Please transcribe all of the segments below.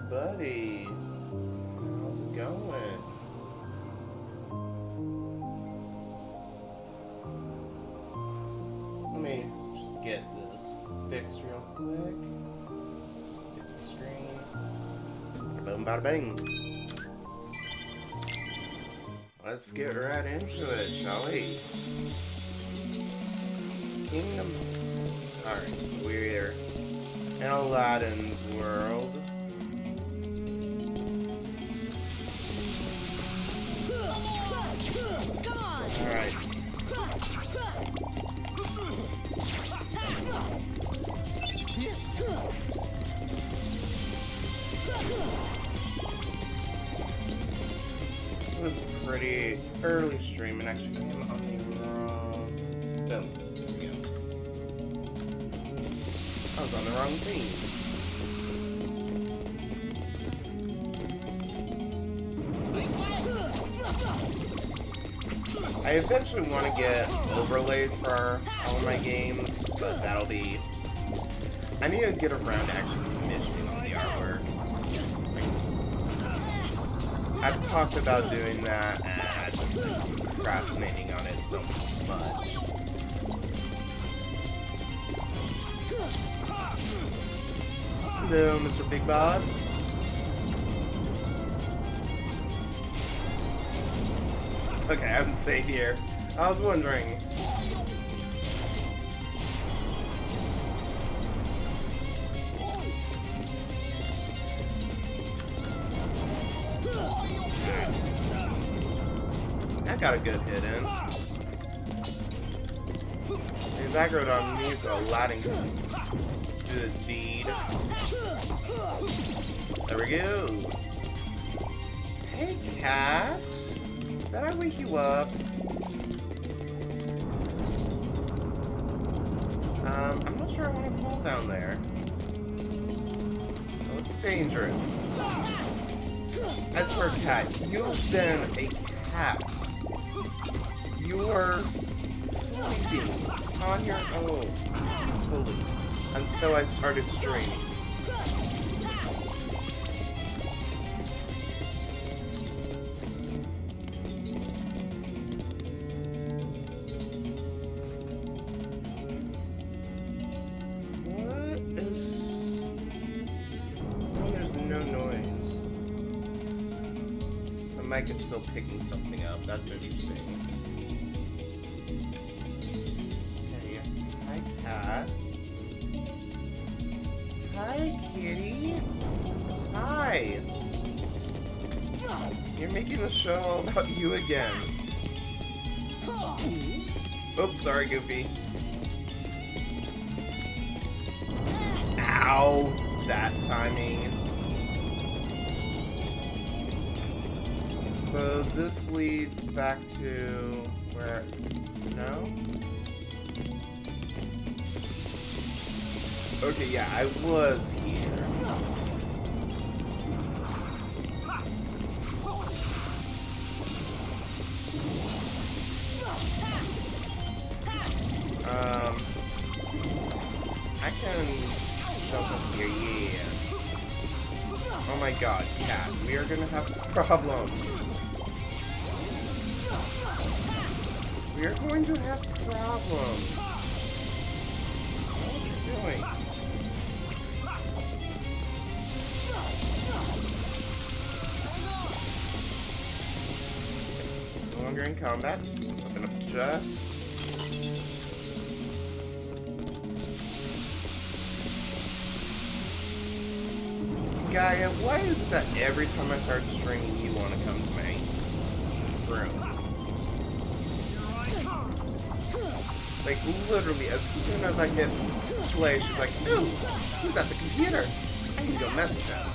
buddy. How's it going? Let me just get this fixed real quick. Get the screen. Boom, bada bing. Let's get right into it, shall we? Kingdom. Alright, so we're in Aladdin's world. Alright. It was a pretty early stream and actually came on the wrong... Boom. There we go. I was on the wrong scene. I eventually want to get overlays for all my games, but that'll be... I need to get around to actually commissioning all the artwork. I've talked about doing that, and I've just been procrastinating on it so much. Hello, Mr. Big Bob. Okay, I'm safe here. I was wondering. That got a good hit in. His aggro on me, so Aladdin can do the deed. There we go. Hey, cat. Did I wake you up? I'm not sure I want to fall down there. Oh, it's dangerous. As for a cat, you've been a cat. You were sleeping on your own peacefully until I started to dream. Mic is still picking something up. That's interesting. Okay, yes. Hi, cat. Hi, kitty. Hi. You're making the show all about you again. Oops, sorry, Goofy. Ow! That timing. So this leads back to where... No? Okay, yeah, I was here. I can jump up here, yeah. Oh my god, cat, we are gonna have problems. We are going to have problems. What are you doing? No longer in combat. So I'm gonna just... Gaia, why is it that every time I start streaming you want to come to my room? Like, literally, as soon as I hit play, she's like, ooh, he's at the computer. I need to go mess with him.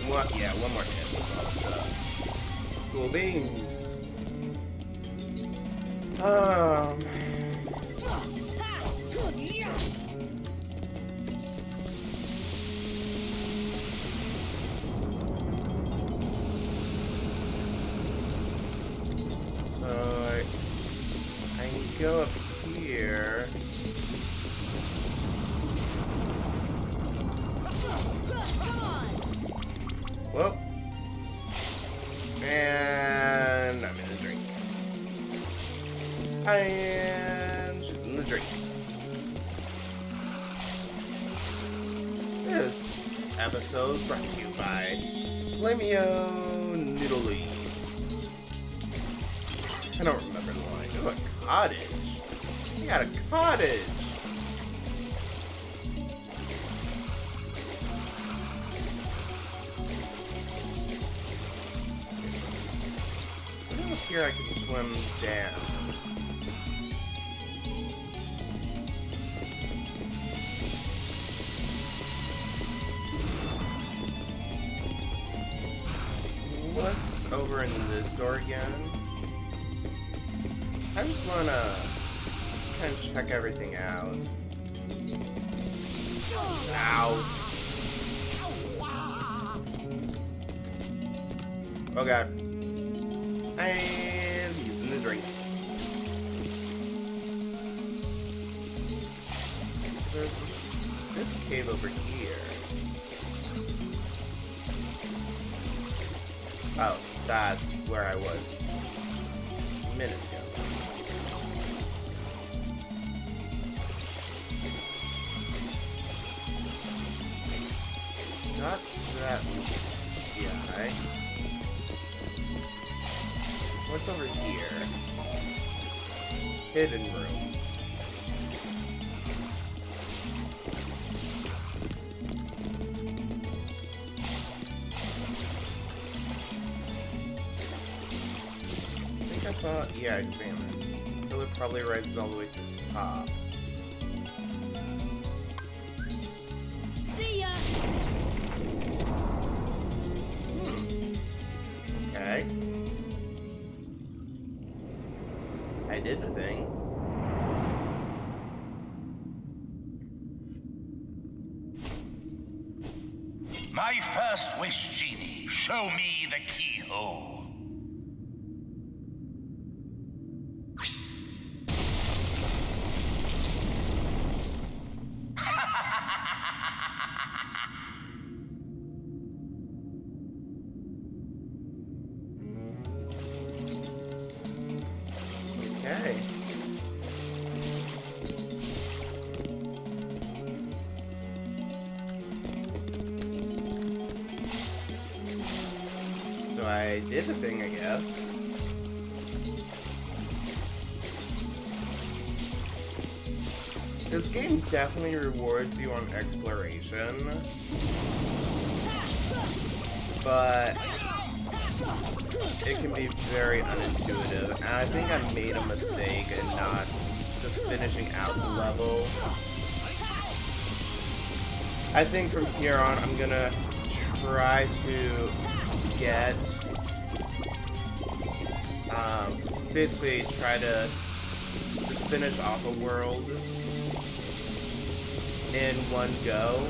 What? Yeah, one more hit. Cool beans. go up here. Whoop. And I'm in the drink. And she's in the drink. This episode brought to you by Flameo Noodles. I don't remember the line. Oh, a cottage. We got a cottage. Up here I can swim down. What's over in this door again? I just wanna kind of check everything out. Ow. Oh god. And he's in the drink. There's this cave over here. Oh, that's where I was a minute ago. Not that guy. What's over here? Hidden room. I think I saw, yeah, examine. Pillar probably rises all the way to the top. See ya! Okay. I did the thing. My first wish, Genie. Show me the keyhole. Okay. So I did the thing, I guess. This game definitely rewards you on exploration, but it can be very unintuitive, and I think I made a mistake in not just finishing out the level. I think from here on I'm gonna try to get, basically try to just finish off a world in one go,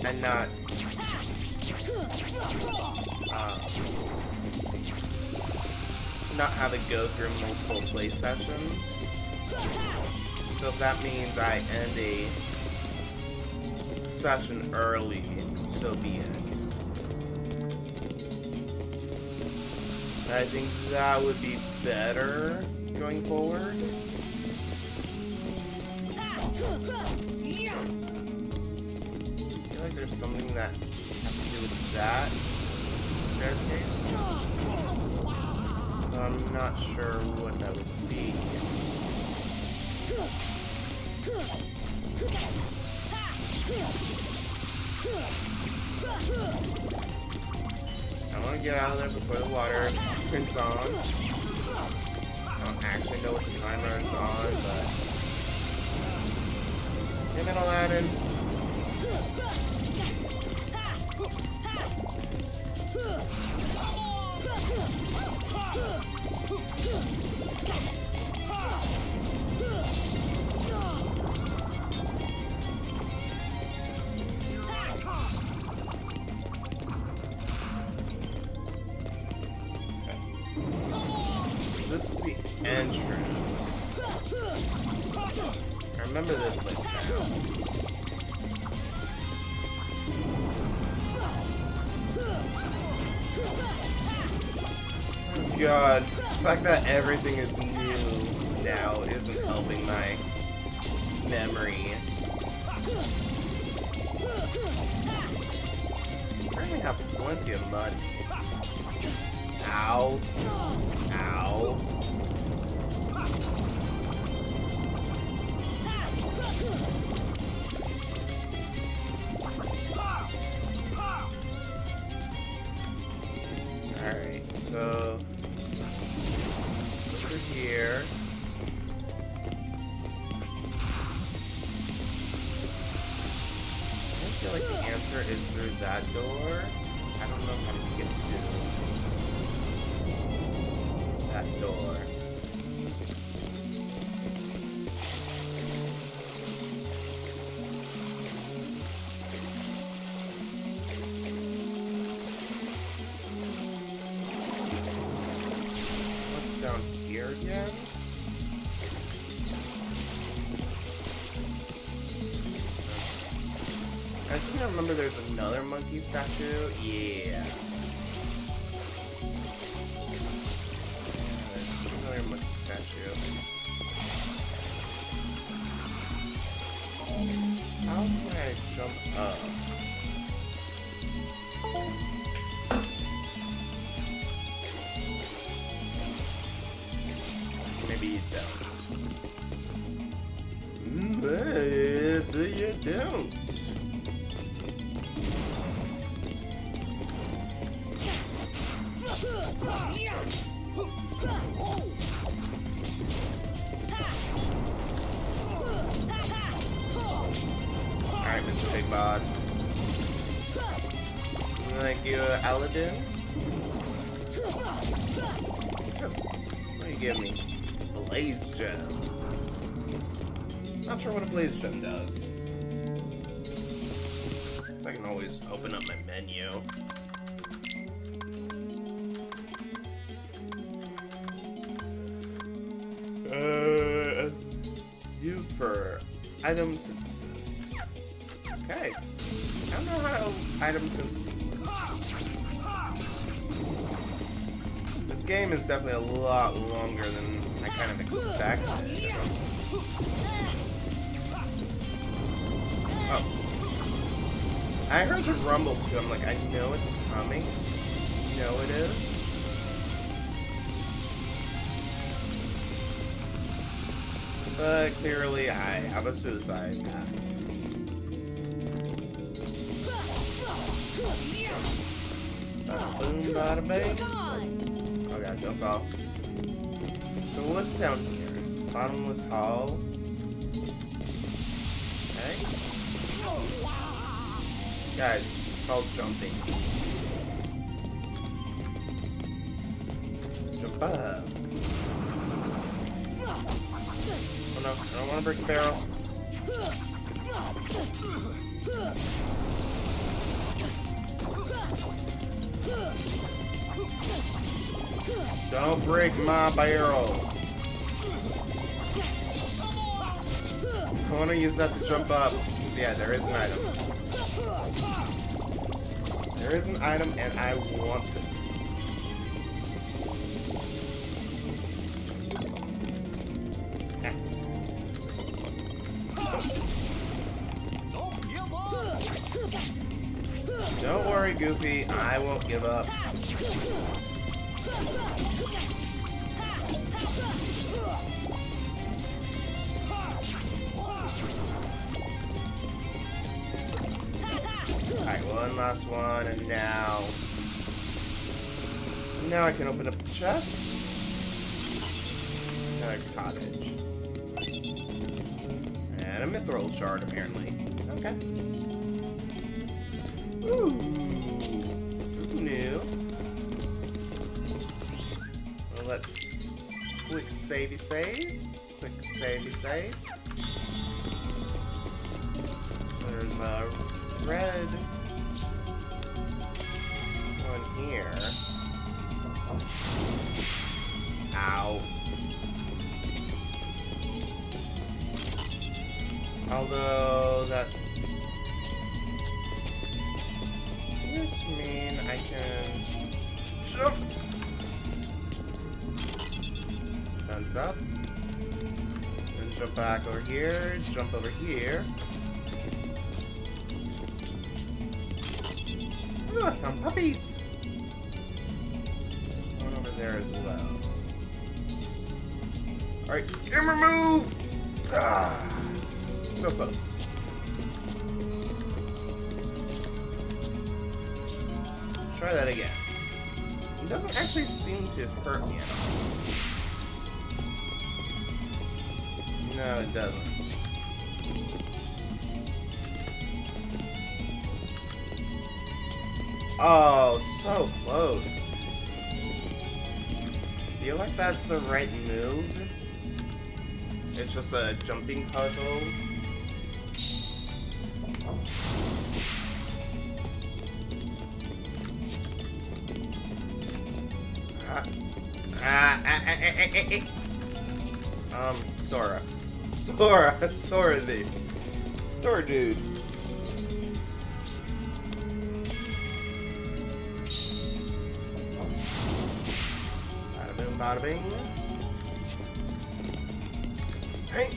and not have it go through multiple play sessions. So if that means I end a session early, so be it. I think that would be better going forward. I feel like there's something that has to do with that staircase. But I'm not sure what that would be. I want to get out of there before the water turns on. I don't actually know what the timer is on, but... Damn it, Aladdin. This is the Divine Shrews. I remember this place now. Oh god, the fact that everything is new now isn't helping my memory. I certainly have plenty of money. Ow. Ow. Alright, so over here. I feel like the answer is through that door. I don't know how to get to that door. What's down here again? I just remember there's another monkey statue. Yeah. There's another monkey statue. How can I jump up? Maybe you don't. Maybe you don't. Alright, Mr. Big Bod. Thank you, Aladdin. What do you give me? Blaze Gem. Not sure what a Blaze Gem does. So I can always open up my menu. Used for item synthesis. Okay. I don't know how item synthesis works. This game is definitely a lot longer than I kind of expected. Oh. I heard the rumble too. I'm like, I know it's coming. You know it is. But clearly, I have a suicide pact. Bada boom, bada bang. Oh god, don't fall. So what's down here? Bottomless hall. Okay. Guys, it's called jumping. Jump up. Oh no, I don't want to break the barrel. Don't break my barrel. I want to use that to jump up. Yeah, there is an item. There is an item and I want it. Don't worry, Goofy. I won't give up. Alright, one last one, and now I can open up the chest. Another cottage. And a mithril shard, apparently. Okay. Ooh, this is new. Well, let's quick savey save. Quick savey save. There's a red one here. Ow. Although that this mean I can jump. Bounce up. Then jump back over here. Jump over here. Ooh, I found puppies. One over there as well. Alright, camera move! Ah, so close. Try that again. It doesn't actually seem to hurt me at all. No, it doesn't. Oh, so close. Feel like that's the right move. It's just a jumping puzzle. Sora. Sora dude. Bada boom, bada bing. Hey.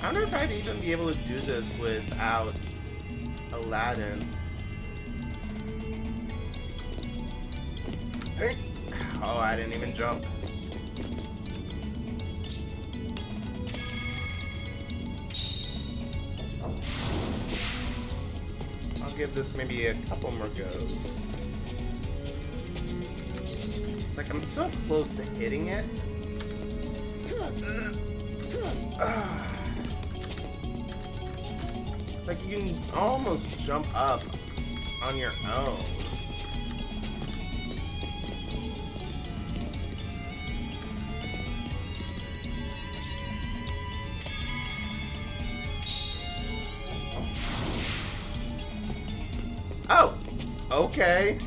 I wonder if I'd even be able to do this without Aladdin. Hey. Oh, I didn't even jump. I'll give this maybe a couple more goes. It's like I'm so close to hitting it. It's like you can almost jump up on your own. Oh, okay.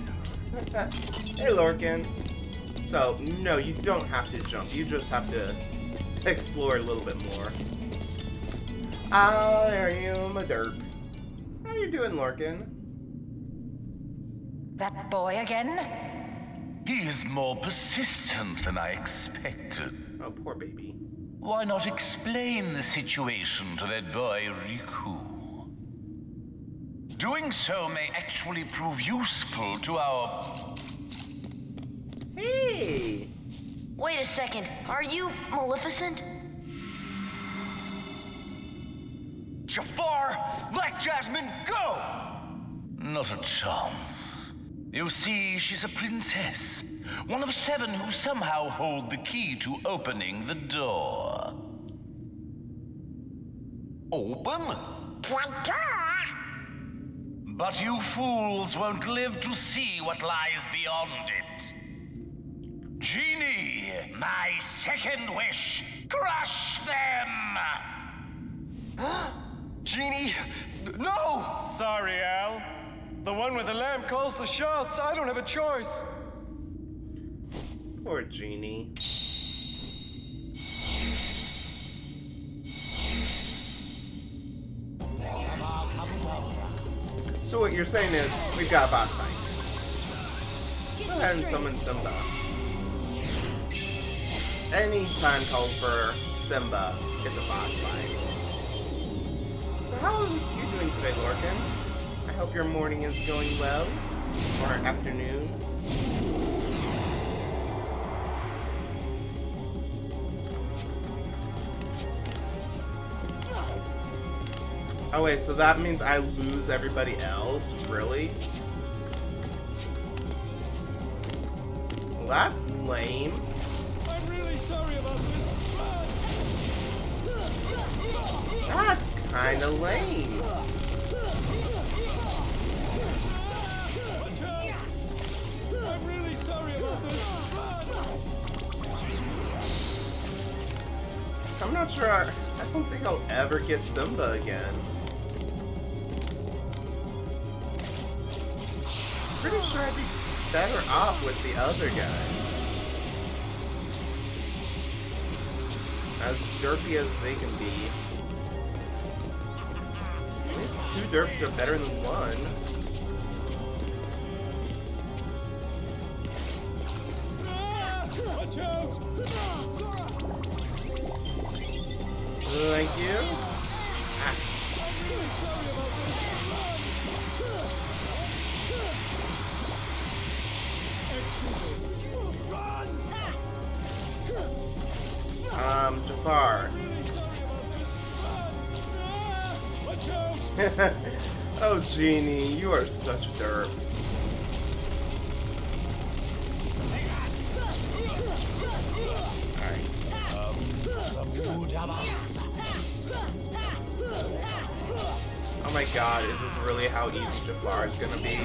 Hey, Lorcan. So, no, you don't have to jump. You just have to explore a little bit more. Ah, there you, my derp. How you doing, Lorcan? That boy again? He is more persistent than I expected. Oh, poor baby. Why not explain the situation to that boy, Riku? Doing so may actually prove useful to our... Hey! Wait a second. Are you Maleficent? Jafar, let Jasmine go! Not a chance. You see, she's a princess. One of 7 who somehow hold the key to opening the door. Open? But you fools won't live to see what lies beyond it. Genie, my second wish, crush them! Genie, no! Sorry, Al. The one with the lamp calls the shots. I don't have a choice. Poor Genie. So what you're saying is, we've got a boss fight. Go ahead and summon Simba. Any time called for Simba, it's a boss fight. So how are you doing today, Lorcan? I hope your morning is going well, or afternoon. Oh wait, so that means I lose everybody else? Really? Well, that's lame. I'm really sorry about this. That's kinda lame. Watch out. I'm really sorry about this. I'm not sure. I don't think I'll ever get Simba again. pretty sure I'd be better off with the other guys. As derpy as they can be. At least 2 derps are better than 1. Watch out! Thank you. Ah. Jafar. Watch out! Oh, Genie, you are such a derp. Alright. Oh my god, is this really how easy Jafar is gonna be?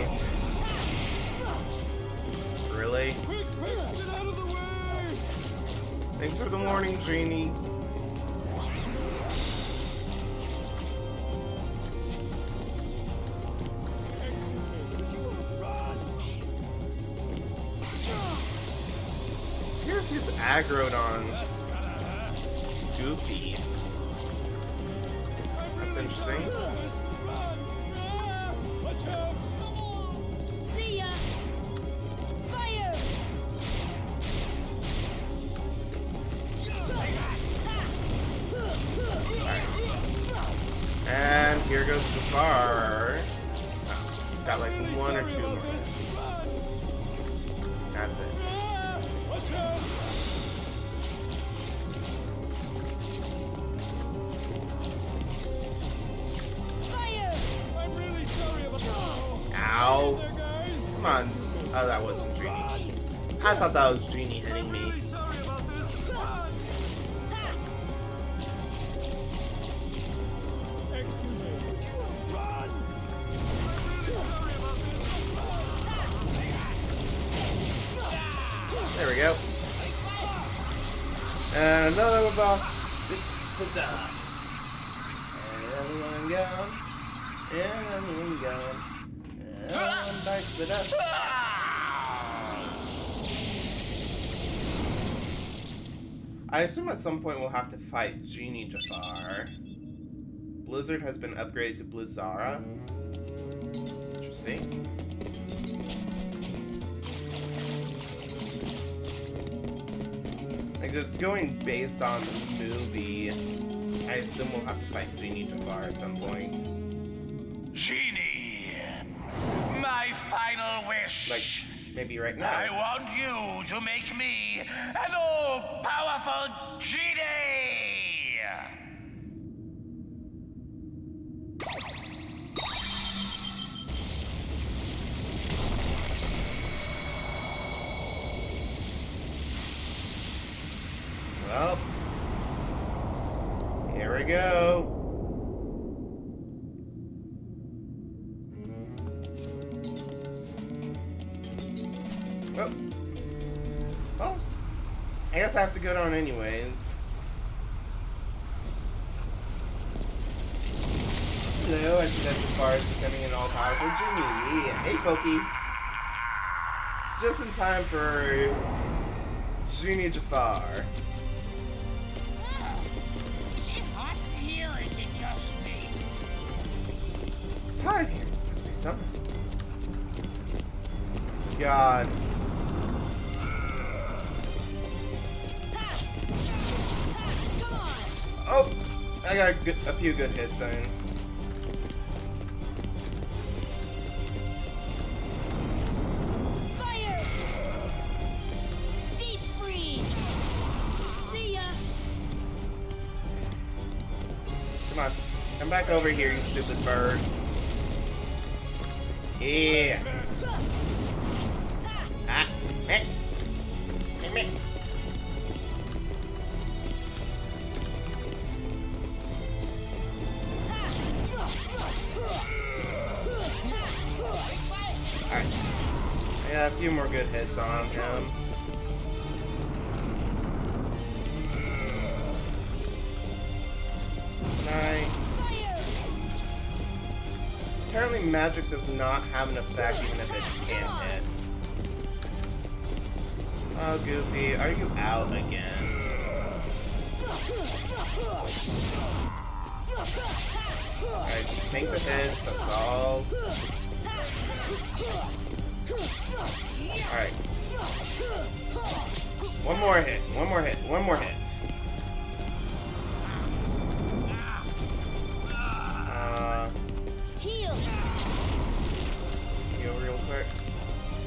Really? Quick, get out of the way! Thanks for the warning, Genie. Here's his aggroed on Goofy. That's interesting. Watch out! See ya! Fire! And here goes Jafar. Got like 1 or 2 more hits. That's it. Watch out! Fire! I'm really sorry about Ow. there, guys. Come on. Oh, that wasn't Genie. I thought that was Genie hitting me. Really sorry about this. Run! Excuse me. Run! I'm really sorry about this. There we go. And another one, boss. Just the dust. And everyone gone. And everyone gone. And everyone back to the dust. I assume at some point we'll have to fight Genie Jafar. Blizzard has been upgraded to Blizzara. Interesting. Like, just going based on the movie, I assume we'll have to fight Genie Jafar at some point. Genie, my final wish. Like, maybe right I now. want you to make me an all-powerful genie! Well, here we go. Oh. Well, I guess I have to go down anyways. Hello, I see that Jafar is becoming an all-powerful genie. Hey, Pokey. Just in time for Genie Jafar. Is it hot in here or is it just me? It's hot in here. Must be summer. God. Come on! Oh, I got a few good hits in. Fire! Deep freeze! See ya! Come on, come back over here, you stupid bird. Yeah. Ah, meh. Meh, meh. Alright. I got a few more good hits on him. Nine. apparently magic does not have an effect even if it can't hit. Oh, Goofy, are you out again? Alright, just take the hits, that's all. Alright. One more hit, one more hit, one more hit. Heal. Heal real quick.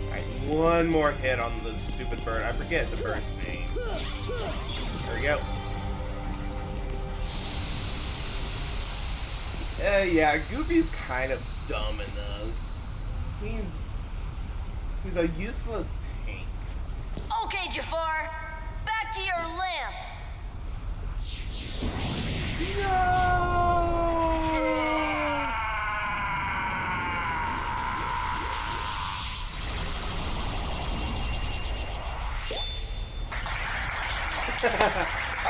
Alright, one more hit on the stupid bird. I forget the bird's name. There we go. Yeah, Goofy's kind of dumb in this. He's a useless tank. Okay, Jafar. Back to your lamp.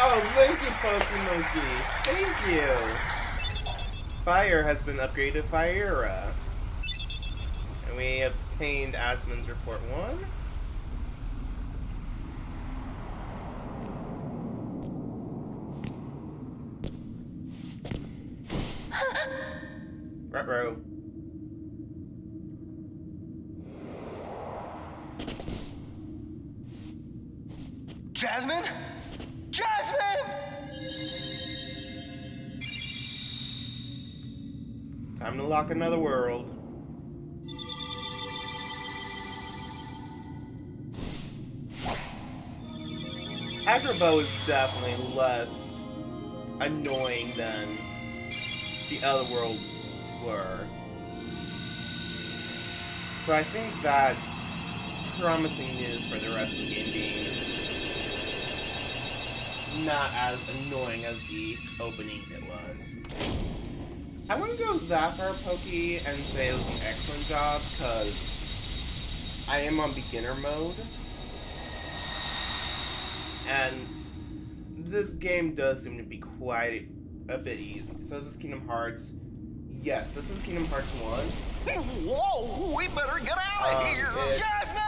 Oh, thank you, Pokemonkey. Thank you. Fire has been upgraded to Fire. And we obtained Asmon's Report 1. Ruh-roh. Jasmine? Jasmine! Time to lock another world. Agrabah is definitely less annoying than the other worlds were. So I think that's promising news for the rest of the game being not as annoying as the opening it was. I wouldn't go that far, Pokey, and say it was an excellent job, because I am on beginner mode. And this game does seem to be quite a bit easy. So is this Kingdom Hearts? Yes, this is Kingdom Hearts 1. Whoa, we better get out of here! Jasmine!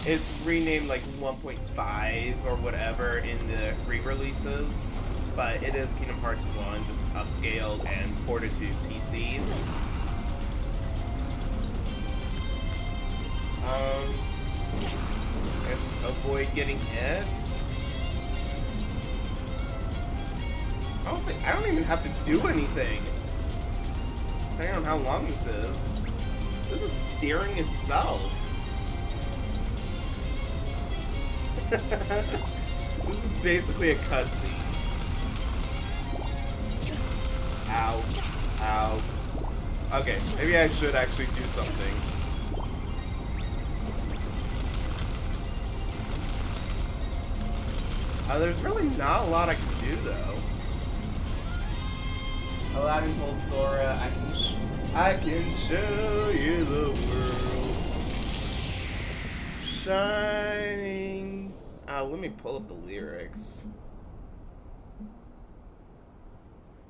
It's renamed like 1.5 or whatever in the re-releases, but it is Kingdom Hearts 1, just upscaled and ported to PC. Just avoid getting hit. Honestly, I don't even have to do anything. Depending on how long this is. This is steering itself. This is basically a cutscene. Ow. Ow. Okay, maybe I should actually do something. There's really not a lot I can do, though. Aladdin told Sora, I can show you the world. Shining. Let me pull up the lyrics.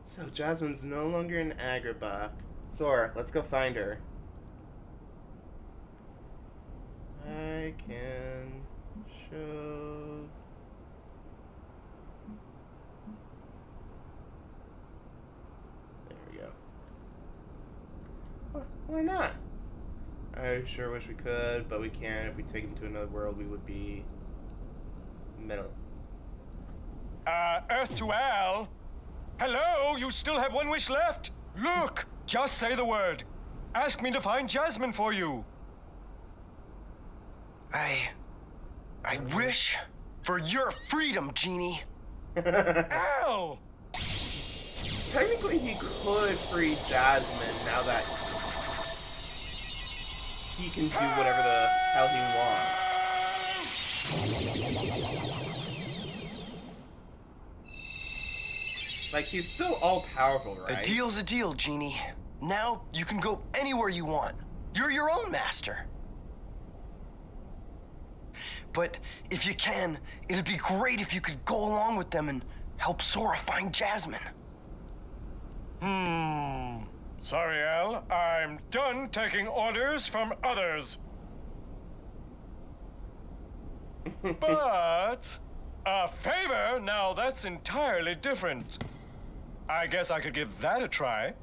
So, Jasmine's no longer in Agrabah. Sora, let's go find her. I can show... There we go. Why not? I sure wish we could, but we can't. If we take him to another world, we would be... metal. Earth to Al? Hello, you still have one wish left? Look, just say the word. Ask me to find Jasmine for you. I wish for your freedom, Genie. Al! Technically, he could free Jasmine now that he can do whatever the hell he wants. Like, he's still all-powerful, right? A deal's a deal, Genie. Now you can go anywhere you want. You're your own master. But if you can, it'd be great if you could go along with them and help Sora find Jasmine. Sorry, Al. I'm done taking orders from others. But a favor, now that's entirely different. I guess I could give that a try.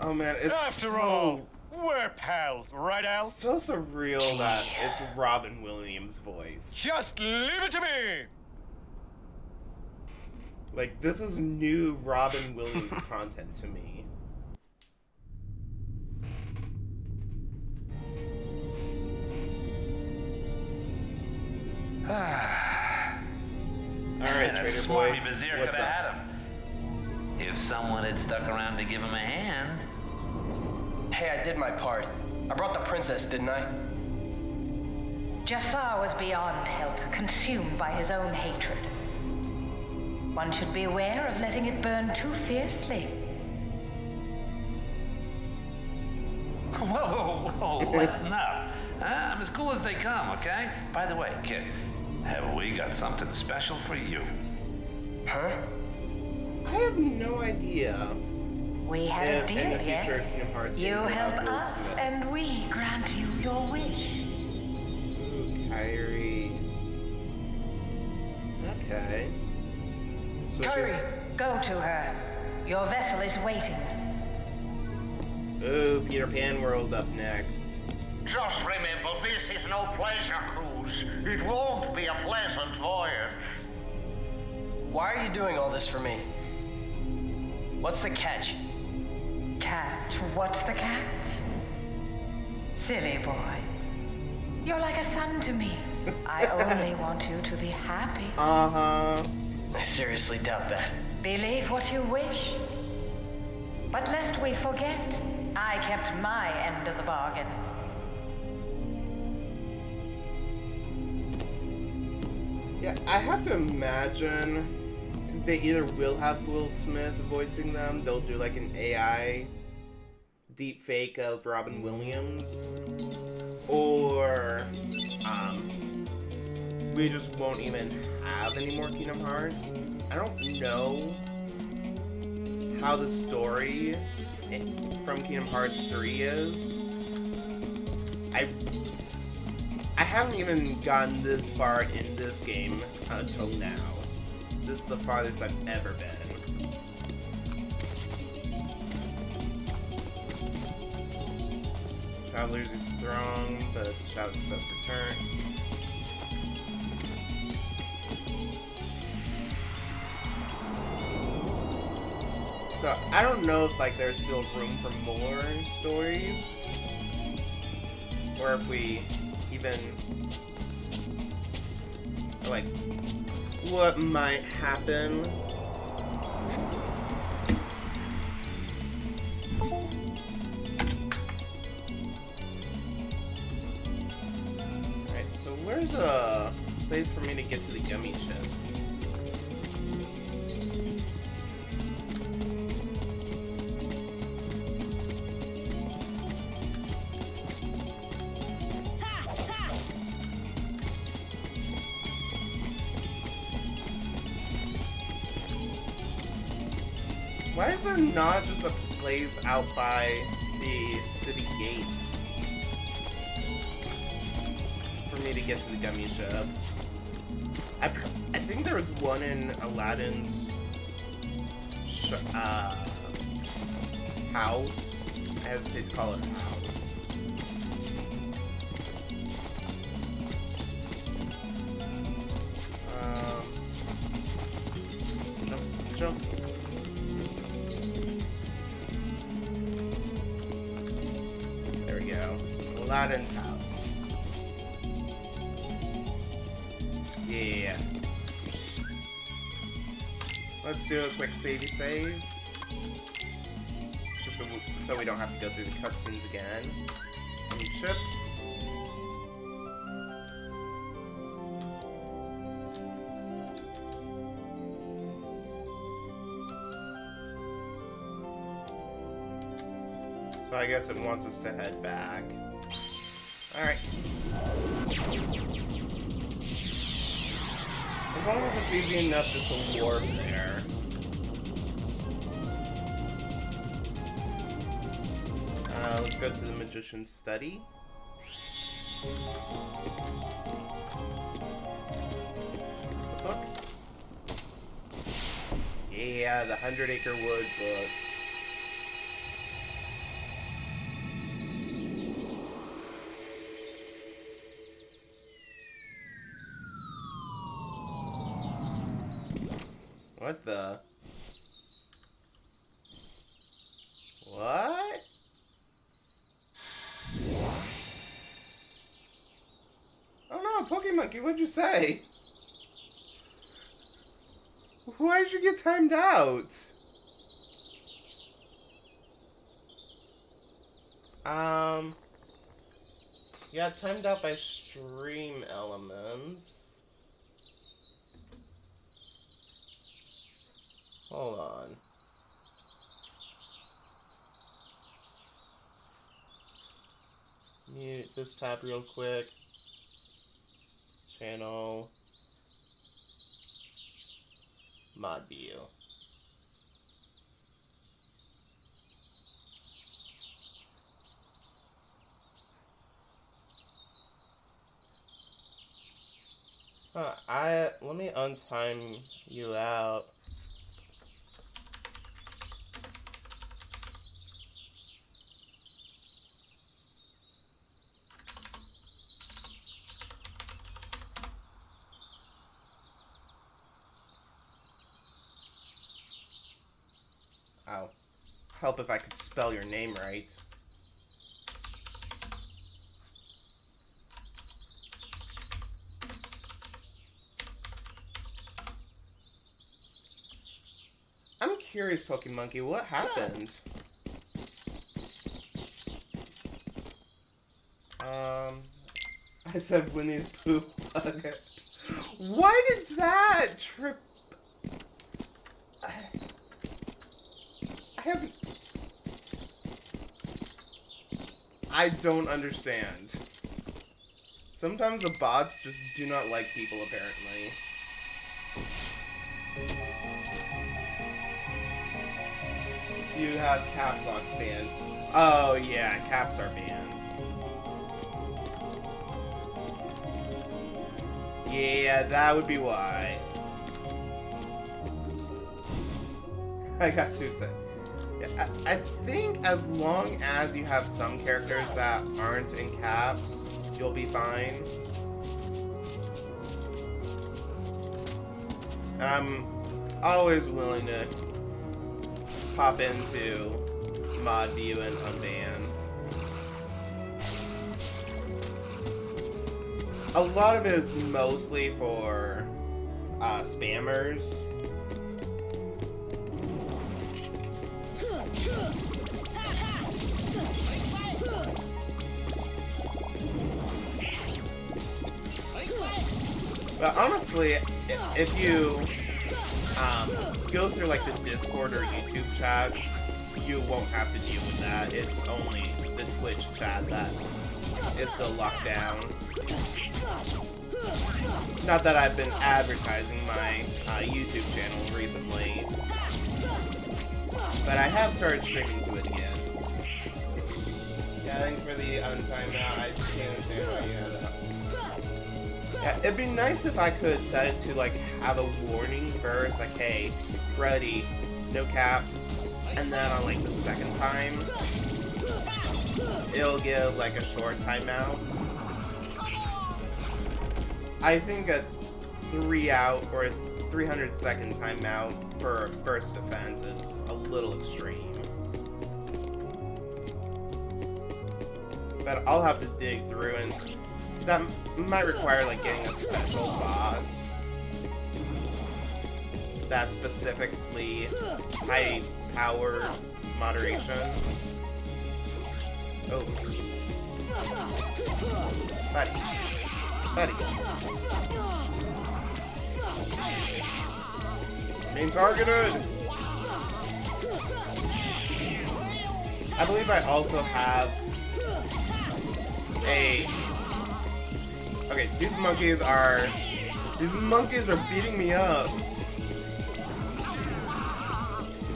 Oh man, it's After all, we're pals, right, Al? so surreal that it's Robin Williams' voice. Just leave it to me. Like, this is new Robin Williams content to me. Alright, That Trader Boy, smarmy Vizier what's could up? have had him. If someone had stuck around to give him a hand. Hey, I did my part. I brought the princess, didn't I? Jafar was beyond help, consumed by his own hatred. One should beware of letting it burn too fiercely. Whoa, let up. I'm as cool as they come, okay? By the way, kid, have we got something special for you? Huh? I have no idea. We have If a deal, in the future yes? Kingdom Hearts You games will help have Will us, Smith. and we grant you your wish. Ooh, Kyrie. Okay. So Kyrie! Go to her. Your vessel is waiting. Ooh, Peter Pan World up next. Just remember, this is no pleasure cruise. It won't be a pleasant voyage. Why are you doing all this for me? What's the catch? Catch? What's the catch? Silly boy. You're like a son to me. I only want you to be happy. Uh-huh. I seriously doubt that. Believe what you wish. But lest we forget, I kept my end of the bargain. Yeah, I have to imagine they either will have Will Smith voicing them, they'll do like an AI deep fake of Robin Williams, or we just won't even have any more Kingdom Hearts. I don't know how the story from Kingdom Hearts 3 is. I haven't even gotten this far in this game until now. This is the farthest I've ever been. Travelers is strong, but Shadows does return. So I don't know if like there's still room for more stories, or if we even like what might happen. Alright, so where's a place for me to get to the gummy ship? Ha! Ha! Why is there not just a place out by the city gate for me to get to the gummy ship? I think there was one in Aladdin's house. I hesitate to call it a house. Jump. There we go. Aladdin's house. Yeah. Let's do a quick savey save. Just so we don't have to go through the cutscenes again. New ship. So I guess it wants us to head back. Alright. As long as it's easy enough just to warp there. let's go to the Magician's Study. Is this the book? Yeah, the 100 Acre Wood book. What the? What? Oh no, Pokemonkey, what'd you say? Why did you get timed out? Yeah, timed out by stream elements. Hold on. Mute this tab real quick. Channel. Mod view. Let me untime you out. Ow. Help if I could spell your name right. I'm curious, Pokemonkey, what happened? I said Winnie the Pooh. Okay. Why did that trip? I haven't. I don't understand. Sometimes the bots just do not like people, apparently. You have caps locks banned. Oh yeah, caps are banned. Yeah, that would be why. I got too excited. Yeah, I think as long as you have some characters that aren't in caps, you'll be fine. And I'm always willing to pop into mod view and unban. A lot of it is mostly for spammers. But honestly, if you go through like the Discord or YouTube chats, you won't have to deal with that. It's only the Twitch chat that is still locked down. Not that I've been advertising my YouTube channel recently, but I have started streaming to it again. Yeah, thanks for the untimed out. I can't understand why you have that. Yeah, it'd be nice if I could set it to like have a warning first, like, hey, ready, no caps, and then on like the second time, it'll give like a short timeout. I think a 3-out or a 300-second timeout for first offense is a little extreme. But I'll have to dig through, and that might require like getting a special bot that's specifically high power moderation. Oh. Buddy. Being targeted! I believe I also have a... Okay, these monkeys are beating me up.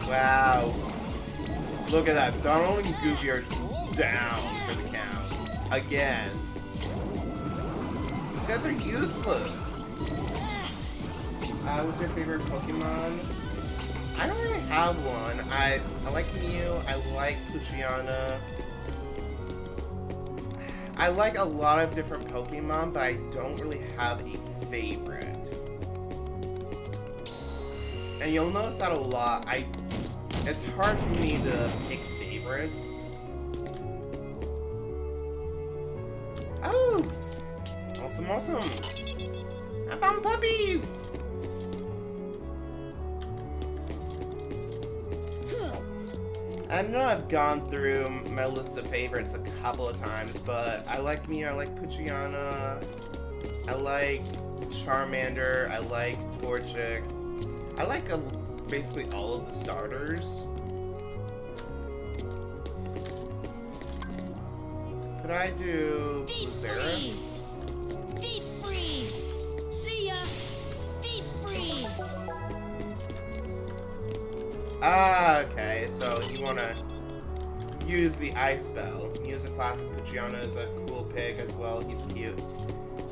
Wow. Look at that. Donald and Goofy are down for the count. Again. These guys are useless. What's your favorite Pokemon? I don't really have one. I like Mew. I like Poochyena. I like a lot of different Pokemon, but I don't really have a favorite. And you'll notice that a lot. It's hard for me to pick favorites. Oh! Awesome, awesome! I found puppies! I know I've gone through my list of favorites a couple of times, but I like Mew, I like Poochyena, I like Charmander, I like Torchic. I like basically all of the starters. Could I do Deep Zera? freeze! Deep freeze! See ya! Deep freeze! Ah, okay. So you want to use the Ice Spell. Use a classic. Poochyena is a cool pick as well. He's cute.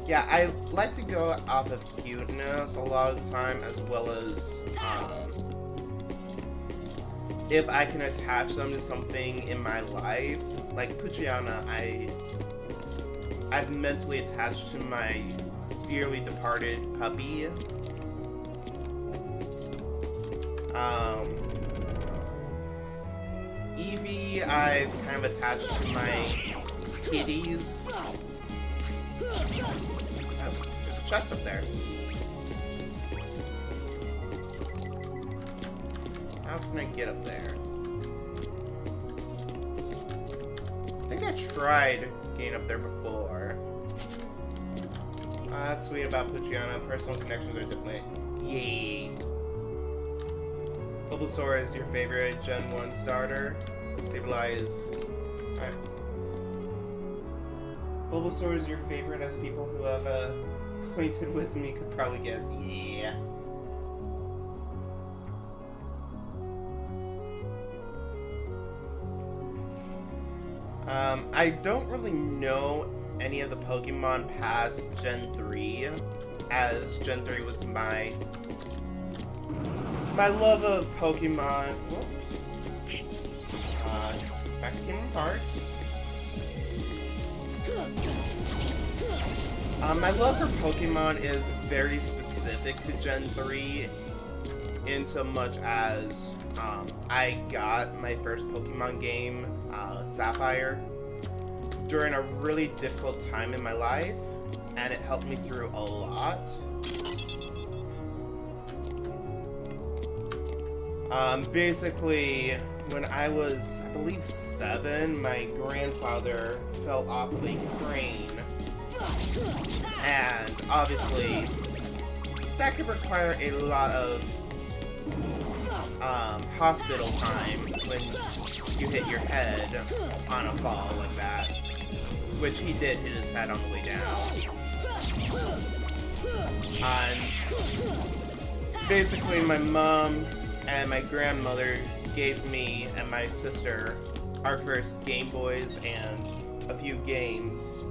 Yeah, I like to go off of cuteness a lot of the time, as well as if I can attach them to something in my life. Like Poochyena, I've mentally attached to my dearly departed puppy. Eevee, I've kind of attached to my kitties. Oh, there's a chest up there. How can I get up there? I think I tried getting up there before. That's sweet about Poochyena. Personal connections are definitely... Yay! Bulbasaur is your favorite Gen 1 starter. Sableye is... Alright. Bulbasaur is your favorite, as people who have acquainted with me could probably guess. Yeah. I don't really know any of the Pokemon past Gen 3, as Gen 3 was my love of Pokemon. Whoops. Back to Kingdom Hearts. My love for Pokemon is very specific to Gen 3, in so much as I got my first Pokemon game, Sapphire, during a really difficult time in my life, and it helped me through a lot. Basically, when I was, I believe, 7, my grandfather fell off of a crane, and obviously that could require a lot of hospital time when you hit your head on a fall like that, which he did hit his head on the way down. And basically my mom and my grandmother gave me and my sister our first Game Boys and a few games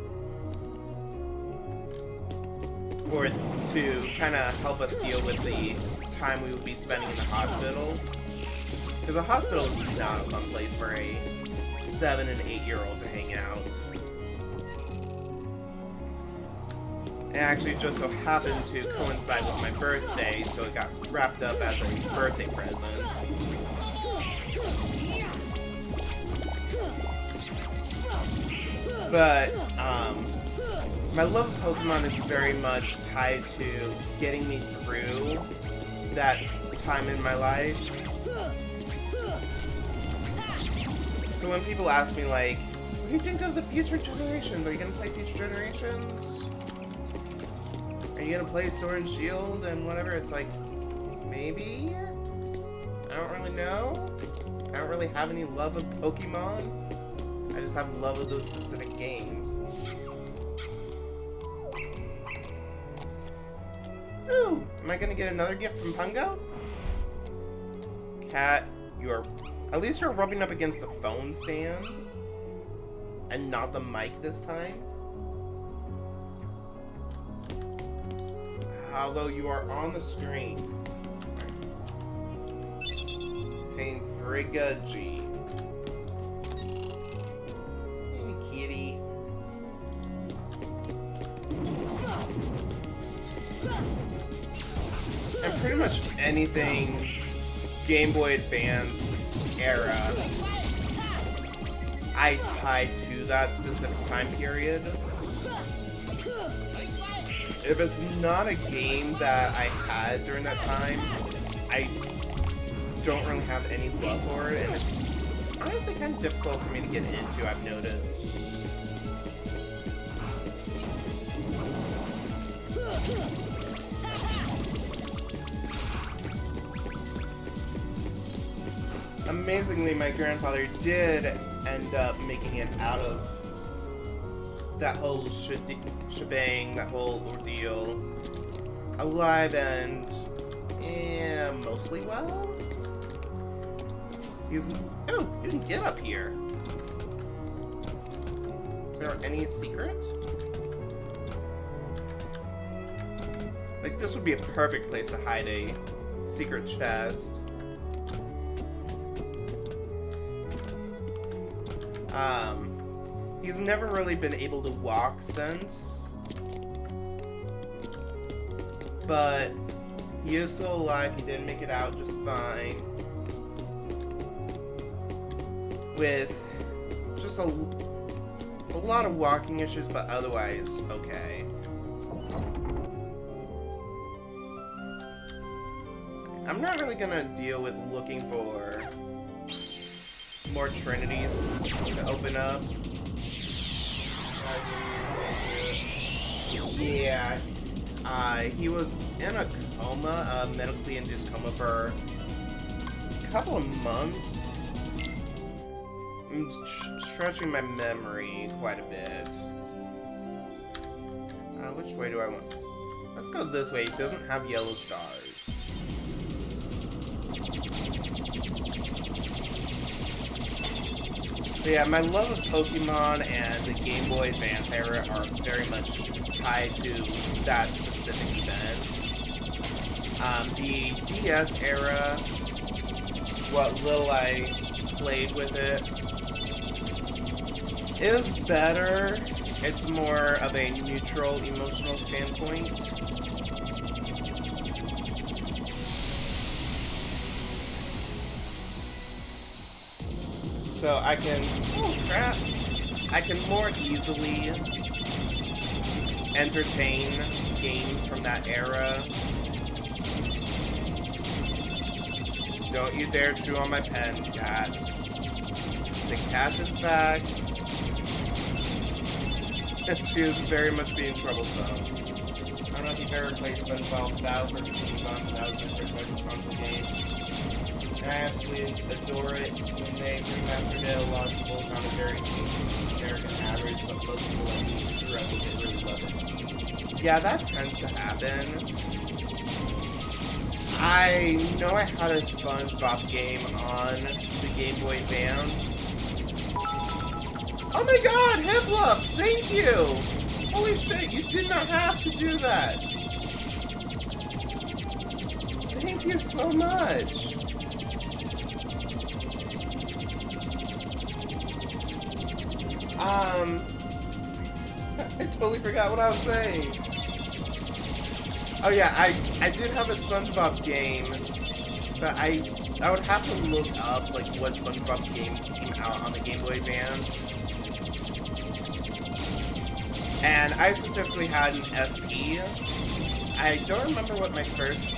to kind of help us deal with the time we would be spending in the hospital. Because the hospital is not a fun place for a 7 and 8-year-old to hang out. It actually just so happened to coincide with my birthday, so it got wrapped up as a birthday present. But, my love of Pokemon is very much tied to getting me through that time in my life. So when people ask me, like, what do you think of the future generations? Are you going to play future generations? Are you going to play Sword and Shield and whatever? It's like, maybe? I don't really know. I don't really have any love of Pokemon. I just have love of those specific games. Ooh, am I gonna get another gift from Pungo? Cat, at least you're rubbing up against the phone stand. and not the mic this time. Although you are on the screen. Contain Frigga-G. Hey, kitty. And pretty much anything Game Boy Advance era, I tie to that specific time period. If it's not a game that I had during that time, I don't really have any love for it, and it's honestly kind of difficult for me to get into, I've noticed. Amazingly, my grandfather did end up making it out of that whole shebang, that whole ordeal, alive and mostly well. Oh, you can get up here. Is there any secret? Like, this would be a perfect place to hide a secret chest. He's never really been able to walk since, but he is still alive. He did make it out just fine, with just a lot of walking issues, but otherwise okay. I'm not really gonna deal with looking for more Trinities to open up. Yeah, he was in a coma, medically induced coma for a couple of months. I'm stretching my memory quite a bit. Which way do I want? Let's go this way. It doesn't have yellow stars. So yeah, my love of Pokemon and the Game Boy Advance era are very much tied to that specific event. The DS era, what little I played with it, is better. It's more of a neutral emotional standpoint. So I can, I can more easily entertain games from that era. Don't you dare chew on my pen, cat. The cat is back. And she is very much being troublesome. I don't know if you've ever played SpongeBob 1000 or SpongeBob 1000 for a console game. I absolutely adore it. When they remastered it, a lot of people found it very generic and average, but most people like me who really love it. Yeah, that tends to happen. I know I had a SpongeBob game on the Game Boy Advance. Oh my god, Hiplup! Thank you! Holy shit, you did not have to do that! Thank you so much! I totally forgot what I was saying. Oh yeah, I did have a SpongeBob game, but I would have to look up like what SpongeBob games came out on the Game Boy Advance. And I specifically had an SP. I don't remember what my first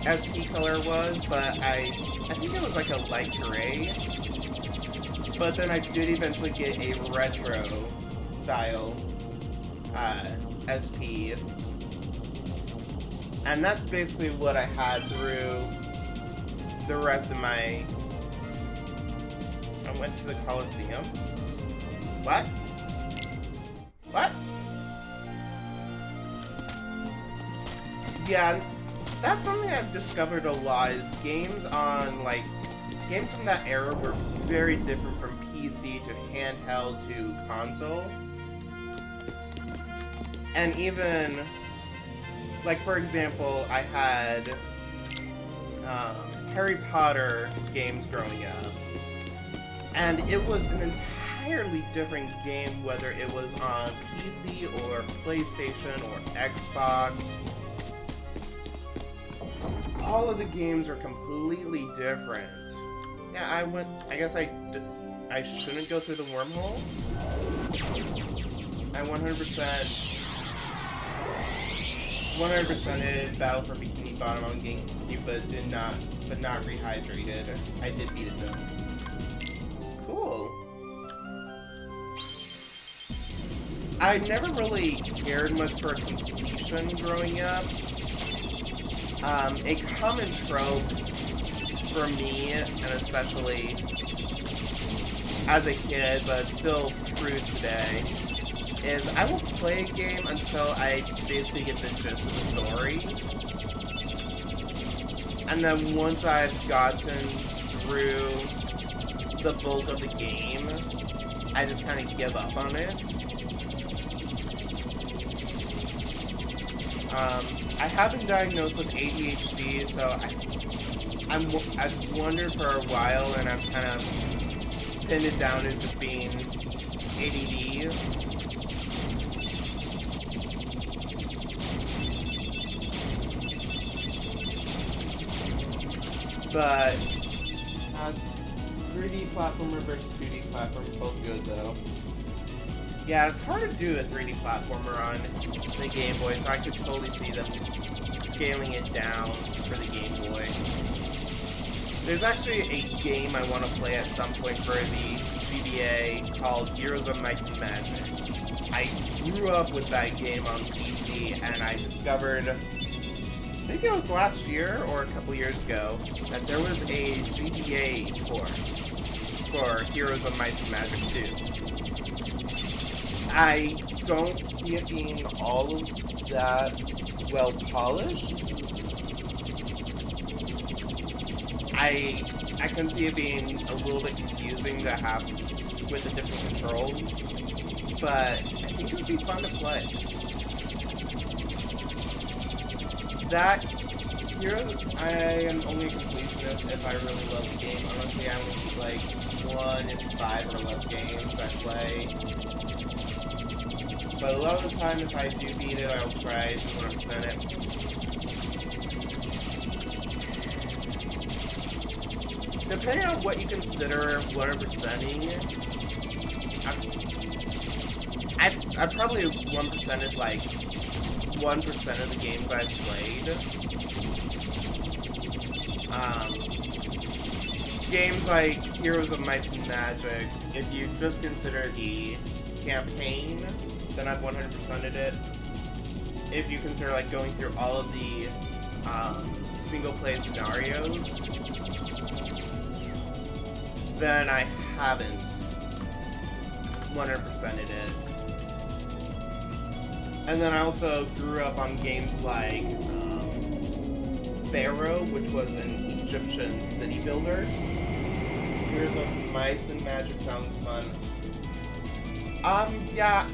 SP color was, but I think it was like a light gray. But then I did eventually get a retro style SP. And that's basically what I had through the rest of my... I went to the Coliseum. What? What? Yeah, that's something I've discovered a lot, is games on, like, games from that era were very different from PC to handheld to console. And even, like for example, I had Harry Potter games growing up. And it was an entirely different game whether it was on PC or PlayStation or Xbox. All of the games are completely different. Yeah, I guess I shouldn't go through the wormhole. I 100%ed Battle for Bikini Bottom on GameCube, but not rehydrated. I did beat it though. Cool. I never really cared much for completion growing up. A common trope for me, and especially as a kid, but still true today, is I will play a game until I basically get the gist of the story. And then once I've gotten through the bulk of the game, I just kind of give up on it. I have been diagnosed with ADHD, so I've wondered for a while, and I've kind of pinned it down as just being ADD. But 3D platformer versus 2D platformer, both good though. Yeah, it's hard to do a 3D platformer on the Game Boy, so I could totally see them scaling it down for the Game Boy. There's actually a game I want to play at some point for the GBA called Heroes of Might and Magic. I grew up with that game on PC, and I discovered, maybe it was last year or a couple years ago, that there was a GBA port for Heroes of Might and Magic 2. I don't see it being all that well polished. I can see it being a little bit confusing to have with the different controls, but I think it would be fun to play. That Hero, I am only a completionist if I really love the game. Honestly, I only beat like 1 in 5 or less games I play. But a lot of the time, if I do beat it, I'll try to 100% it. Depending on what you consider 100%ing, I probably 1% is like 1% of the games I've played. Games like Heroes of Might and Magic, if you just consider the campaign, then I've 100%ed it. If you consider like going through all of the single play scenarios, then I haven't 100%ed it. And then I also grew up on games like Pharaoh, which was an Egyptian city builder. Here's of Mice and Magic sounds fun. Yeah,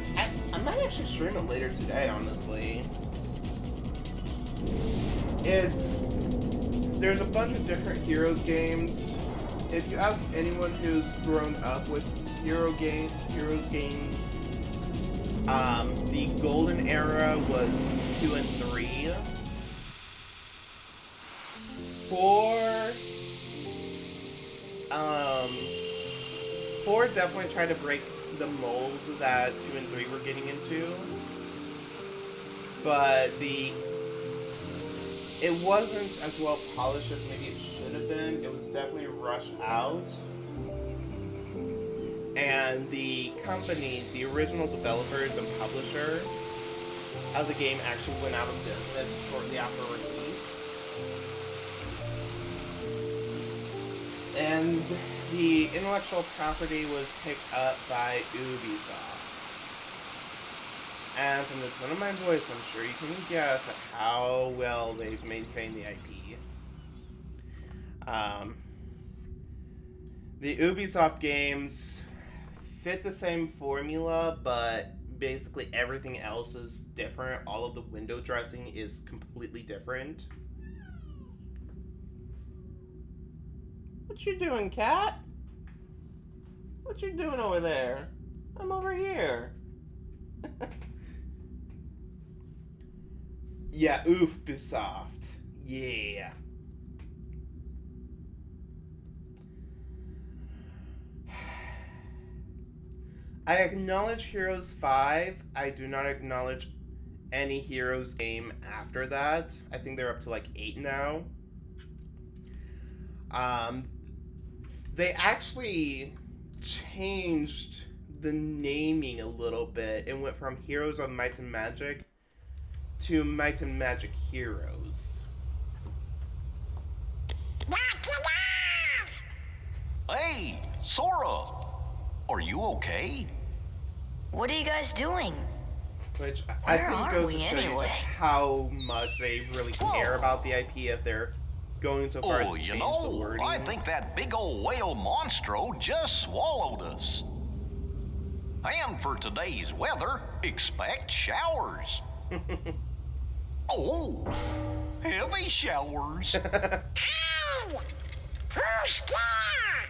I might actually stream it later today, honestly. There's a bunch of different Heroes games. If you ask anyone who's grown up with Heroes games, the golden era was 2 and 3. 4 definitely tried to break the mold that 2 and 3 were getting into, but it wasn't as well polished as maybe it should have been. It was definitely rushed out. And the company, the original developers and publisher of the game actually went out of business shortly after release. And the intellectual property was picked up by Ubisoft. And from the tone of my voice, I'm sure you can guess at how well they've maintained the IP. The Ubisoft games fit the same formula, but basically everything else is different. All of the window dressing is completely different. What you doing, cat? What you doing over there? I'm over here. Yeah, Ubisoft. Yeah. I acknowledge Heroes 5. I do not acknowledge any Heroes game after that. I think they're up to like 8 now. They actually changed the naming a little bit and went from Heroes of Might and Magic to Might and Magic Heroes. Hey, Sora! Are you okay? What are you guys doing? Which I Where think are goes to we show you anyway? just how much they really care about the IP if they're going so far as Oh, to you change the know, wording. I think that big old whale monstro just swallowed us. And for today's weather, expect showers. Oh, heavy showers. Ow! Who's there?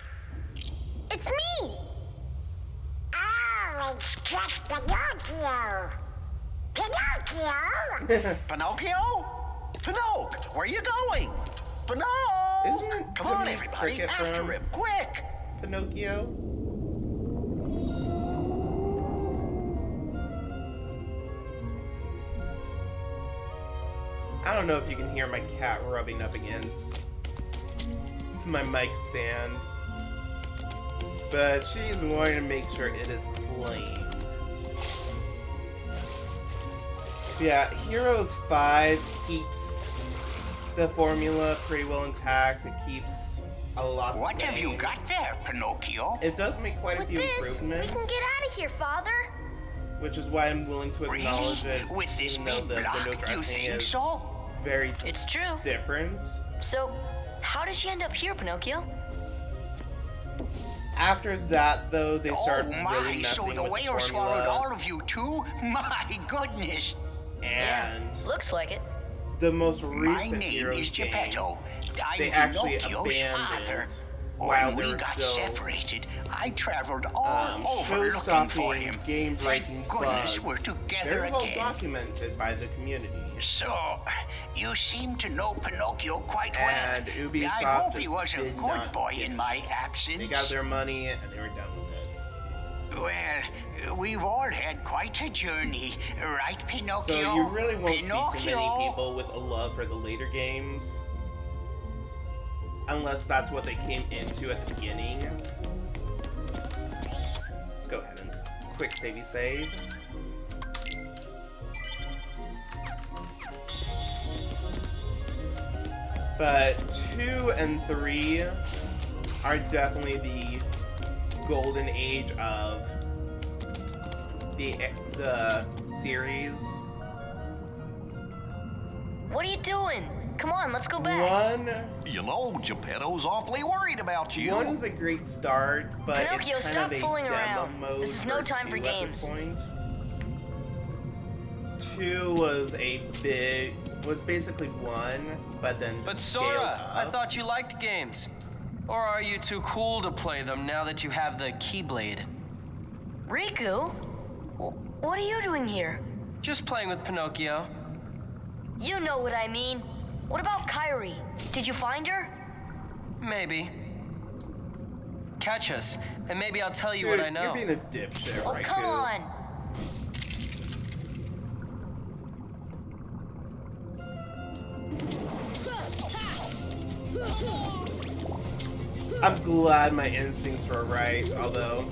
It's me! Oh, it's just Pinocchio! Pinocchio! Pinocchio? Pinocchio, where you going? Pinocchio! Isn't it Come on, Jiminy everybody, Cricket after from- him, quick! Pinocchio. I don't know if you can hear my cat rubbing up against my mic stand, but she's wanting to make sure it is cleaned. Yeah, Heroes 5 keeps the formula pretty well intact. It keeps a lot the What same. have you got there, Pinocchio? It does make quite a With few this, we improvements, can get out of here, Father! which is why I'm willing to acknowledge Really? it, With this even though big the block, window you dressing think is so? very It's true. different. So, how did she end up here, Pinocchio? After that, though, they started oh my, really messing so the with whale the swallowed all formula, of you too? My goodness! and Looks like it. the most My recent name Heroes is game, Geppetto. I'm they actually Pinocchio's father. abandoned while When they we were got still separated, I traveled all over looking for show-stopping, him. game-breaking Thank goodness bugs, we're together very well again. documented by the community. So, you seem to know Pinocchio quite well. And Ubisoft I hope he just was a did good not boy give in a my shit. absence. They got their money and they were done with it. Well, we've all had quite a journey, right, Pinocchio? So you really won't see too many Pinocchio? people with a love for the later games. Unless that's what they came into at the beginning. Let's go ahead and quick savey save. But 2 and 3 are definitely the golden age of the series. What are you doing? Come on, let's go back. You know, Geppetto's awfully worried about you. 1 is a great start, but Pinocchio, it's kind stop of a fooling demo around. mode This is no time for 2 at this games. point. 2 was was basically 1, but then just But scaled Sora, up. I thought you liked games. Or are you too cool to play them now that you have the Keyblade? Riku? What are you doing here? Just playing with Pinocchio. You know what I mean. What about Kairi? Did you find her? Maybe. Catch us, and maybe I'll tell you Dude, what I know. you're being a dipshit, Oh, right? come on. I'm glad my instincts were right, although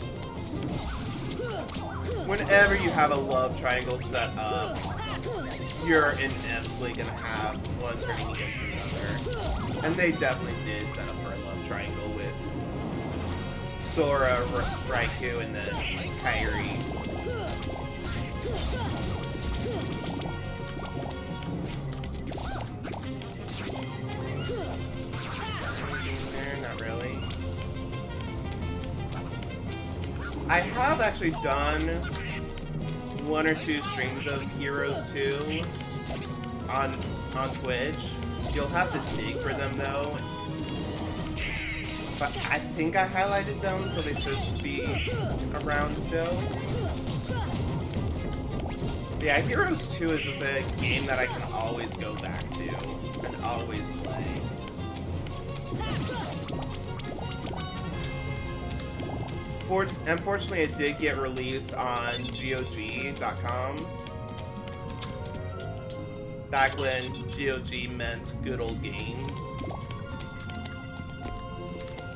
whenever you have a love triangle set up, you're inevitably gonna have one turning against another. And they definitely did set up for a love triangle with Sora, Raikou, and then Kairi. Not really. I have actually done 1 or 2 streams of Heroes 2 on Twitch. You'll have to dig for them though. But I think I highlighted them, so they should be around still. Yeah, Heroes 2 is just a game that I can always go back to and always play. Unfortunately, it did get released on GOG.com. Back when GOG meant good old games.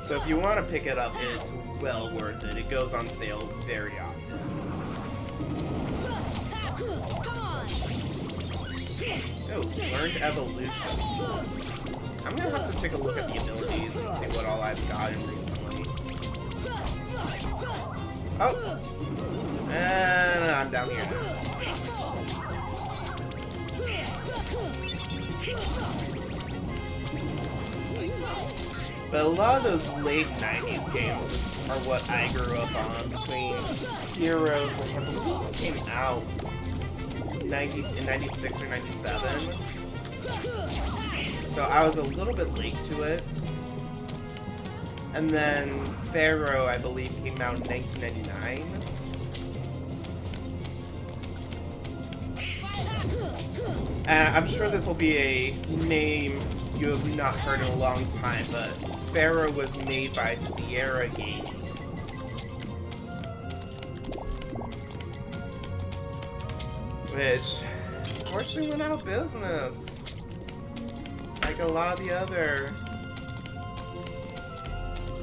So if you want to pick it up, it's well worth it. It goes on sale very often. Oh, learned evolution. I'm gonna have to take a look at the abilities and see what all I've gotten recently. Oh! And I'm down here now. But a lot of those late 90s games are what I grew up on, between Heroes, which I believe came out in 96 or 97. So I was a little bit late to it. And then Pharaoh, I believe, came out in 1999. And I'm sure this will be a name you have not heard in a long time, but Pharaoh was made by Sierra Gaming. Which, unfortunately, went out of business. Like a lot of the other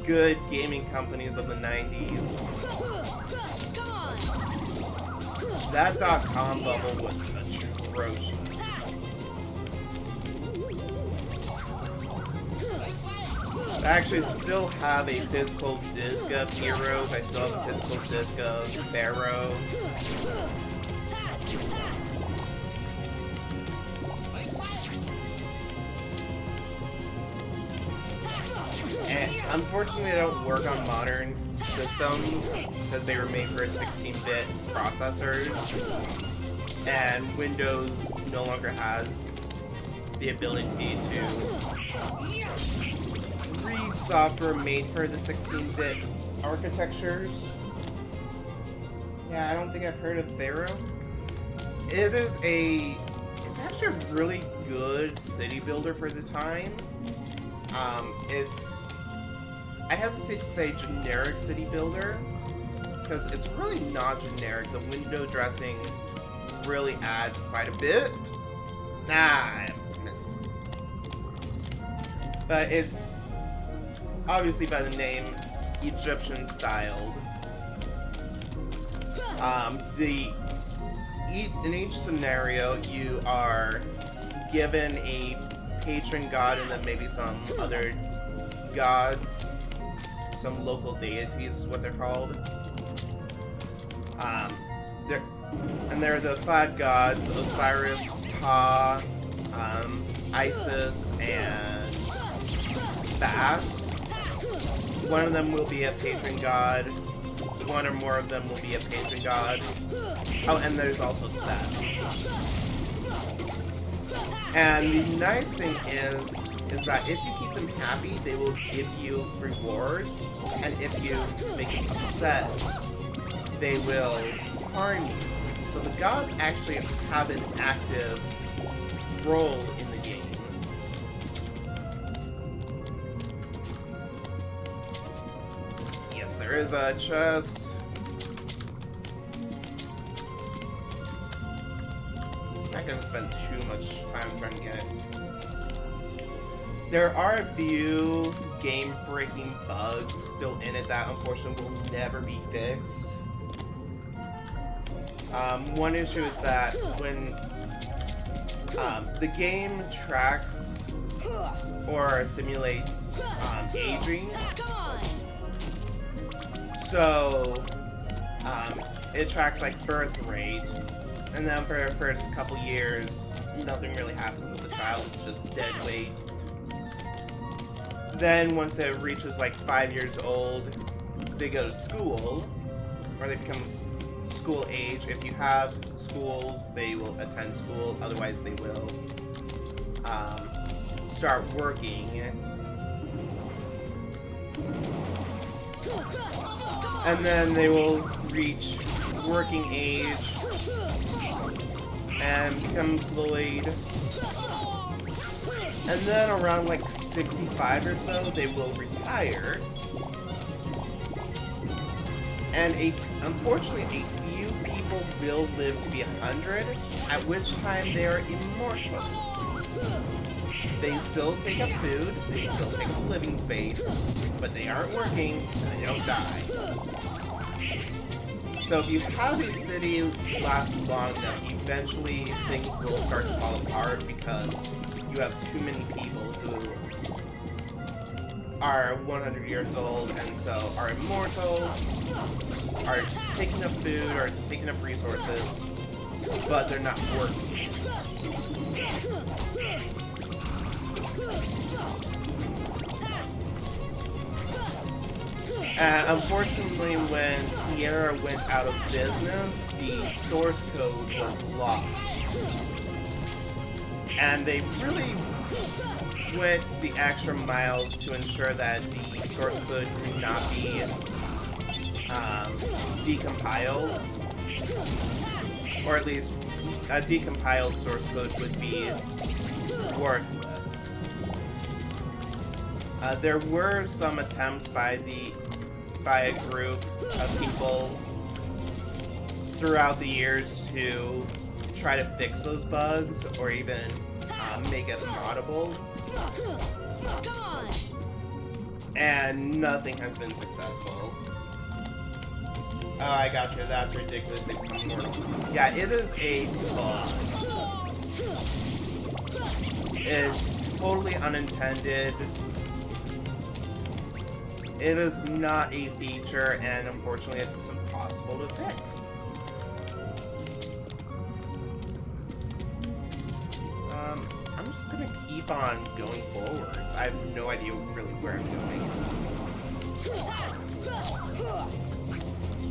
good gaming companies of the 90s. That .com bubble was atrocious. I actually still have a physical disc of Heroes. I still have a physical disc of Pharaoh. And unfortunately, they don't work on modern systems because they were made for 16-bit processors, and Windows no longer has the ability to read software made for the 16-bit architectures. Yeah, I don't think I've heard of Pharaoh. It's actually a really good city builder for the time. I hesitate to say generic city builder, because it's really not generic. The window dressing really adds quite a bit. I missed. But it's obviously by the name Egyptian styled. In each scenario, you are given a patron god and then maybe some other gods, some local deities is what they're called. They're the 5 gods: Osiris, Ta, Isis, and Bast. One of them will be a patron god. One or more of them will be a patron god. Oh, and there's also Seth. And the nice thing is that if you keep them happy, they will give you rewards, and if you make them upset, they will harm you. So the gods actually have an active role in the game. Yes, there is a chest. I'm not gonna spend too much time trying to get it. There are a few game-breaking bugs still in it that unfortunately will never be fixed. One issue is that when the game tracks or simulates aging, so it tracks like birth rate, and then for the first couple years, nothing really happens with the child, it's just dead weight. Then once it reaches like 5 years old, they go to school, or they become school age. If you have schools, they will attend school. Otherwise, they will start working. And then they will reach working age and become employed. And then around like 65 or so, they will retire. And unfortunately, a few people will live to be 100, at which time they are immortal. They still take up food, they still take up living space, but they aren't working, and they don't die. So if you have a city last long enough, eventually things will start to fall apart because you have too many people who are 100 years old and so are immortal, are taking up food, are taking up resources, but they're not working. Unfortunately, when Sierra went out of business, the source code was lost. And they really went the extra mile to ensure that the source code could not be decompiled. Or at least a decompiled source code would be worthless. There were some attempts by a group of people throughout the years to try to fix those bugs or even make it moddable, and nothing has been successful. Oh, I gotcha, that's ridiculous, they become mortal. Yeah, it is a bug. It's totally unintended. It is not a feature, and unfortunately it's impossible to fix. I'm just gonna keep on going forwards. I have no idea really where I'm going.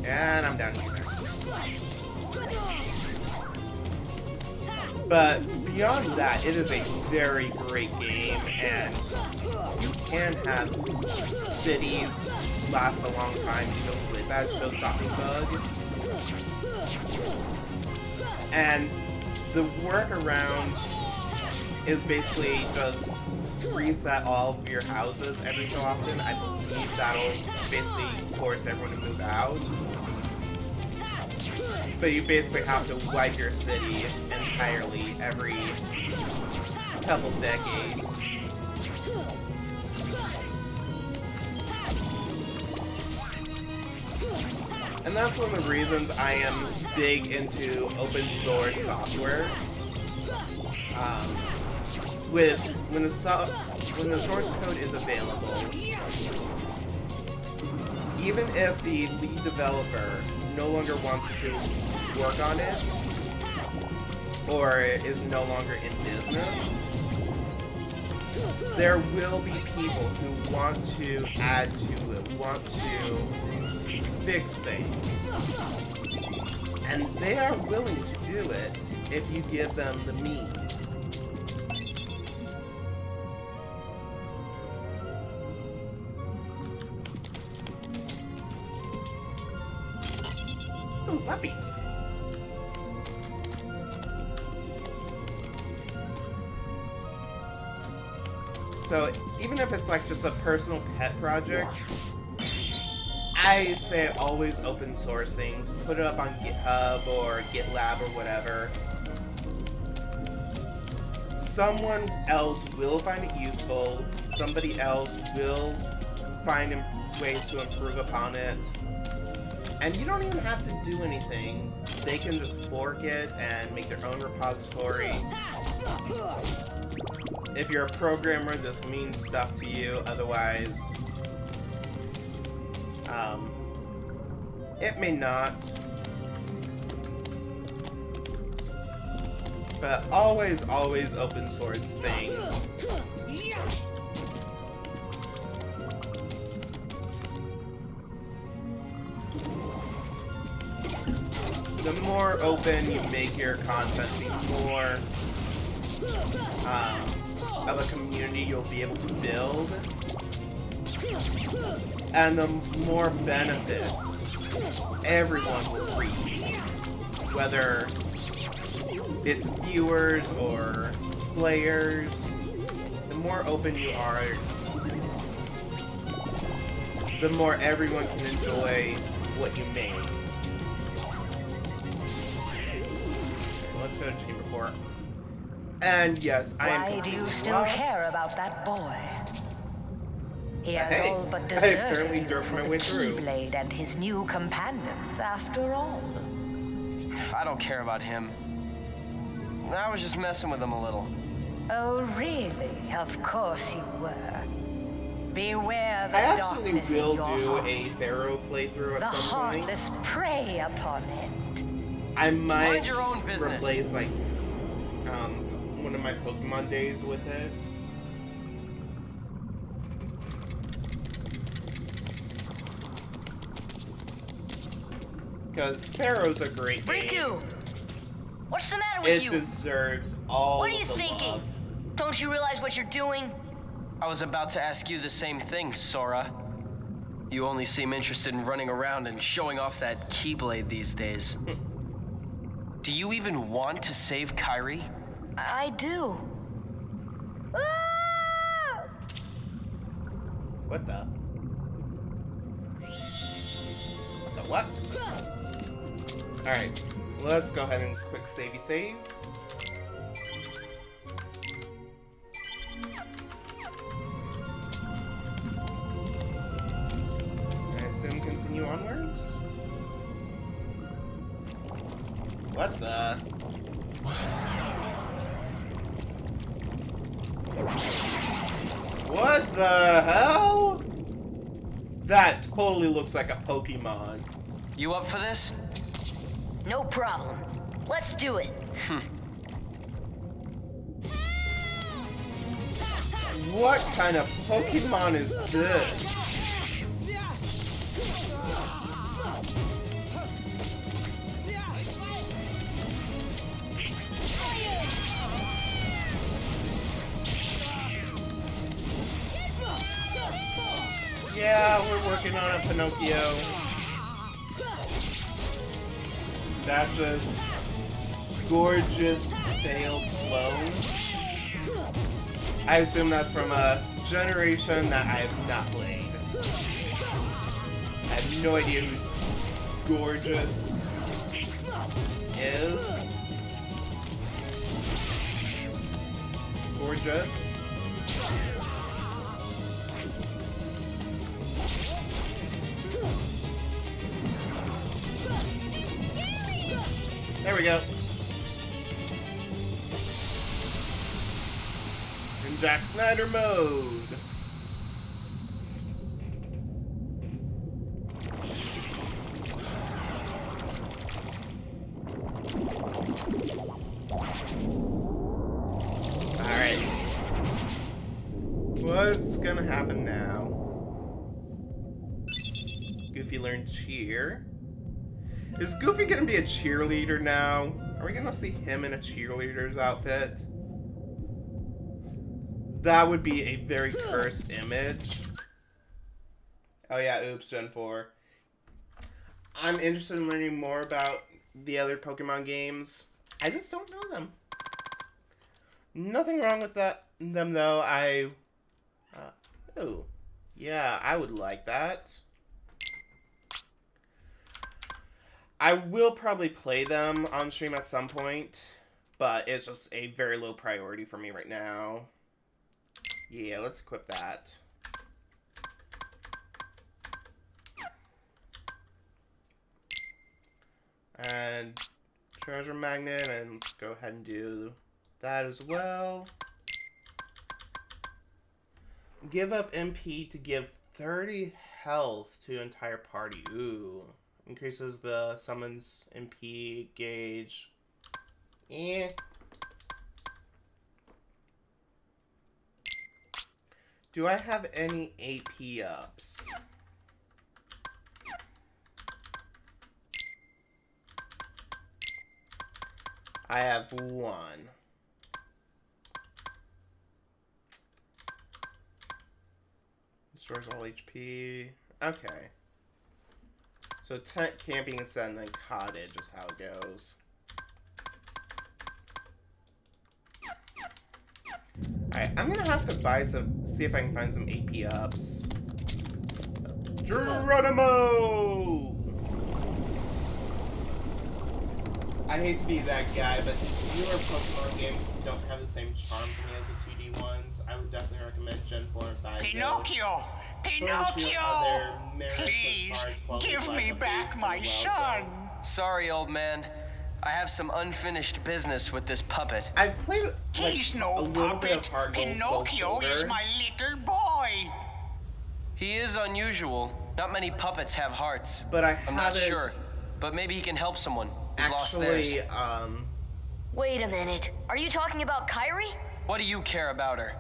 And I'm down here. But beyond that, it is a very great game, and you can have cities last a long time even with that show-stopping bug. And the workaround is basically just reset all of your houses every so often. I believe that'll basically force everyone to move out. But you basically have to wipe your city entirely every couple decades. And that's one of the reasons I am big into open source software. When the source code is available, even if the lead developer no longer wants to work on it, or is no longer in business, there will be people who want to add to it, want to fix things. And they are willing to do it if you give them the means. Ooh, puppies. So, even if it's like just a personal pet project, I say always open source things. Put it up on GitHub or GitLab or whatever. Someone else will find it useful. Somebody else will find ways to improve upon it. And you don't even have to do anything. They can just fork it and make their own repository. If you're a programmer, this means stuff to you. Otherwise, it may not. But always open source things. the more open you make your content, the more of a community you'll be able to build, and the more benefits everyone will reap, whether it's viewers or players. The more open you are, the more everyone can enjoy what you make. Let's go to Chamber 4. And yes, I am Why do you completely still lost. care about that boy? He has Hey, all but I deserted apparently you jerked my for way the through. Keyblade and his new companions, after all. I don't care about him. I was just messing with him a little. Oh, really? Of course you were. Beware the I absolutely darkness will in your do heart. a Pharaoh playthrough at The some point. heartless prey upon it. I might Mind your own business. replace like one of my Pokemon days with it. Because Pharaoh's a great game. Riku! What's the matter with It you? deserves all What are you the thinking? love. Don't you realize what you're doing? I was about to ask you the same thing, Sora. You only seem interested in running around and showing off that Keyblade these days. Do you even want to save Kairi? I do. Ah! What the? What? Alright, let's go ahead and quick savey save. I assume continue onwards? What the? What the hell? That totally looks like a Pokemon. You up for this? No problem. Let's do it. What kind of Pokemon is this? Yeah, we're working on it, Pinocchio. That's just gorgeous failed clone. I assume that's from a generation that I have not played. I have no idea who Gorgeous is. Gorgeous. There we go. In Jack Snyder mode. Alright. What's gonna happen now? Goofy learned cheer. Is Goofy gonna be a cheerleader now? Are we gonna see him in a cheerleader's outfit? That would be a very cursed image. Oh yeah, oops, Gen 4. I'm interested in learning more about the other Pokemon games. I just don't know them. Nothing wrong with them though. Oh, yeah, I would like that. I will probably play them on stream at some point, but it's just a very low priority for me right now. Yeah, let's equip that. And treasure magnet, and let's go ahead and do that as well. Give up MP to give 30 health to entire party. Ooh. Increases the summons MP gauge. Eh. Do I have any AP ups? I have 1. Restores all HP. Okay. So tent, camping, and set, and then cottage is how it goes. Alright, I'm gonna have to buy some, see if I can find some AP ups. Geronimo! I hate to be that guy, but newer Pokemon games don't have the same charm for me as the 2D ones. I would definitely recommend Gen 4 and 5. Pinocchio! Pinocchio! Please, give me back my son! Sorry, old man. I have some unfinished business with this puppet. I've played like, He's a no little bit of puppet. Heart Gold, Soul Pinocchio is Silver. my little boy. He is unusual. Not many puppets have hearts. But I'm not haven't sure. But maybe he can help someone who's lost actually, theirs. Wait a minute. Are you talking about Kyrie? What do you care about her?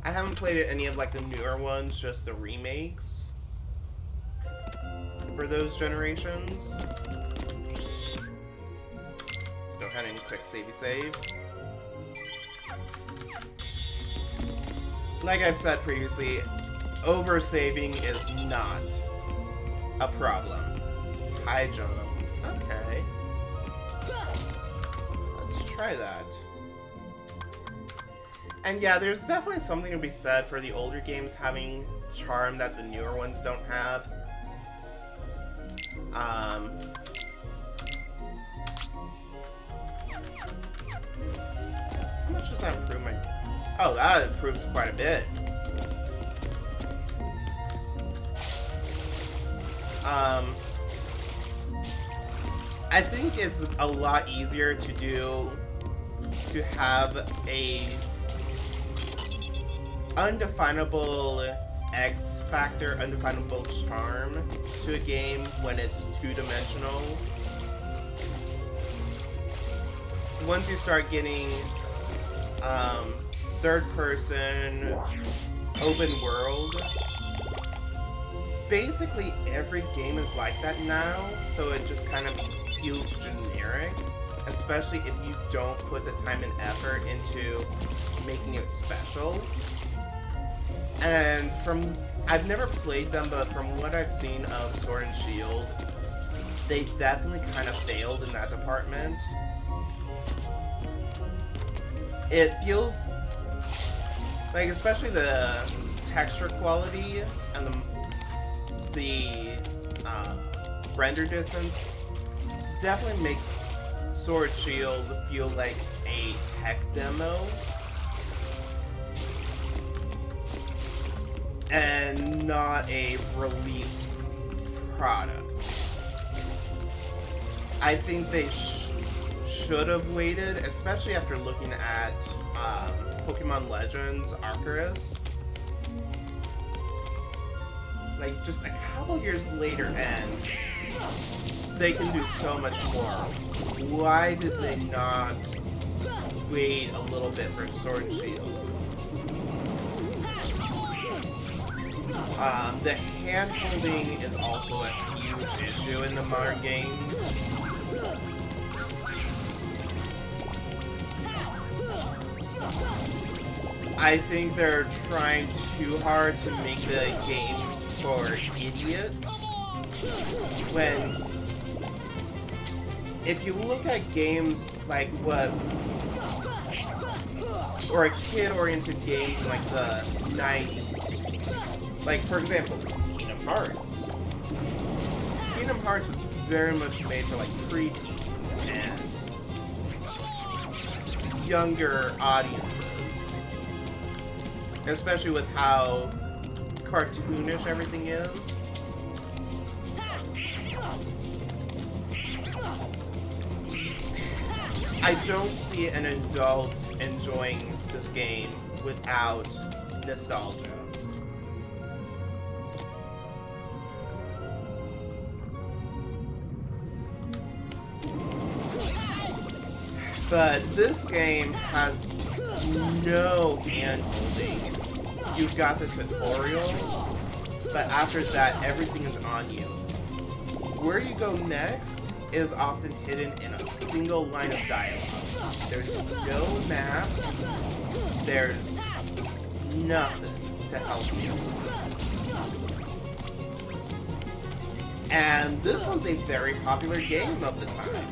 I haven't played any of like the newer ones, just the remakes for those generations. Let's go ahead and quick save. Like I've said previously, over-saving is not a problem. High jump. Okay. Let's try that. And yeah, there's definitely something to be said for the older games having charm that the newer ones don't have. How much does that improve my... Oh, that improves quite a bit. I think it's a lot easier to have a undefinable X factor, undefinable charm to a game when it's two-dimensional. Once you start getting third-person, open world, basically every game is like that now, so it just kind of feels generic, especially if you don't put the time and effort into making it special. And I've never played them, but from what I've seen of Sword and Shield, they definitely kind of failed in that department. It feels like, especially the texture quality and the render distance definitely make Sword Shield feel like a tech demo and not a released product. I think they should have waited, especially after looking at Pokemon Legends Arceus. Like, just a couple years later, and they can do so much more. Why did they not wait a little bit for Sword and Shield? The hand-holding is also a huge issue in the modern games. I think they're trying too hard to make the game for idiots. When, if you look at games like or kid-oriented games in like the 90s, like for example, Kingdom Hearts. Kingdom Hearts was very much made for like preteens and younger audiences. Especially with how cartoonish everything is. I don't see an adult enjoying this game without nostalgia. But this game has no hand-holding. You've got the tutorial, but after that, everything is on you. Where you go next is often hidden in a single line of dialogue. There's no map. There's nothing to help you. And this was a very popular game of the time.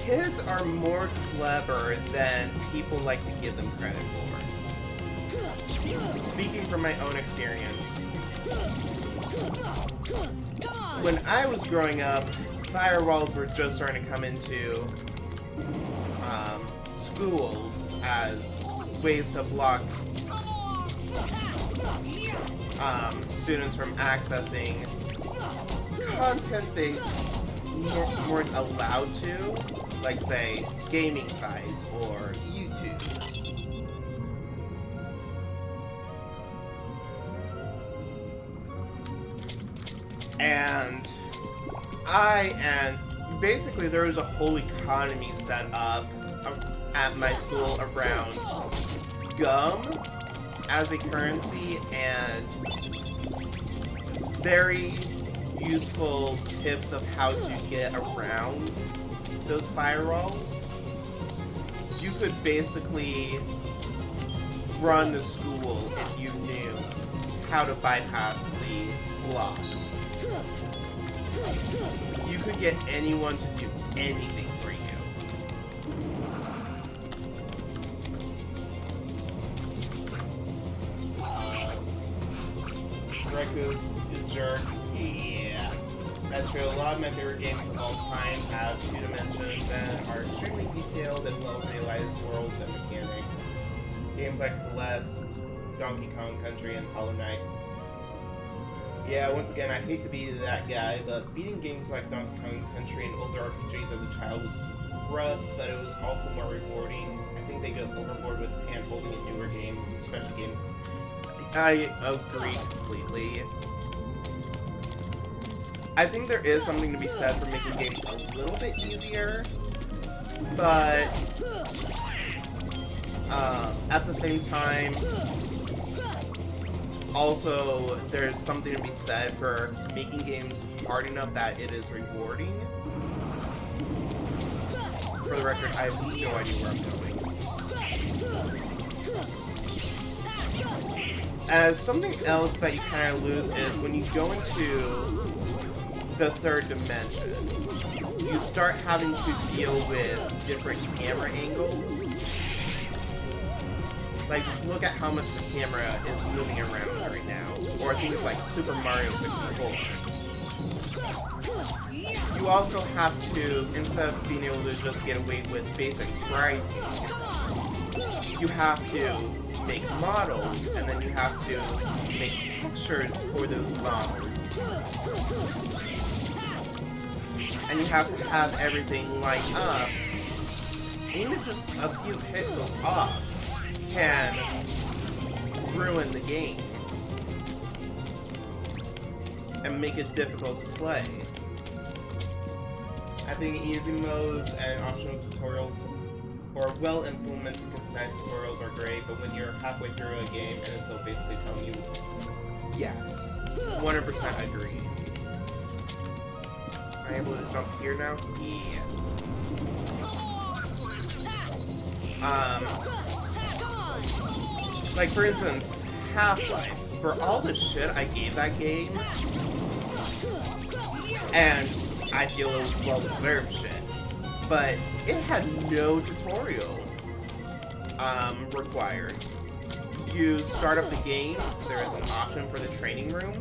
Kids are more clever than people like to give them credit for. Speaking from my own experience, when I was growing up, firewalls were just starting to come into schools as ways to block students from accessing content they weren't allowed to, like, say, gaming sites or YouTube. And basically there was a whole economy set up at my school around gum as a currency and very useful tips of how to get around those firewalls. You could basically run the school if you knew how to bypass the blocks. You could get anyone to do anything for you. Reku's a jerk. Yeah, that's true. A lot of my favorite games of all time have 2 dimensions and are extremely detailed and well-realized worlds and mechanics. Games like Celeste, Donkey Kong Country, and Hollow Knight. Yeah, once again, I hate to be that guy, but beating games like Donkey Kong Country and older RPGs as a child was rough, but it was also more rewarding. I think they go overboard with hand-holding in newer games, especially games. I agree completely. I think there is something to be said for making games a little bit easier, but at the same time, also there's something to be said for making games hard enough that it is rewarding. For the record, I have no idea where I'm going. As something else that you kind of lose is when you go into the 3rd dimension, you start having to deal with different camera angles. Like, just look at how much the camera is moving around right now. Or things like Super Mario 64. You also have to, instead of being able to just get away with basic sprite, you have to make models, and then you have to make textures for those models. And you have to have everything line up. Even just a few pixels off can ruin the game and make it difficult to play. I think easy modes and optional tutorials or well-implemented concise tutorials are great, but when you're halfway through a game and it's basically telling you, yes, 100% agree. Am I able to jump here now? Yeah. Like, for instance, Half-Life. For all the shit I gave that game, and I feel it was well-deserved shit, but it had no tutorial required. You start up the game, there is an option for the training room,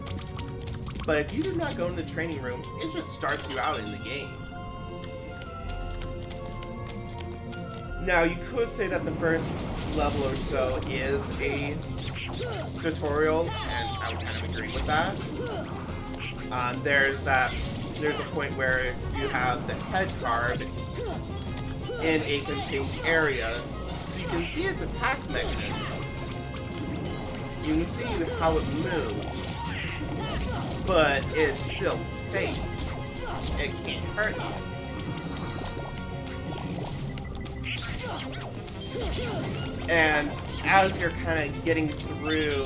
but if you do not go in the training room, it just starts you out in the game. Now, you could say that the first level or so is a tutorial, and I would kind of agree with that. There's a point where you have the head card in a contained area, so you can see its attack mechanism. You can see how it moves, but it's still safe. It can't hurt you. And as you're kind of getting through,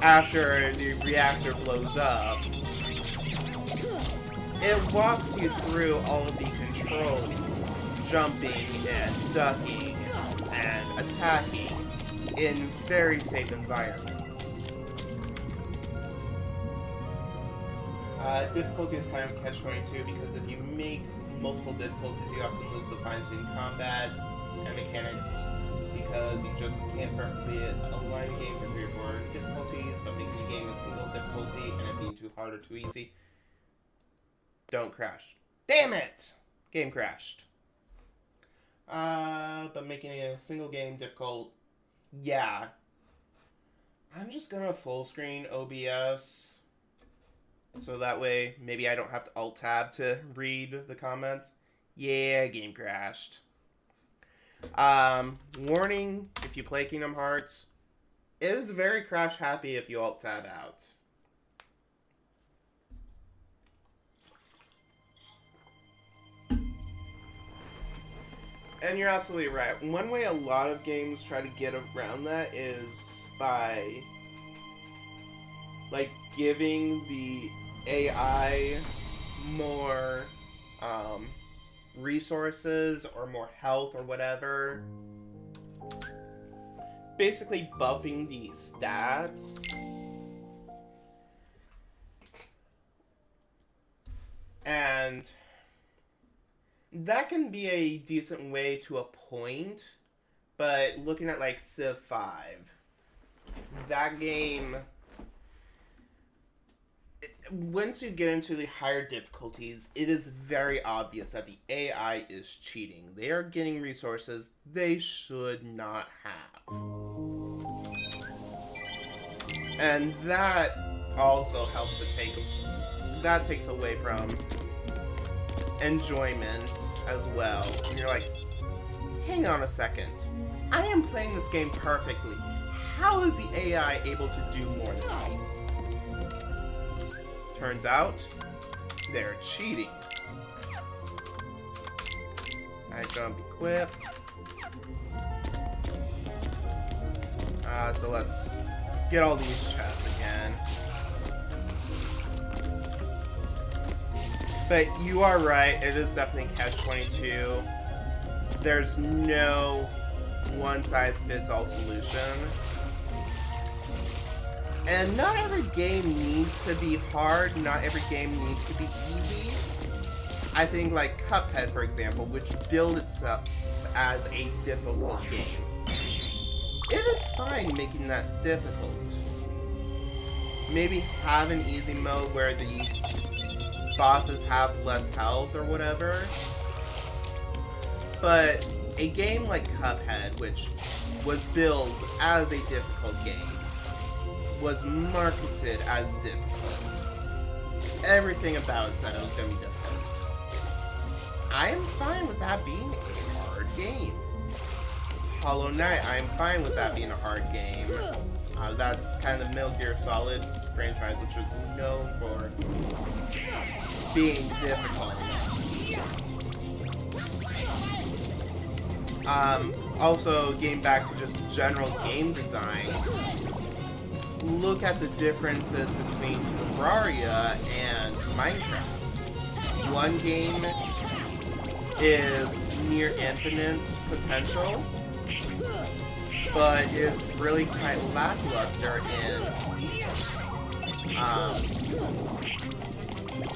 after the reactor blows up, it walks you through all of the controls, jumping and ducking and attacking in very safe environments. Difficulty is kind of catch-22 because if you make multiple difficulties, you often lose the fine-tuned combat and mechanics because you just can't perfectly align a game for 3 or 4 difficulties, but making the game a single difficulty and it being too hard or too easy. Don't crash. Damn it! Game crashed. But making a single game difficult, yeah. I'm just gonna full screen OBS. So that way, maybe I don't have to alt-tab to read the comments. Yeah, game crashed. Warning, if you play Kingdom Hearts, it is very crash happy if you alt-tab out. And you're absolutely right. One way a lot of games try to get around that is by, like, giving the AI more resources or more health or whatever. Basically buffing the stats. And that can be a decent way to a point, but looking at like Civ 5, that game, once you get into the higher difficulties, it is very obvious that the AI is cheating. They are getting resources they should not have. And that also helps to takes away from enjoyment as well. And you're like, hang on a second. I am playing this game perfectly. How is the AI able to do more than me? Turns out, they're cheating. I jump equip. So let's get all these chests again. But you are right, it is definitely catch-22. There's no one-size-fits-all solution. And not every game needs to be hard, not every game needs to be easy. I think like Cuphead, for example, which billed itself as a difficult game. It is fine making that difficult. Maybe have an easy mode where the bosses have less health or whatever. But a game like Cuphead, which was billed as a difficult game, was marketed as difficult. Everything about it said it was going to be difficult. I am fine with that being a hard game. Hollow Knight, I am fine with that being a hard game. That's kind of the Metal Gear Solid franchise, which is known for being difficult. Also, getting back to just general game design, look at the differences between Terraria and Minecraft. One game is near infinite potential, but is really quite lackluster in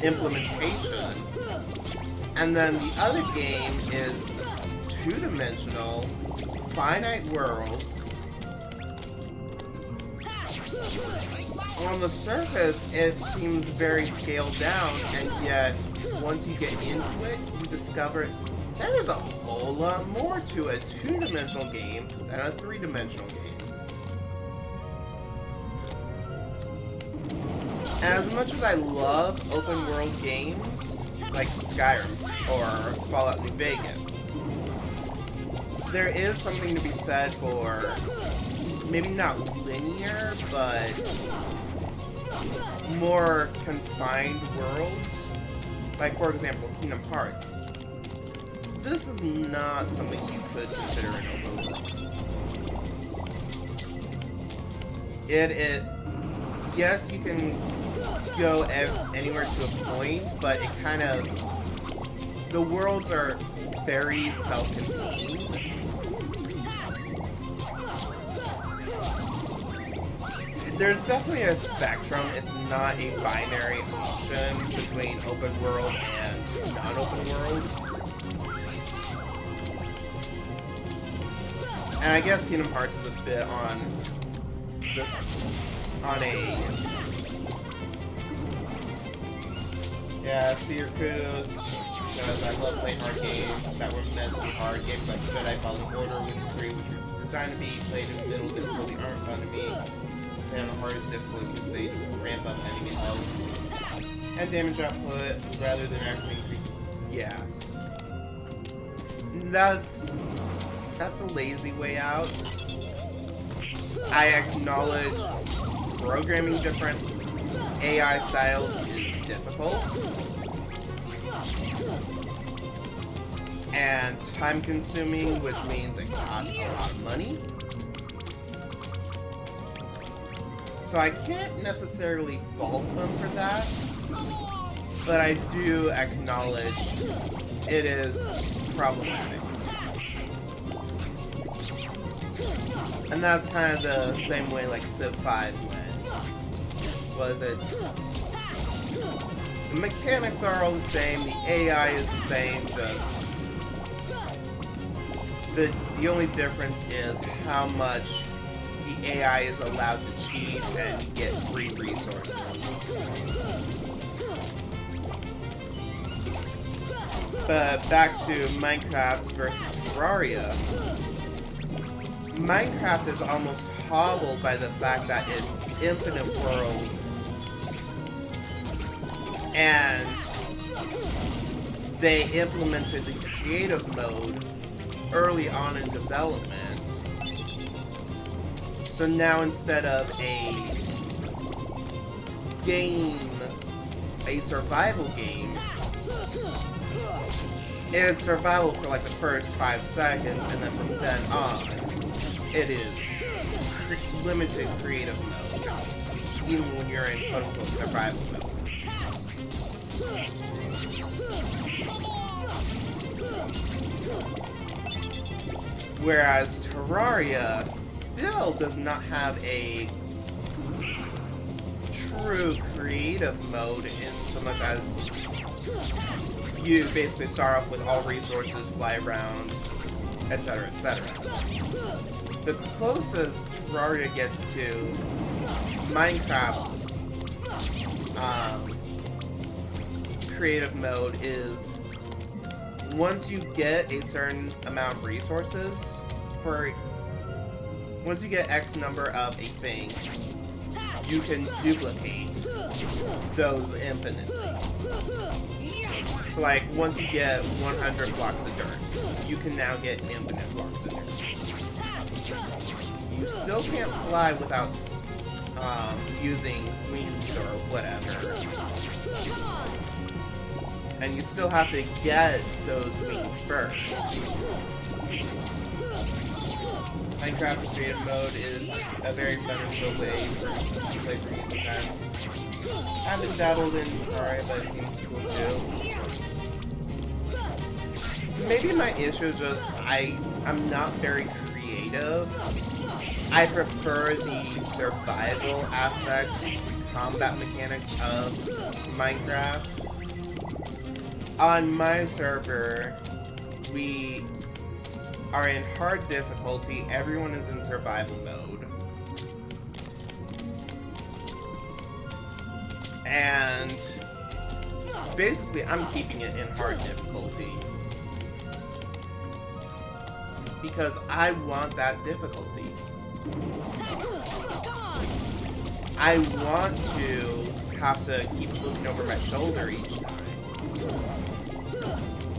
implementation. And then the other game is two-dimensional, finite worlds. On the surface, it seems very scaled down, and yet, once you get into it, you discover there is a whole lot more to a two-dimensional game than a three-dimensional game. As much as I love open-world games, like Skyrim or Fallout New Vegas, there is something to be said for maybe not linear, but more confined worlds. Like, for example, Kingdom Hearts. This is not something you could consider an open world. yes, you can go anywhere to a point, but it kind of... The worlds are very self-contained. There's definitely a spectrum. It's not a binary option between open world and non-open world. And I guess Kingdom Hearts is a bit on this, on a... Yeah, Seer Cruise, because I love playing hard games that were meant to be hard. Games like Jedi Fallen Order, Witcher 3, which are designed to be played in the middle difficulty, aren't fun to me. And the hardest difficulty because they just ramp up enemy health and damage output rather than actually increase. Yes. That's a lazy way out. I acknowledge programming different AI styles is difficult and time consuming, which means it costs a lot of money. So I can't necessarily fault them for that, but I do acknowledge it is problematic. And that's kind of the same way like Civ 5 went. The mechanics are all the same, the AI is the same, just the only difference is how much the AI is allowed to cheat and get free resources. But back to Minecraft versus Terraria. Minecraft is almost hobbled by the fact that it's infinite worlds. And they implemented the creative mode early on in development. So now instead of a survival game, it's survival for like the first 5 seconds, and then from then on, it is limited creative mode, even when you're in quote-unquote survival mode. Whereas Terraria still does not have a true creative mode in so much as you basically start off with all resources, fly around, etc., etc. The closest Terraria gets to Minecraft's creative mode is once you get a certain amount of resources, once you get X number of a thing, you can duplicate those infinitely. So like, once you get 100 blocks of dirt, you can now get infinite blocks of dirt. You still can't fly without using wings or whatever. And you still have to get those wings first. Minecraft creative mode is a very fun and chill way to play for me sometimes. I haven't dabbled in Terraria, but it seems cool too. Maybe my issue is just I'm not very creative. I prefer the survival aspects, the combat mechanics of Minecraft. On my server, we are in hard difficulty. Everyone is in survival mode. And basically, I'm keeping it in hard difficulty. Because I want that difficulty. I want to have to keep looking over my shoulder each time.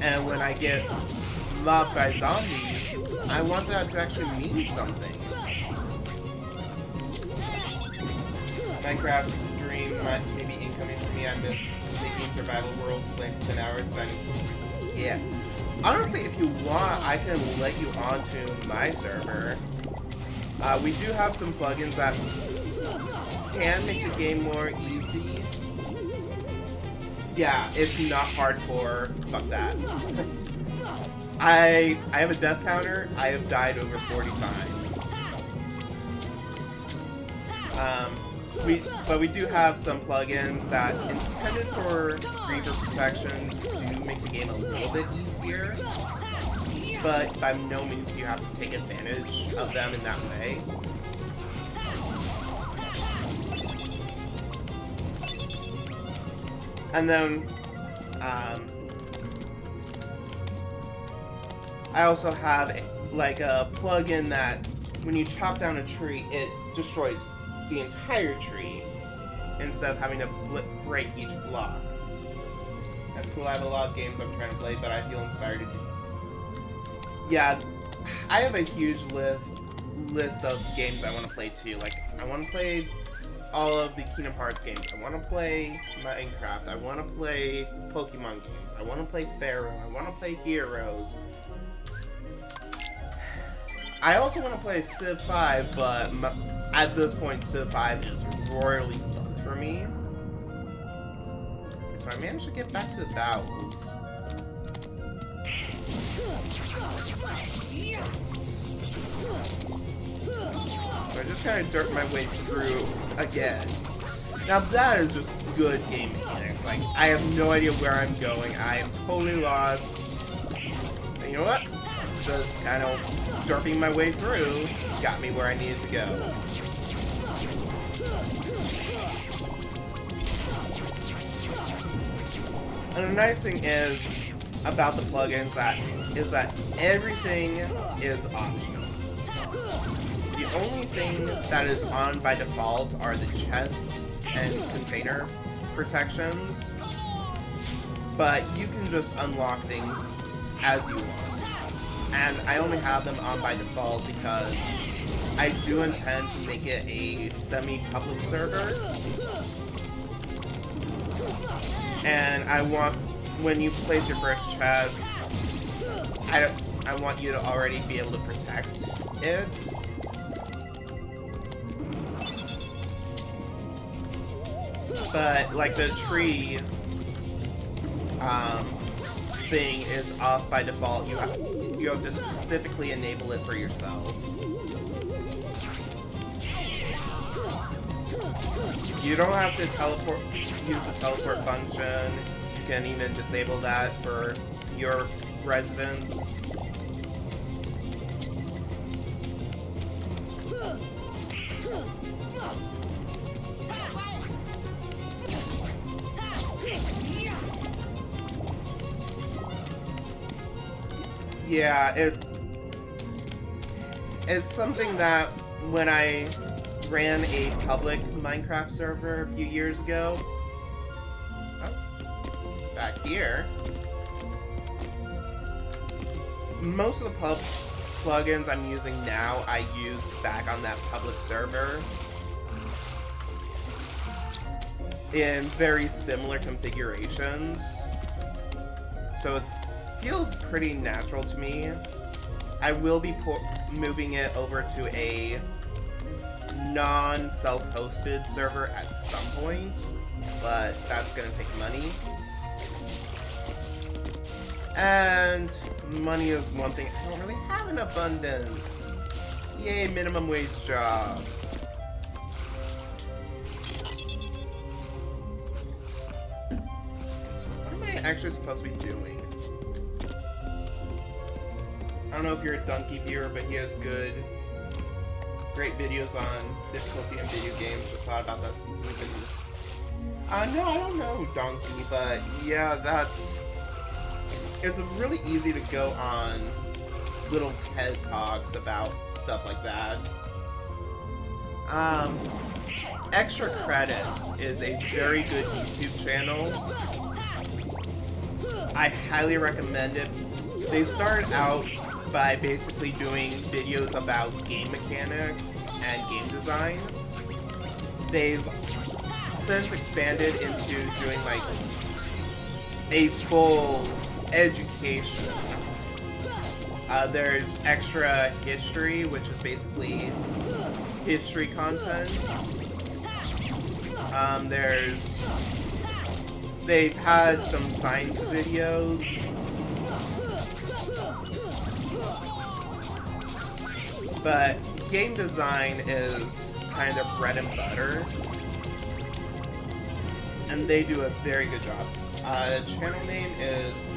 And when I get mobbed by zombies, I want that to actually mean something. Minecraft stream might maybe incoming for me. I miss making survival world playing for 10 hours. But yeah. Honestly, if you want, I can let you onto my server. We do have some plugins that can make the game more easy. Yeah, it's not hardcore. Fuck that. I have a death counter. I have died over 40 times. But we do have some plugins that intended for Reaver protections do make the game a little bit easier. But by no means do you have to take advantage of them in that way. And then, I also have like a plugin that when you chop down a tree, it destroys the entire tree instead of having to break each block. That's cool. I have a lot of games I'm trying to play, but I feel inspired to do. Yeah, I have a huge list of games I want to play too. Like, I want to play all of the Kingdom Hearts games. I want to play Minecraft. I want to play Pokemon games. I want to play Pharaoh. I want to play Heroes. I also want to play Civ 5, but at this point, Civ 5 is royally fucked for me. So I managed to get back to the battles. So I just kind of dirt my way through again. Now that is just good game mechanics. Like, I have no idea where I'm going. I am totally lost. And you know what? Just kind of derping my way through got me where I needed to go. And the nice thing is about the plugins is that everything is optional. The only thing that is on by default are the chest and container protections, but you can just unlock things as you want. And I only have them on by default because I do intend to make it a semi-public server. And I want, when you place your first chest, I want you to already be able to protect it. But, like, the tree thing is off by default. You have to specifically enable it for yourself. You don't have to use the teleport function. You can even disable that for your residents. Yeah, it's something that when I ran a public Minecraft server a few years ago. Oh, back here. Most of the plugins I'm using now, I used back on that public server in very similar configurations. So it feels pretty natural to me. I will be moving it over to a non-self-hosted server at some point, but that's gonna take money. And money is one thing I don't really have in abundance. Yay, minimum wage jobs. So what am I actually supposed to be doing? I don't know if you're a Donkey viewer, but he has great videos on difficulty in video games. Just thought about that since we've been no, I don't know Donkey, but yeah, it's really easy to go on little TED Talks about stuff like that. Extra Credits is a very good YouTube channel. I highly recommend it. They started out by basically doing videos about game mechanics and game design. They've since expanded into doing like a full education. There's extra history, which is basically history content. They've had some science videos. But game design is kind of bread and butter. And they do a very good job. The channel name is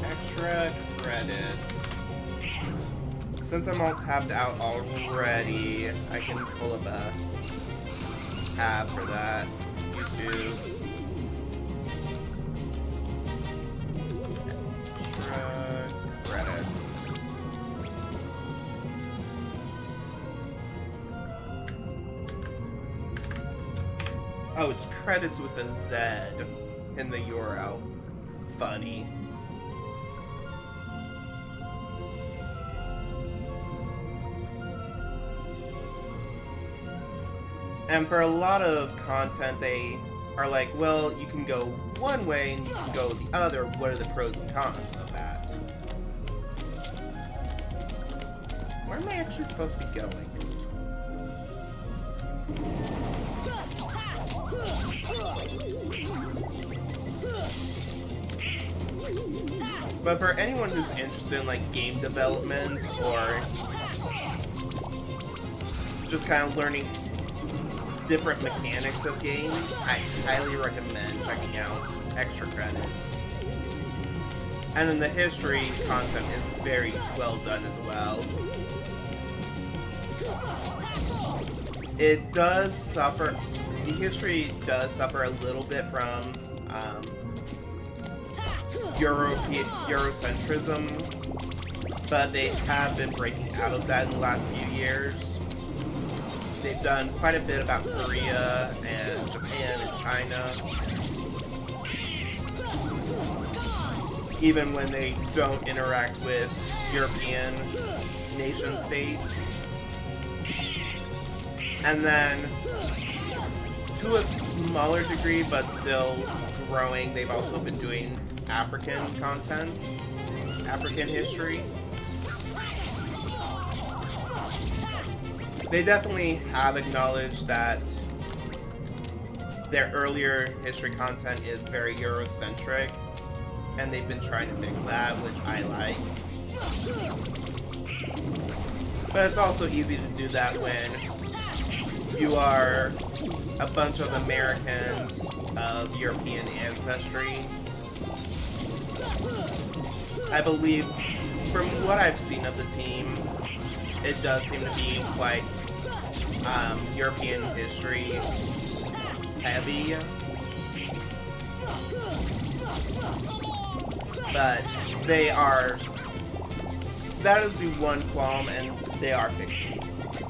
Extra Credits. Since I'm all tapped out already, I can pull up a tab for that. YouTube. Extra Credits. Oh, it's credits with a Z in the URL. Funny. And for a lot of content, they are like, well, you can go one way and you can go the other. What are the pros and cons of that? Where am I actually supposed to be going? But for anyone who's interested in like game development or just kind of learning different mechanics of games, I highly recommend checking out Extra Credits. And then the history content is very well done as well. It does suffer, the history does suffer a little bit from Eurocentrism, but they have been breaking out of that in the last few years. They've done quite a bit about Korea and Japan and China. Even when they don't interact with European nation states. And then, to a smaller degree, but still growing, they've also been doing African content, African history. They definitely have acknowledged that their earlier history content is very Eurocentric, and they've been trying to fix that, which I like. But it's also easy to do that when you are a bunch of Americans of European ancestry. I believe, from what I've seen of the team, it does seem to be quite European history heavy. But they are, that is the one qualm, and they are fixing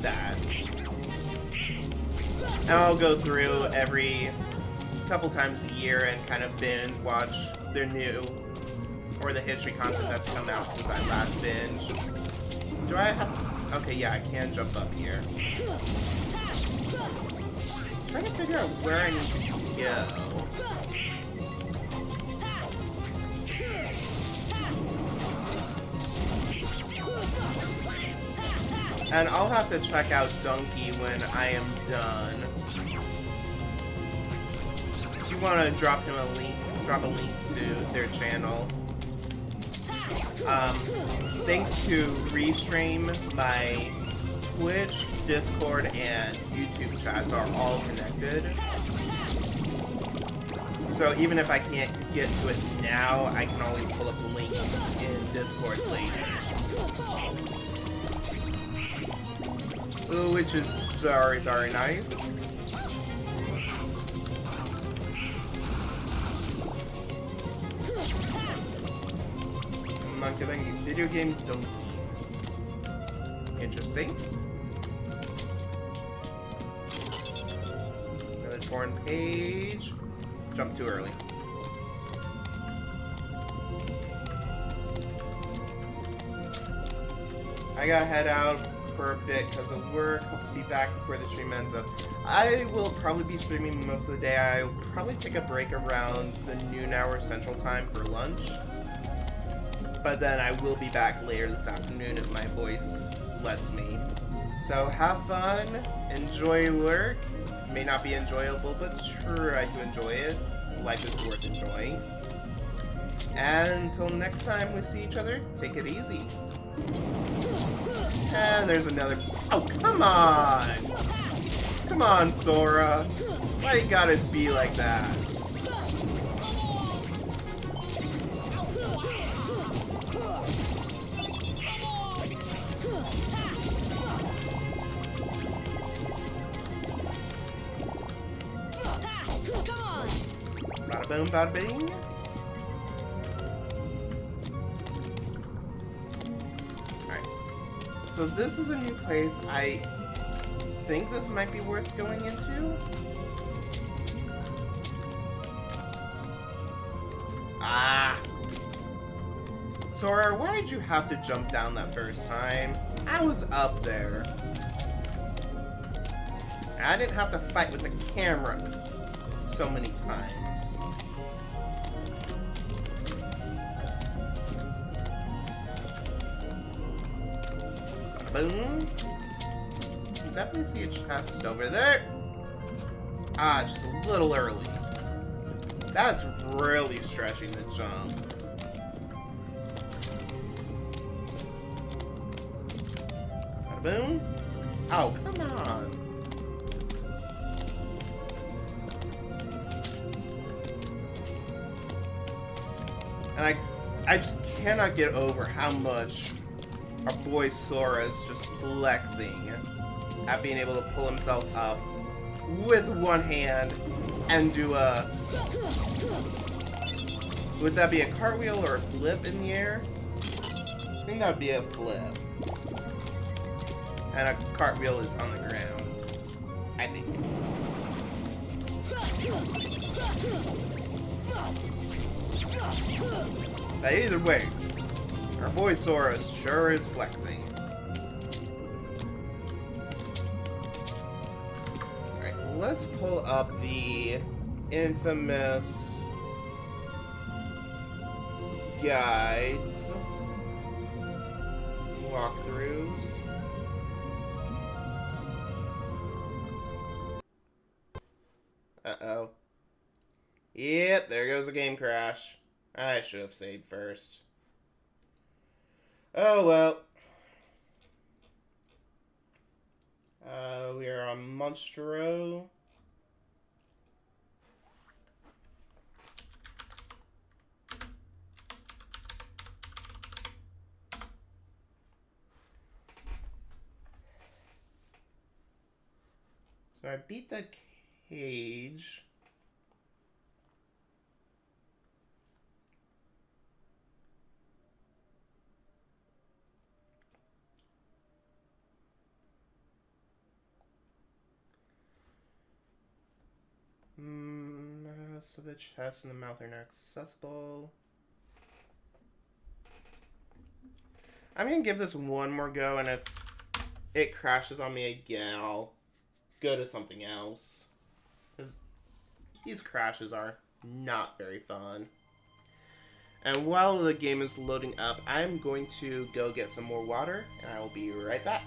that. And I'll go through every couple times a year and kind of binge watch their new, or the history content that's come out since I last binged. Do I have, okay, yeah, I can jump up here. I'm trying to figure out where I need to go. And I'll have to check out Donkey when I am done. If you want to drop him a link, drop a link to their channel. Thanks to Restream, my Twitch, Discord, and YouTube chats are all connected. So even if I can't get to it now, I can always pull up a link in Discord later. Ooh, which is very, very nice. Monkey Thingy video game Donkey. Interesting. Another torn page. Jump too early. I gotta head out for a bit because of work. Hope to be back before the stream ends up. I will probably be streaming most of the day. I'll probably take a break around the noon hour Central Time for lunch. But then I will be back later this afternoon if my voice lets me. So have fun, enjoy your work. May not be enjoyable, but try to enjoy it. Life is worth enjoying. And until next time we see each other, take it easy. And there's another... Oh, come on! Come on, Sora. Why you gotta be like that? Bada boom, bada bing. Alright. So this is a new place. I think this might be worth going into. Ah! Sora, why did you have to jump down that first time? I was up there. I didn't have to fight with the camera so many times. Boom. You definitely see a chest over there. Ah, just a little early. That's really stretching the jump. Bada boom. Oh, come on. And I just cannot get over how much our boy Sora is just flexing at being able to pull himself up with one hand and do a... Would that be a cartwheel or a flip in the air? I think that would be a flip. And a cartwheel is on the ground. I think. But either way, our boy Sora sure is flexing. Alright, let's pull up the infamous guides, walkthroughs. Uh-oh. Yep, there goes the game crash. I should have saved first. Oh well. We are on Monstro. So I beat the cage. So the chest and the mouth are not accessible. I'm gonna give this one more go, and if it crashes on me again, I'll go to something else. Because these crashes are not very fun. And while the game is loading up, I'm going to go get some more water, and I will be right back.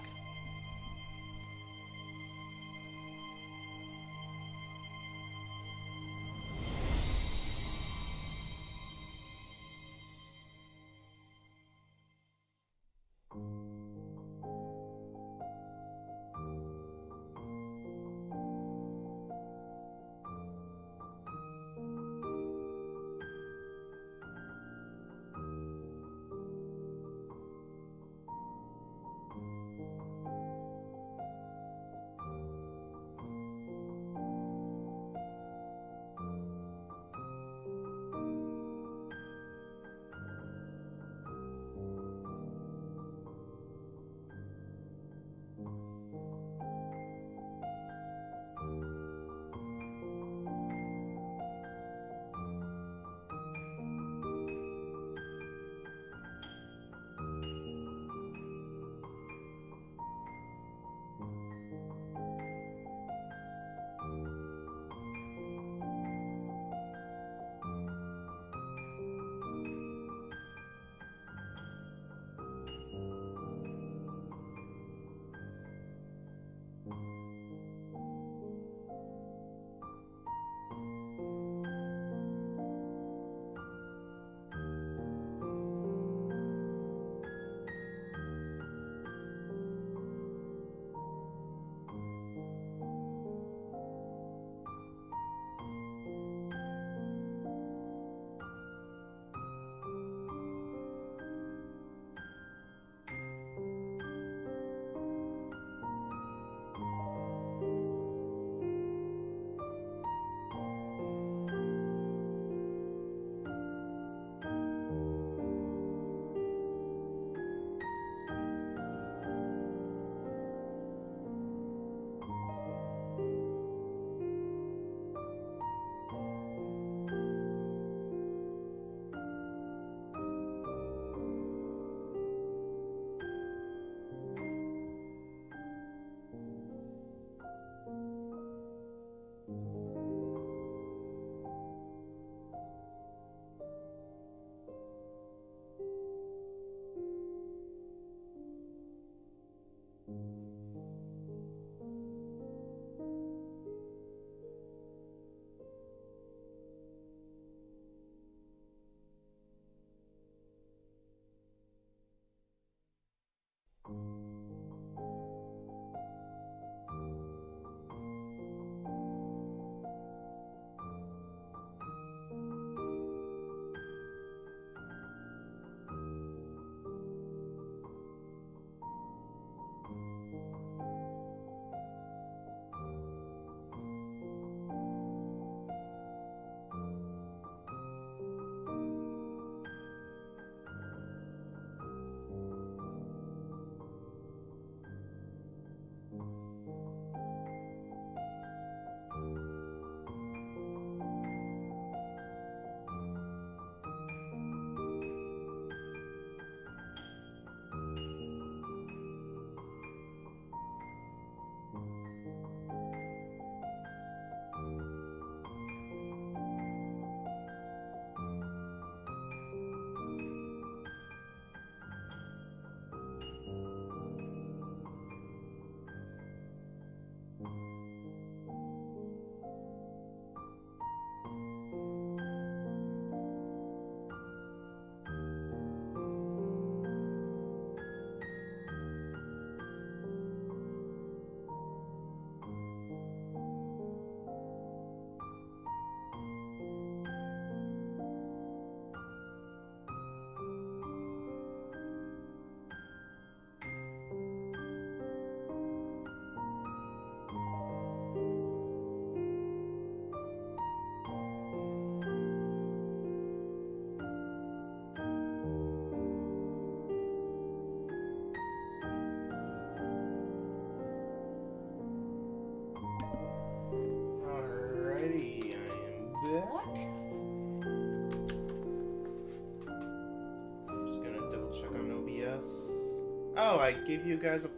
Oh, I gave you guys a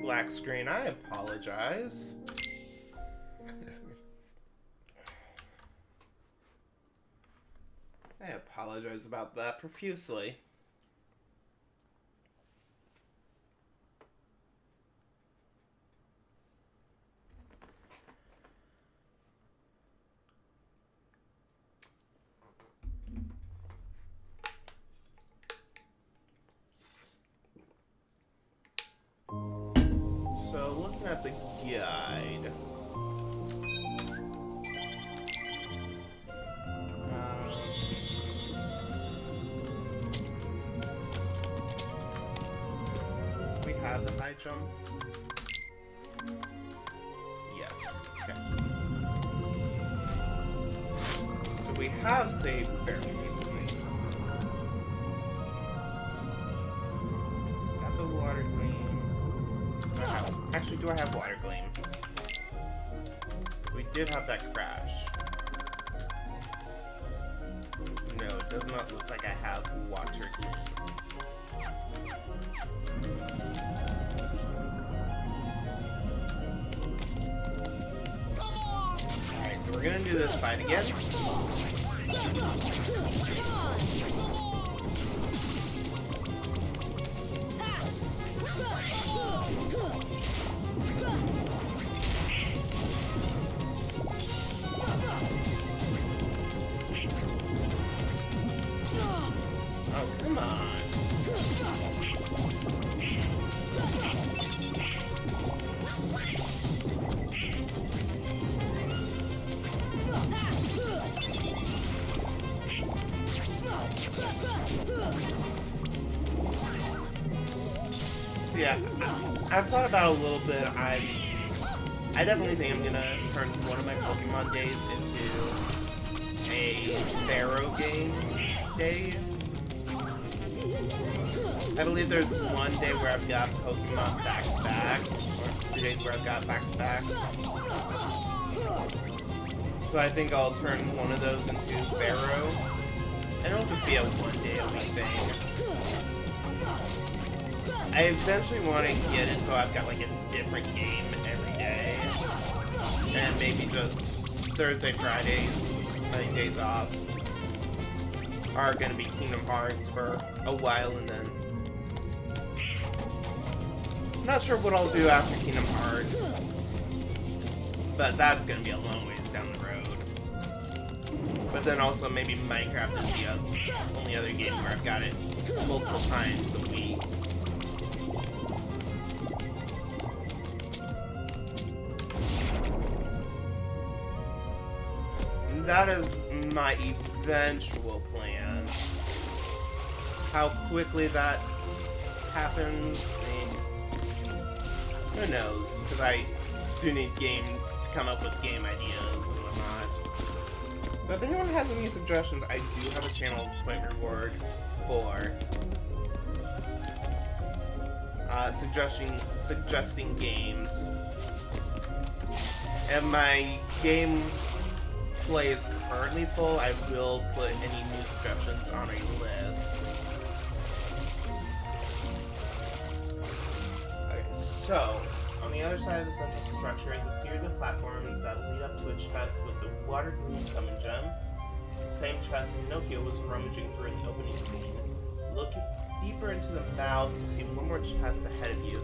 black screen. I apologize. I apologize about that profusely. So, looking at the guide. We have the high jump. Yes. Okay. So we have saved fairly recently. Got the water gleam. Actually, do I have water gleam? We did have that crash. No, it does not look like I have water gleam. Alright, so we're gonna do this fight again. Oh, come on. So yeah, I've thought about it a little bit. I definitely think I'm gonna turn one of my Pokemon days into a Pharaoh game day. I believe there's one day where I've got Pokemon back to back, or 2 days where I've got back to back. So I think I'll turn one of those into Pharaoh, and it'll just be a one-day-a-week thing. I eventually want to get it so I've got like a different game every day, and maybe just Thursday, Fridays, my days off, are going to be Kingdom Hearts for a while, and then I'm not sure what I'll do after Kingdom Hearts, but that's going to be a long ways down the road. But then also maybe Minecraft is the only other game where I've got it multiple times a week. And that is my eventual plan. How quickly that happens, I mean, who knows? Because I do need to come up with game ideas and whatnot. But if anyone has any suggestions, I do have a channel point reward for suggesting games. And my game play is currently full. I will put any new suggestions on a list. Okay, so on the other side of the central structure is a series of platforms that lead up to a chest with the water gleam summon gem. It's the same chest Pinocchio was rummaging through in the opening scene. Look deeper into the mouth, you see one more chest ahead of you.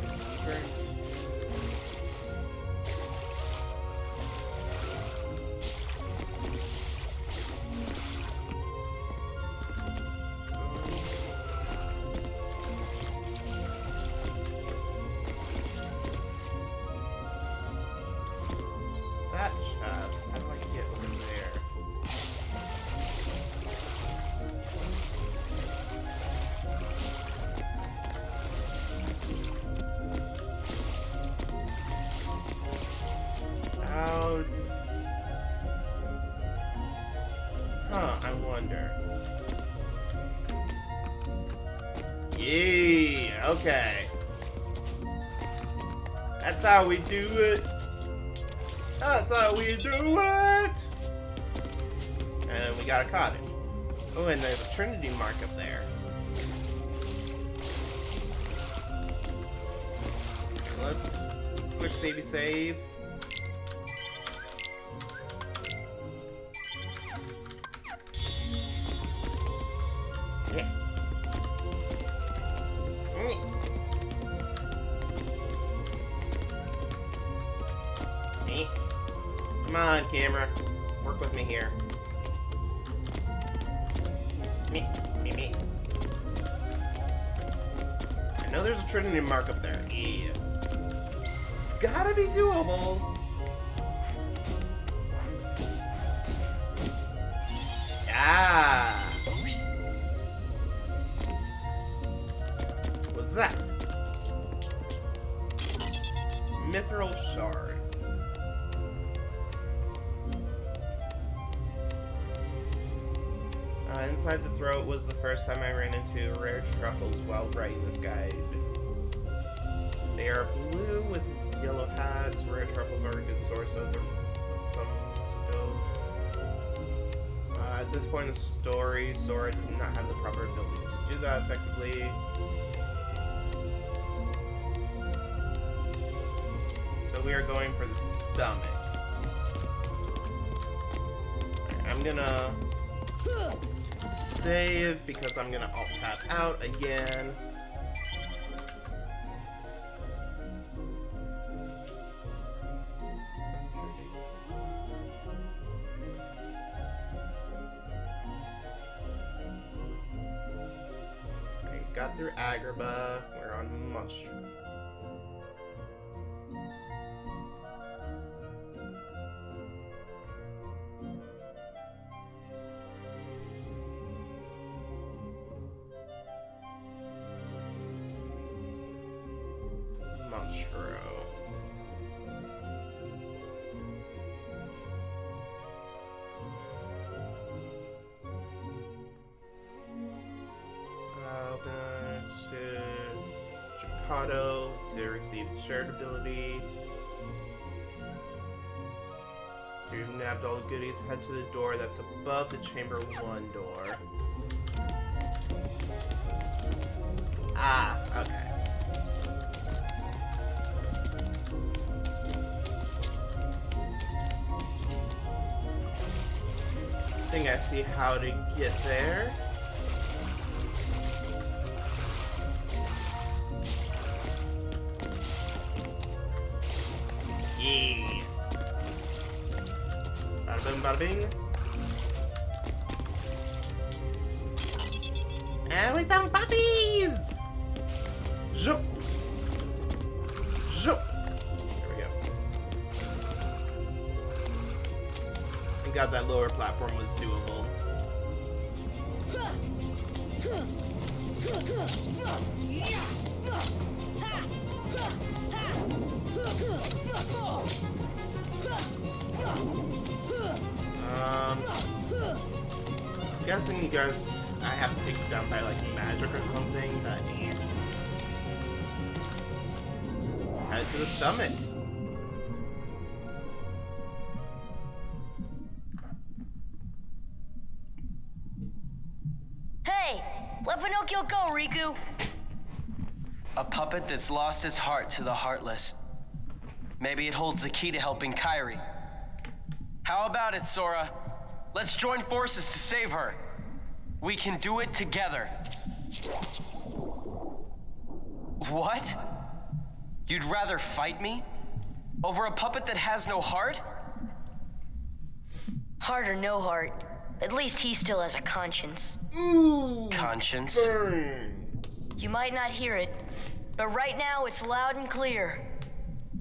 Deeper into... That chest, how do I get over there? How... Huh, I wonder. Yeah, okay. That's how we do it. That's how we do it! And we got a cottage. Oh, and there's a Trinity mark up there. let's quick savey save. Yeah. Come on, camera. Work with me here. Me. I know there's a Trinity mark up there. Yes. It's gotta be doable. Ah. What's that? Mithril shard. Inside the throat was the first time I ran into rare truffles while writing this guide. They are blue with yellow pads. Rare truffles are a good source of some dough. At this point in the story, Sora does not have the proper abilities to do that effectively. So we are going for the stomach. Right, I'm gonna save because I'm gonna alt tab out again. Okay, got through Agrabah. We're on Mushroom. To receive the shared ability. So you've nabbed all the goodies, head to the door that's above the chamber 1 door. Ah, okay. I think I see how to get there. Yeah. Bada bing, bada bing. And we found puppies! Jump! Jump! There we go. Thank God that lower platform was doable. I'm guessing you guys, I have to take it down by like magic or something, but yeah. Let's head to the stomach. Hey, let Pinocchio go, Riku. A puppet that's lost its heart to the heartless. Maybe it holds the key to helping Kairi. How about it, Sora? Let's join forces to save her. We can do it together. What? You'd rather fight me? Over a puppet that has no heart? Heart or no heart, at least he still has a conscience. Ooh! Conscience? Burn! You might not hear it, but right now it's loud and clear.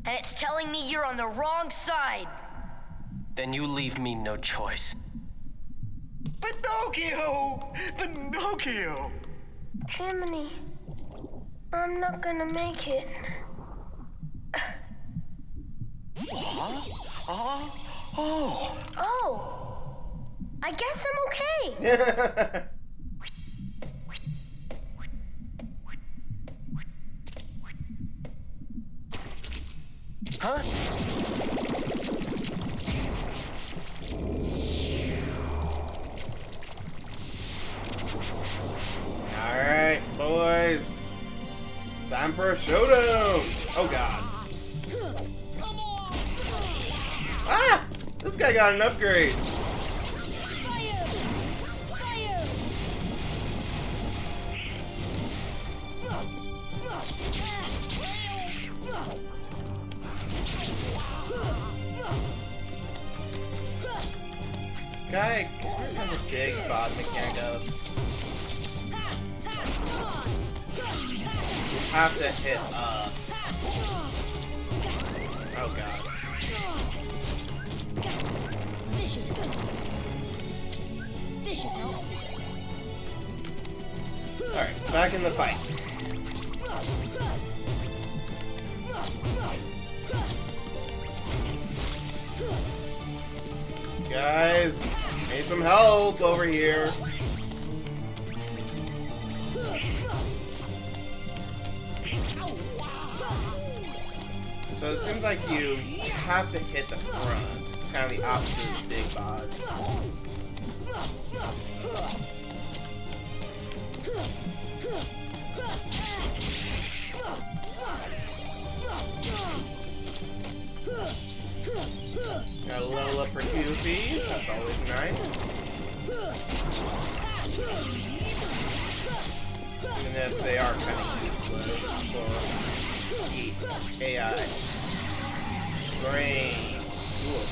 And it's telling me you're on the wrong side. Then you leave me no choice. Pinocchio! Pinocchio! Jiminy, I'm not gonna make it. Oh, I guess I'm okay. Huh? Alright, boys. It's time for a showdown! Oh god. This guy got an upgrade. This guy has a big bod mechanic up. You have to hit up. Oh god. Alright, back in the fight. Guys, need some help over here. So it seems like you have to hit the front. It's kind of the opposite of big bods. Gotta level up for Goofy. That's always nice. Even if they are kind of useless for the AI. Strange. Cool.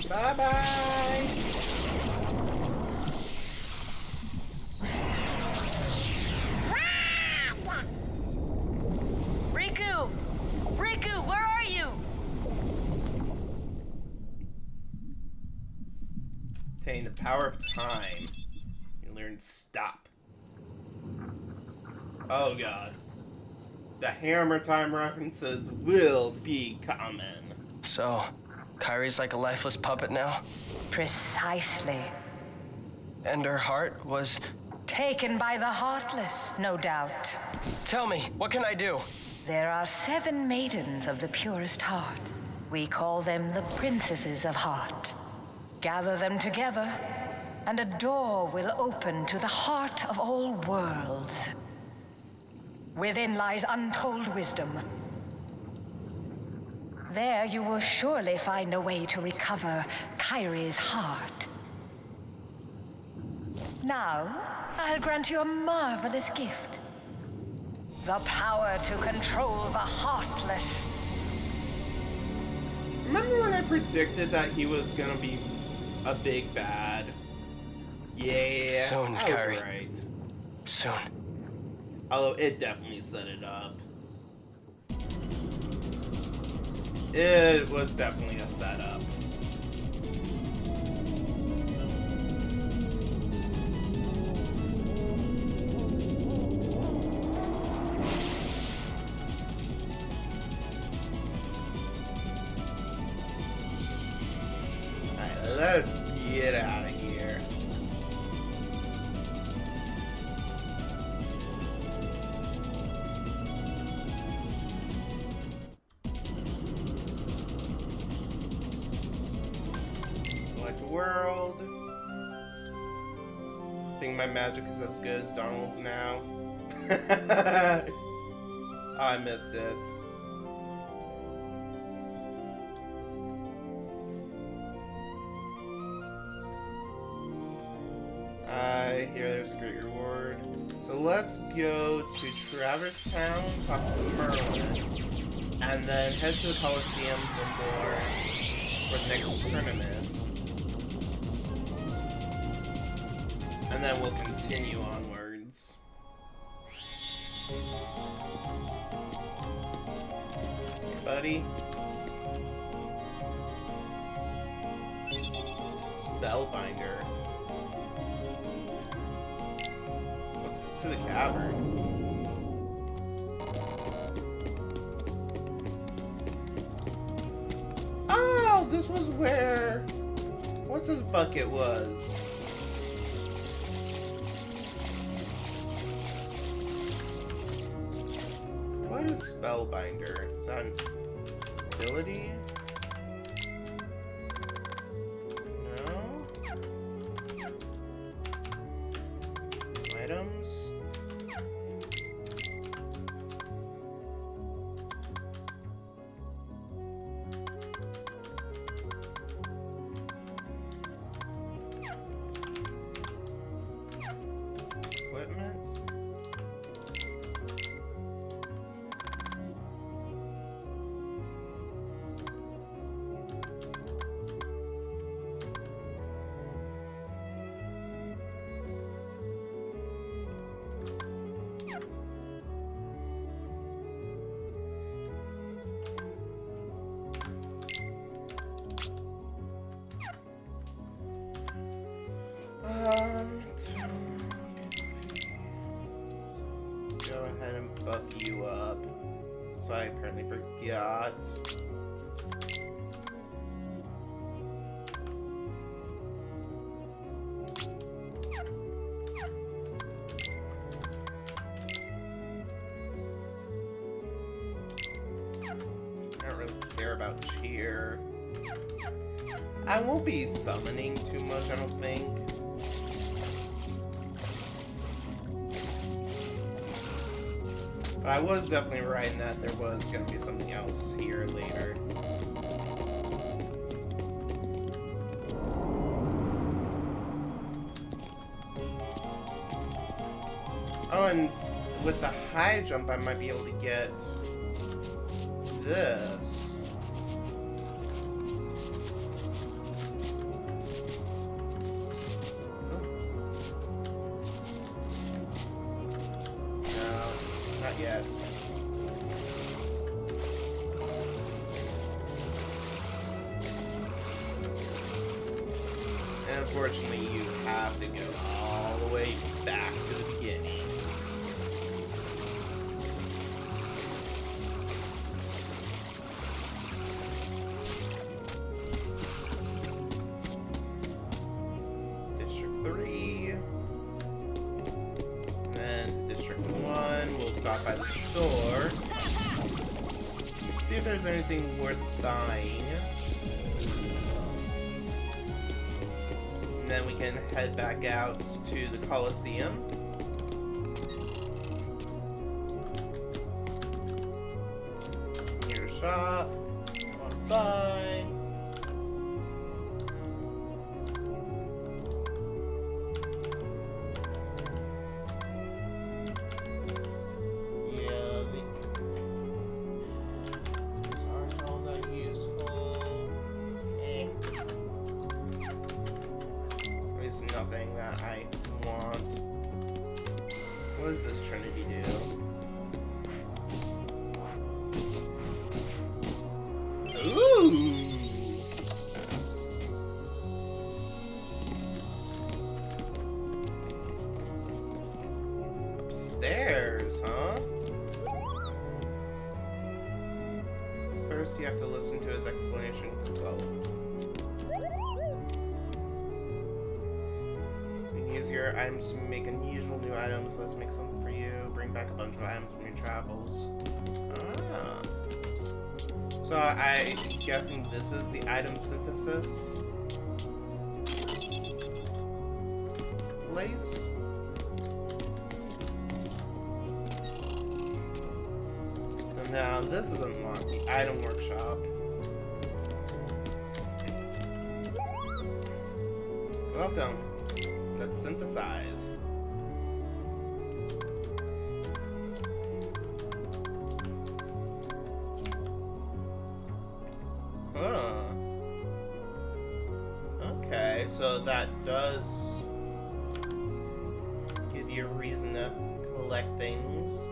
Bye-bye! Riku! Riku, where are you? Obtain the power of time. You learn to stop. Oh god. The Hammer Time references will be common. So, Kyrie's like a lifeless puppet now? Precisely. And her heart was... Taken by the heartless, no doubt. Tell me, what can I do? There are 7 maidens of the purest heart. We call them the Princesses of Heart. Gather them together, and a door will open to the heart of all worlds. Within lies untold wisdom. There you will surely find a way to recover Kyrie's heart. Now, I'll grant you a marvelous gift. The power to control the Heartless. Remember when I predicted that he was gonna be a big bad? Yeah, Soon, I was Kyrie. right. Soon. Although it definitely set it up. It was definitely a setup. Alright, let's get out of here. Select world. I think my magic is as good as Donald's now. Oh, I missed it. I hear there's a great reward. So let's go to Traverse Town, talk to Merlin, and then head to the Coliseum for the next tournament. And then we'll continue onwards. Hey, buddy. Spellbinder. What's to the cavern? Oh, this was where... What's his bucket was? What is Spellbinder? Is that an ability? No? Items? so I apparently forgot. I don't really care about cheer. I won't be summoning too much, I don't think. But I was definitely right in that there was going to be something else here later. Oh, and with the high jump, I might be able to get this. Yet. And unfortunately, you have to go all the way back to the beginning. District 3. And then to District 1, we'll stop by the store. See if there's anything worth buying. And then we can head back out to the Coliseum. Here's shop. Want to buy. Nothing that I want. What does this Trinity do? Ooh! Upstairs, huh? First, you have to listen to his explanation. Whoa. Use your items to make unusual new items. Let's make something for you. Bring back a bunch of items from your travels. Ah. So I'm guessing this is the item synthesis place. So now this is unlocked, the item workshop. Welcome. Let's synthesize. Huh. Okay, so that does give you a reason to collect things.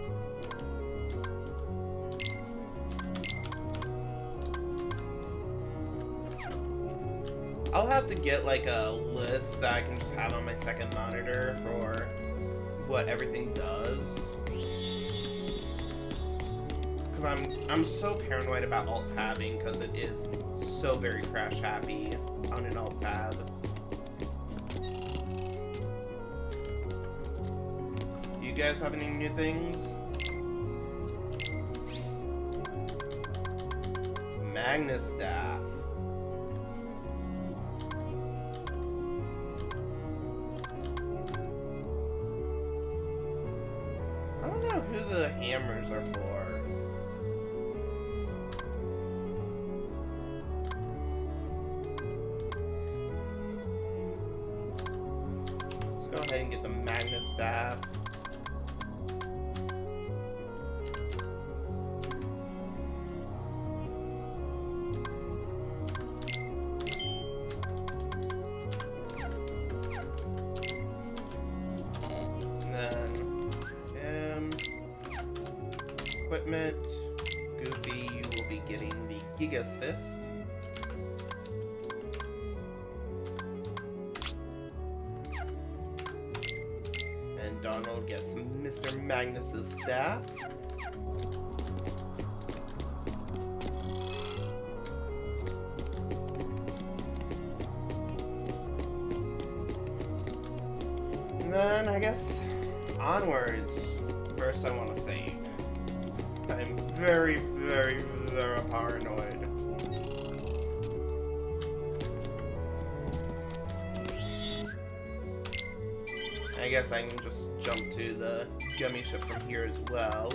I'll have to get like a list that I can just have on my second monitor for what everything does. Cause I'm so paranoid about alt tabbing because it is so very crash happy on an alt tab. Do you guys have any new things? Magnus Staff. I don't know who the hammers are for. Let's go ahead and get the Magnus Staff. Equipment. Goofy, you will be getting the Giga's Fist. And Donald gets Mr. Magnus's staff. then I guess onwards. First, I want to save. I'm very, very, very paranoid. I guess I can just jump to the gummy ship from here as well.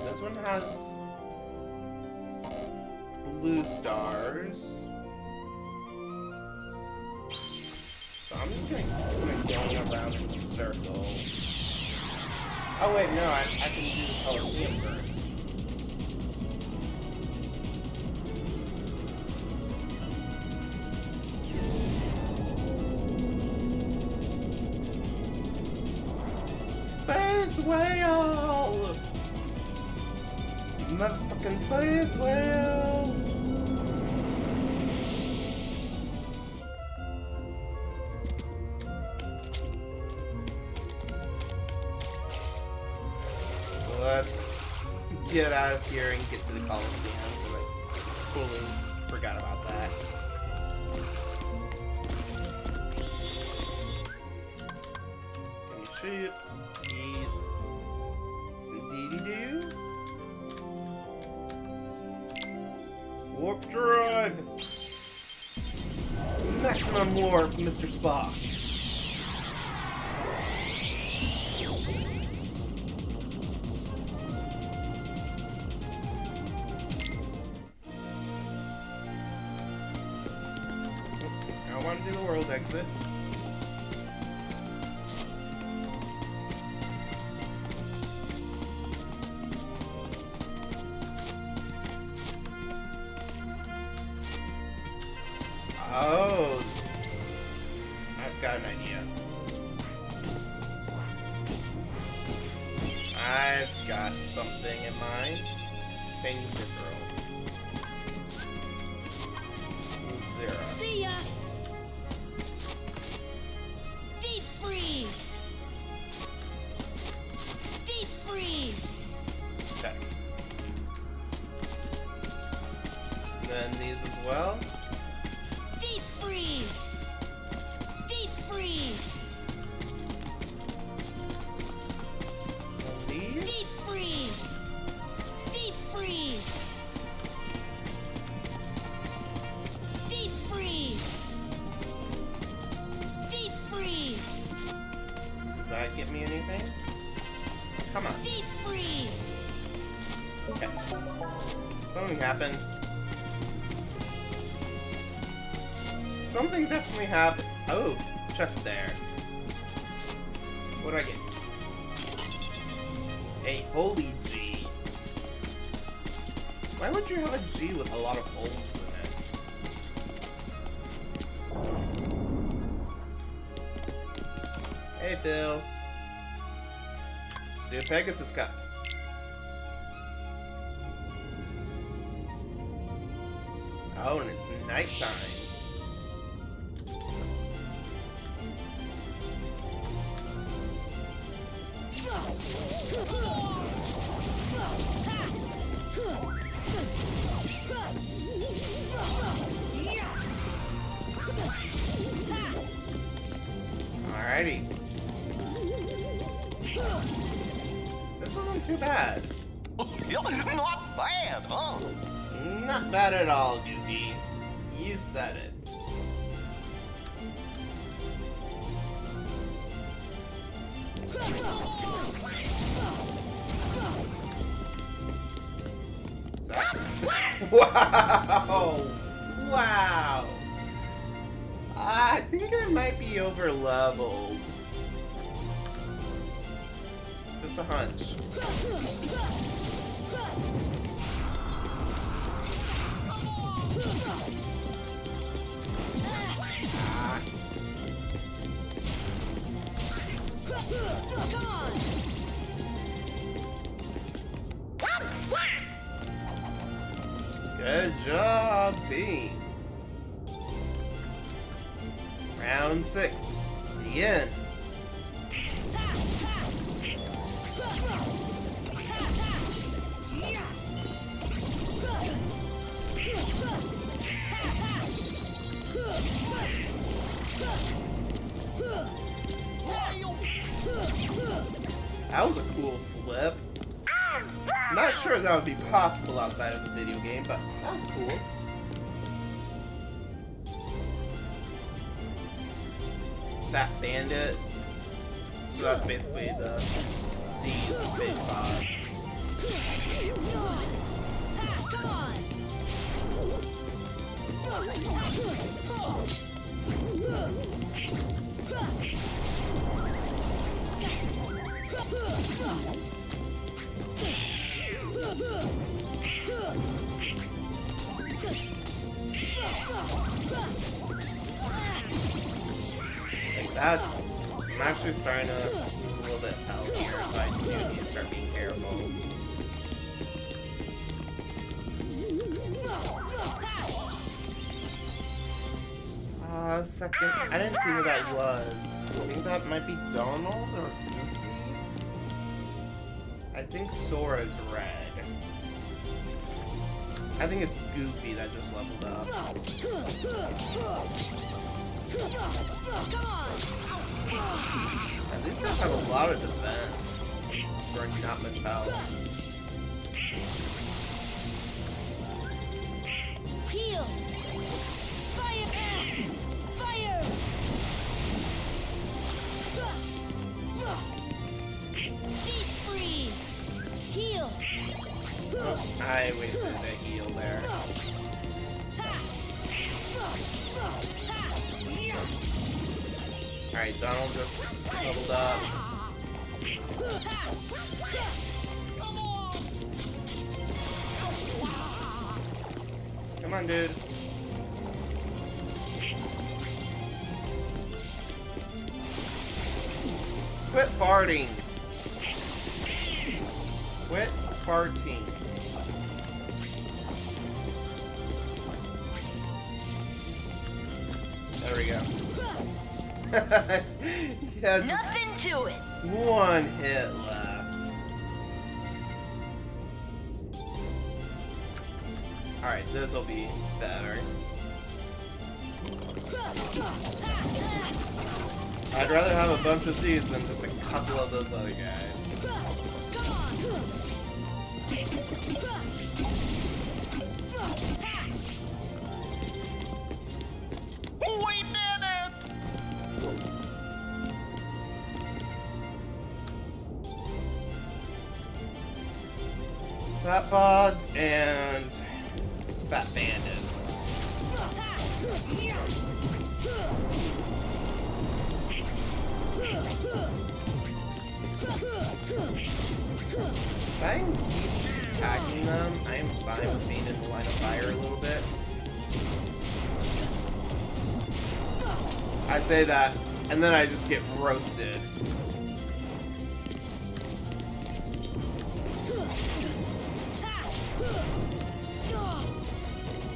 This one has blue stars. So I'm just gonna going around in a circle. Oh wait, no, I can do the Coliseum first. Space whale! Motherfucking space whale! Let's get out of here and get to the Coliseum. I totally forgot about that. Can you shoot? Yes. Indeedy-doo. Warp drive! Maximum warp, Mr. Spock. I want to do the world exit. Oh, I've got an idea. I've got something in mind. Finger girl. Zero. See ya! Deep freeze! Deep freeze! Okay. And then these as well. Deep freeze! Deep freeze! And these. Deep freeze! Deep freeze! Deep freeze! Deep freeze! Does that get me anything? Come on. Deep freeze! Okay. Something happened. Something definitely happened. Oh, chest there. What do I get? A holy G. Why would you have a G with a lot of holes in it? Hey, Phil. Let's do a Pegasus Cup. Oh, and it's nighttime. Alrighty. This isn't too bad. Not bad, huh? Not bad at all, Goofy. You said it. So, wow! Wow! I think I might be over leveled. Just a hunch. Come on! Good job, team. Round 6. Begin. That was a cool flip. Not sure that would be possible outside of a video game, but that was cool. Fat Bandit. So that's basically these big pods. Come on. Like that, I'm actually starting to lose a little bit of health here, so I do need to start being careful. Second, I didn't see who that was. I think that might be Donald or Goofy. I think Sora's red. I think it's Goofy that just leveled up. And these guys have a lot of defense for not much health. Heal. Fire. Fire. Deep freeze. Heal. Oh, I wasted a heal there. Alright, Donald just leveled up. Come on, dude. Quit farting. Quit farting. There we go. Yeah, just Nothing to it. one hit left. Alright, this'll be better. I'd rather have a bunch of these than just a couple of those other guys. We did it! Fat Pods and Fat Bandits. If I can keep just attacking them, I am fine with being in the line of fire a little bit. I say that, and then I just get roasted.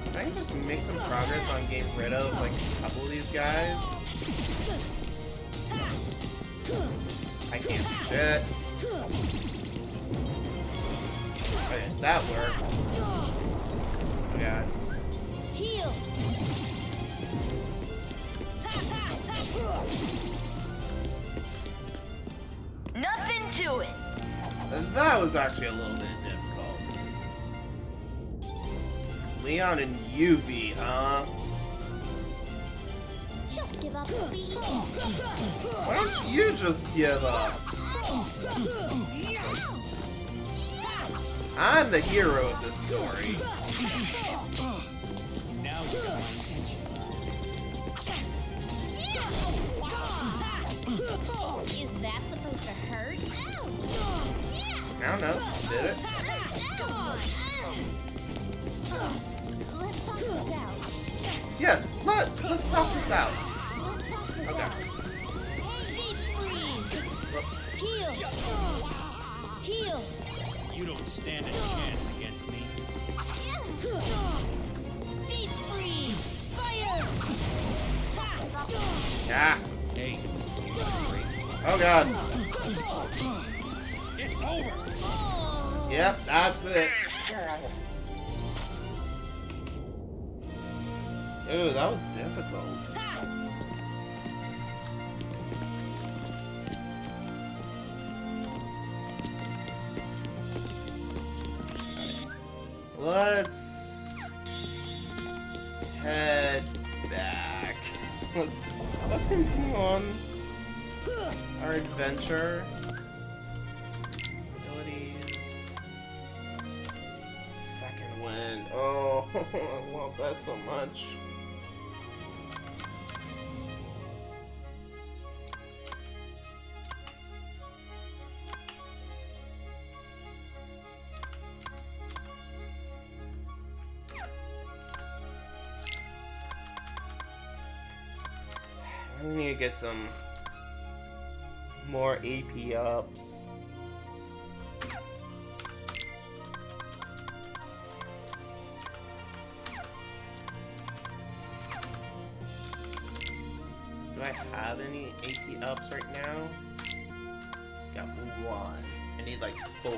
If I can just make some progress on getting rid of like a couple of these guys. I can't do shit. Okay, that worked. Oh god. Heal. Nothing to it. That was actually a little bit difficult. Leon and Yuffie, huh? Just give up. Why don't you just give up? I'm the hero of this story. Now you got my attention. Is that supposed to hurt? I don't know. Did it? Come on. Let's talk this out. Yes. Let's talk this out. Let's talk this Okay. out. Deep freeze. Well, Heal. Heal. You don't stand a chance against me. Deep freeze. Fire. yeah. Hey, Oh god. it's over. Yep, that's it. Ooh, that was difficult. Let's head back. Let's continue on our adventure. Abilities. Second wind. Oh, I love that so much. I need to get some more AP ups. Do I have any AP ups right now? Got one. I need like 4.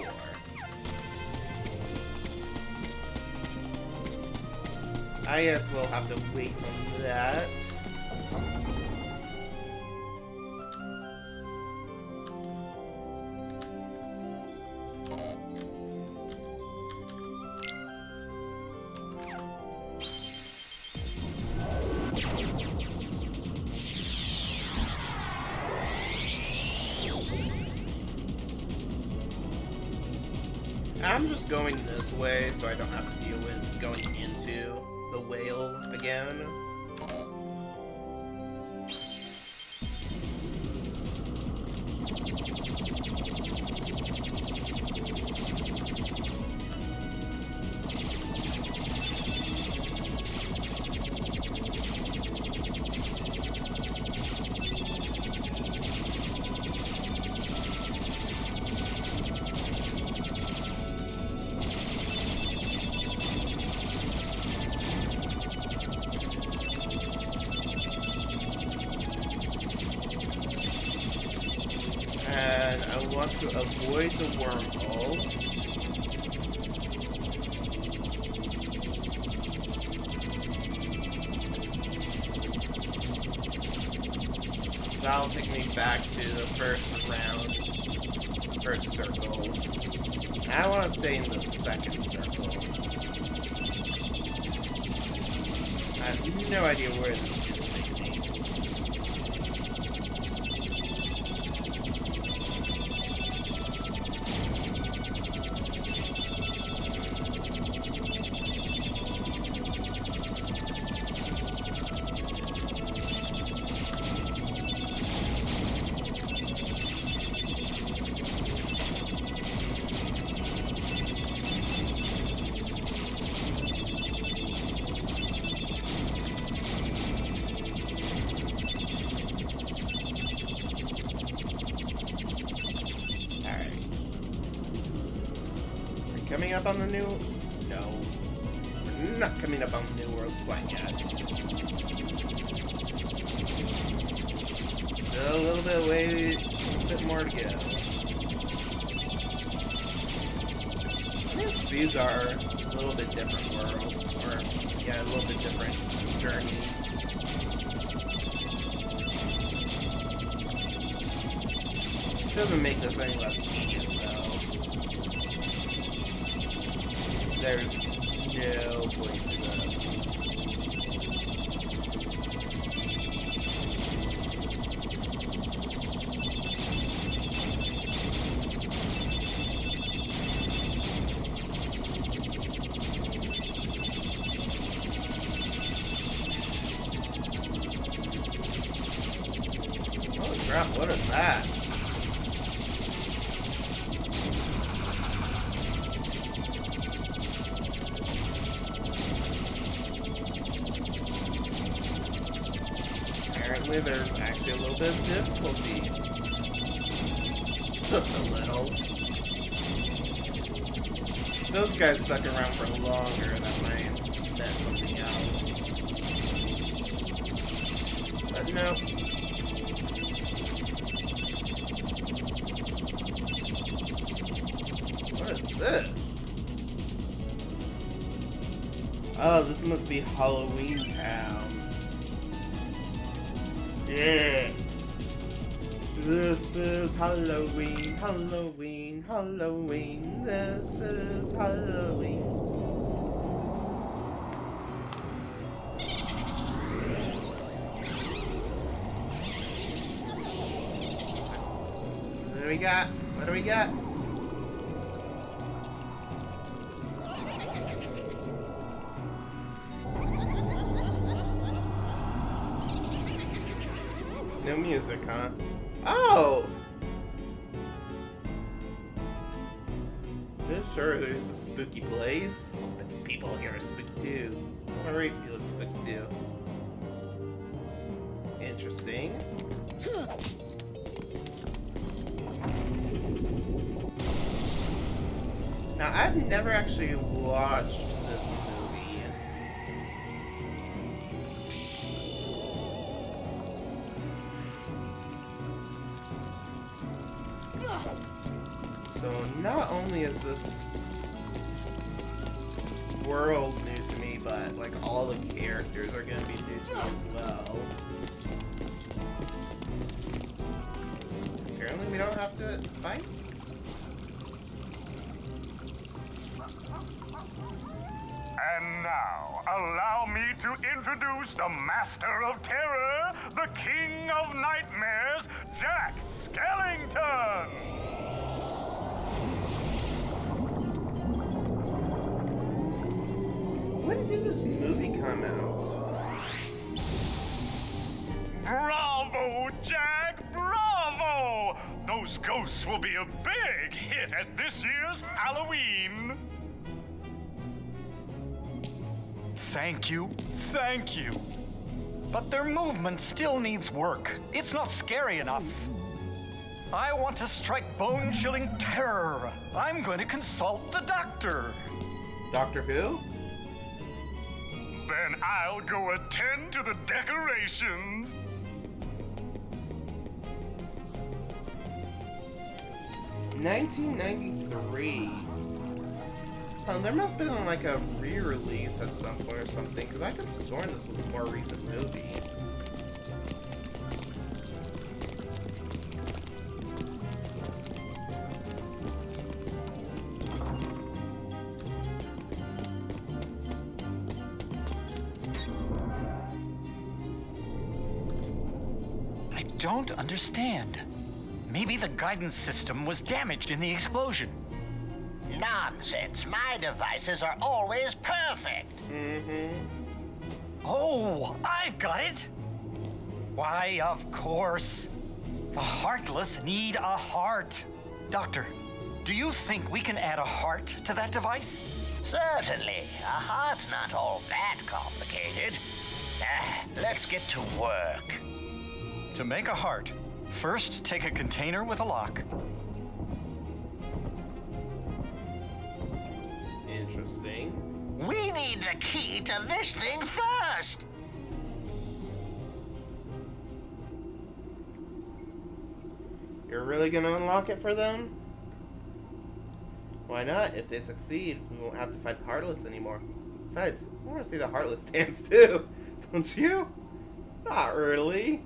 I guess we'll have to wait on that. I'm just going this way so I don't have to deal with going into the whale again. And I want to avoid the wormhole. That'll take me back to the first round, first circle. I want to stay in the second circle. I have no idea where this is taking me. Coming up on the new... No. We're not coming up on the new world quite yet. Still a little bit more to go. I guess these are a little bit different worlds. Or, yeah, a little bit different journeys. Doesn't make this any less tedious, though. There's no point to this. Holy crap, what is that? Apparently there's actually a little bit of difficulty. Just a little. Those guys stuck around for longer than might have meant something else. But no. What is this? Oh, this must be Halloween Town. Yeah. This is Halloween, Halloween, Halloween. This is Halloween. do we got? What do we got? No music, huh? Oh! Yeah, sure, there's a spooky place, but the people here are spooky too. Don't worry, you look spooky too. Interesting. Now, I've never actually watched this movie. So not only is this world new to me, but like all the characters are gonna be new to me as well. Apparently we don't have to fight. And now, allow me to introduce the Master of Terror, the King of Nightmares, Jack Skellington! When did this movie come out? Bravo, Jack! Bravo! Those ghosts will be a big hit at this year's Halloween! Thank you. But their movement still needs work. It's not scary enough. I want to strike bone-chilling terror. I'm going to consult the doctor. Doctor Who? Then I'll go attend to the decorations. $1993. There must have been like a re-release at some point or something, because I could have sworn this was a more recent movie. I don't understand. Maybe the guidance system was damaged in the explosion. Nonsense. My devices are always perfect. Oh, I've got it. Why, of course. The Heartless need a heart. Doctor, do you think we can add a heart to that device? Certainly. A heart's not all that complicated. Let's get to work. To make a heart, first take a container with a lock. Interesting. We need the key to this thing first. You're really gonna unlock it for them? Why not? If they succeed, we won't have to fight the Heartless anymore. Besides, I want to see the Heartless dance too. Don't you? Not really.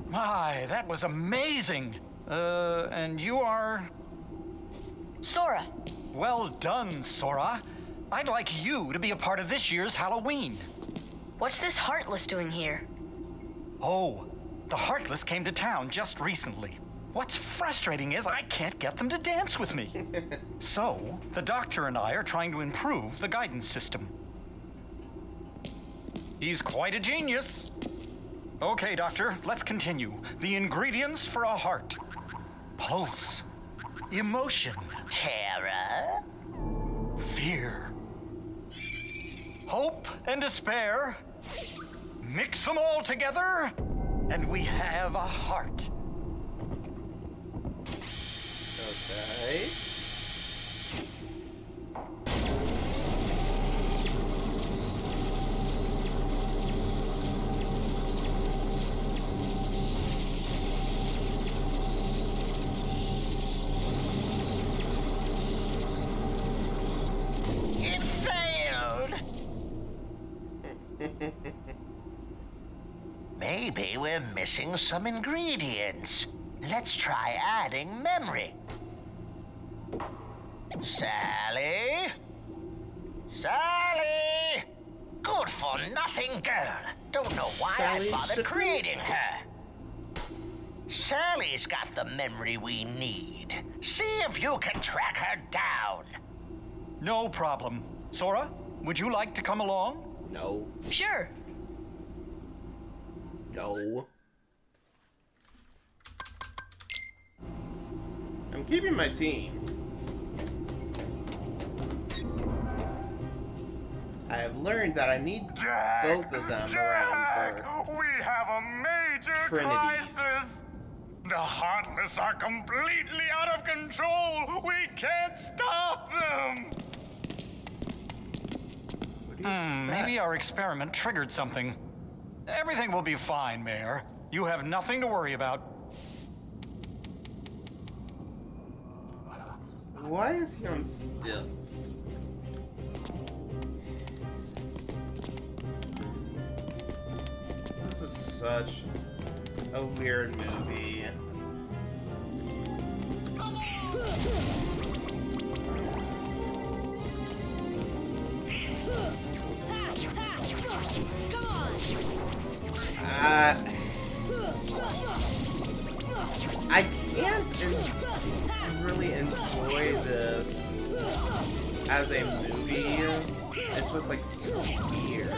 My, that was amazing. And you are... Sora. Well done, Sora. I'd like you to be a part of this year's Halloween. What's this Heartless doing here? Oh, the Heartless came to town just recently. What's frustrating is I can't get them to dance with me. So, the doctor and I are trying to improve the guidance system. He's quite a genius. Okay, Doctor, let's continue. The ingredients for a heart. Pulse. Emotion. Terror. Fear. Hope and despair. Mix them all together, and we have a heart. Okay. It failed. Maybe we're missing some ingredients. Let's try adding memory. Sally? Sally! good for nothing girl. Don't know why Sally I bothered Shipley? creating her. Sally's got the memory we need. See if you can track her down. No problem. Sora, would you like to come along? No. Sure. No. I'm keeping my team. I have learned that I need both of them around for We have a major Trinities. crisis. The Heartless are completely out of control. We can't stop them. What do you expect? Maybe our experiment triggered something. Everything will be fine, Mayor. You have nothing to worry about. Why is he on stilts? This is such a weird movie. Come on! I can't really enjoy this as a movie. It's just like so weird.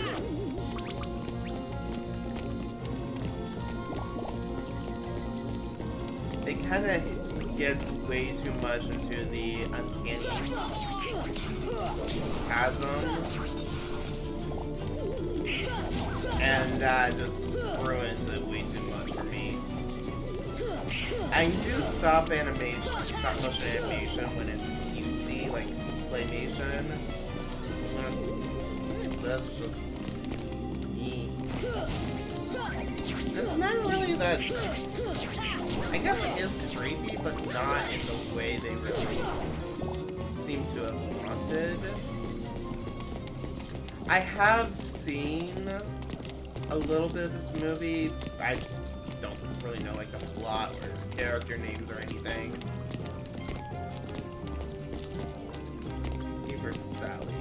It kind of gets way too much into the uncanny chasm, and that just ruins it way too much for me. I do stop motion animation when it's cutesy, like claymation. That's just me. It's not really that. I guess it is creepy, but not in the way they really seem to have wanted. I have seen a little bit of this movie. I just don't really know like the plot or character names or anything. Give her Sally.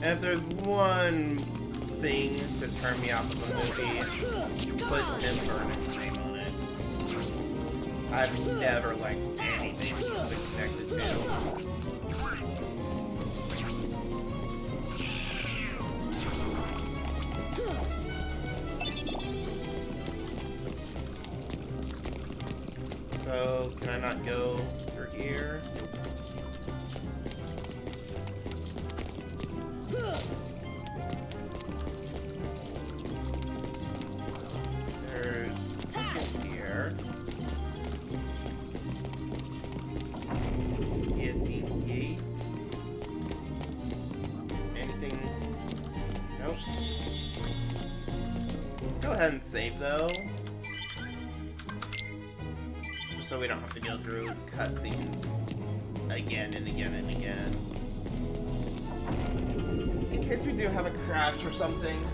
And if there's one thing to turn me off of a movie, put Tim Burton's name on it. I've never liked anything he's connected to. So, can I not go through here? There's tickets here. Guillotine gate. Anything? Nope. Let's go ahead and save though. So we don't have to go through cutscenes again and again and again. In case we do have a crash or something.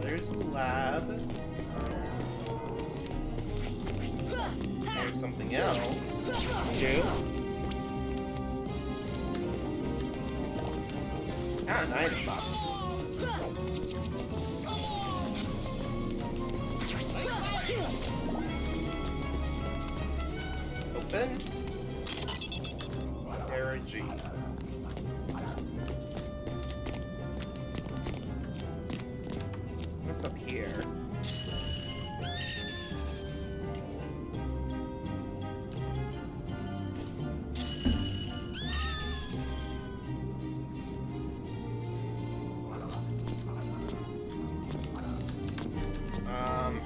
There's the lab. There's something else. Two. Ah, an item box. Open. Terra G. What's up here?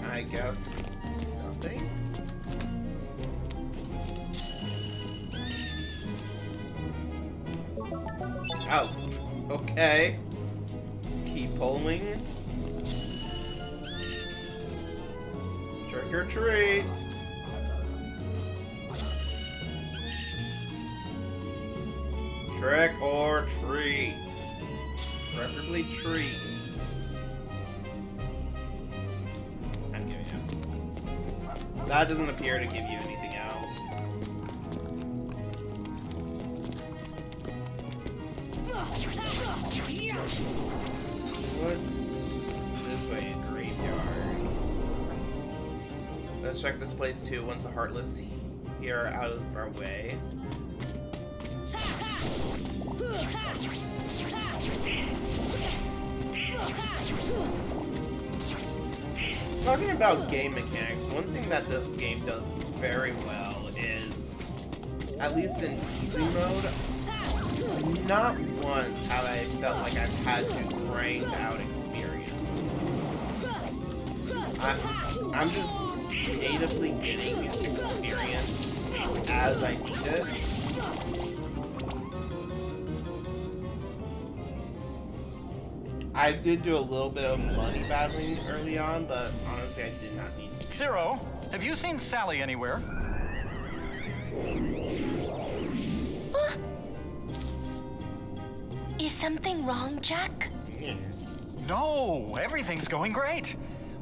I guess nothing. Oh, okay. Just keep pulling. Trick or treat. Trick or treat. Preferably treat. I'm giving you. That doesn't appear to give you anything else. What's this way? Graveyard. Let's check this place too once the Heartless here are out of our way. Talking about game mechanics, one thing that this game does very well is, at least in easy mode, not once have I felt like I've had to grind out experience. I'm just natively getting experience as I need it. I did do a little bit of money battling early on, but honestly I did not need to. Zero, have you seen Sally anywhere? Is something wrong, Jack? No, everything's going great.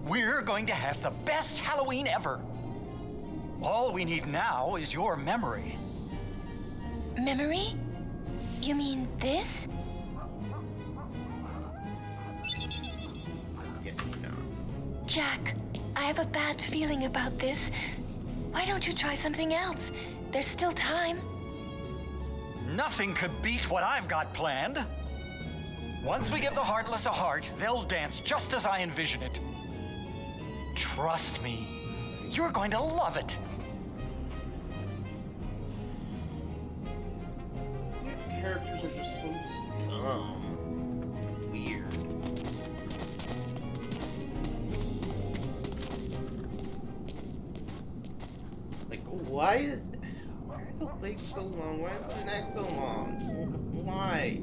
We're going to have the best Halloween ever. All we need now is your memory. Memory? You mean this? Jack, I have a bad feeling about this. Why don't you try something else? There's still time. Nothing could beat what I've got planned. Once we give the Heartless a heart, they'll dance just as I envision it. Trust me, you're going to love it. These characters are just so dumb. Weird. Like, why are the legs so long? Why is the neck so long? Why?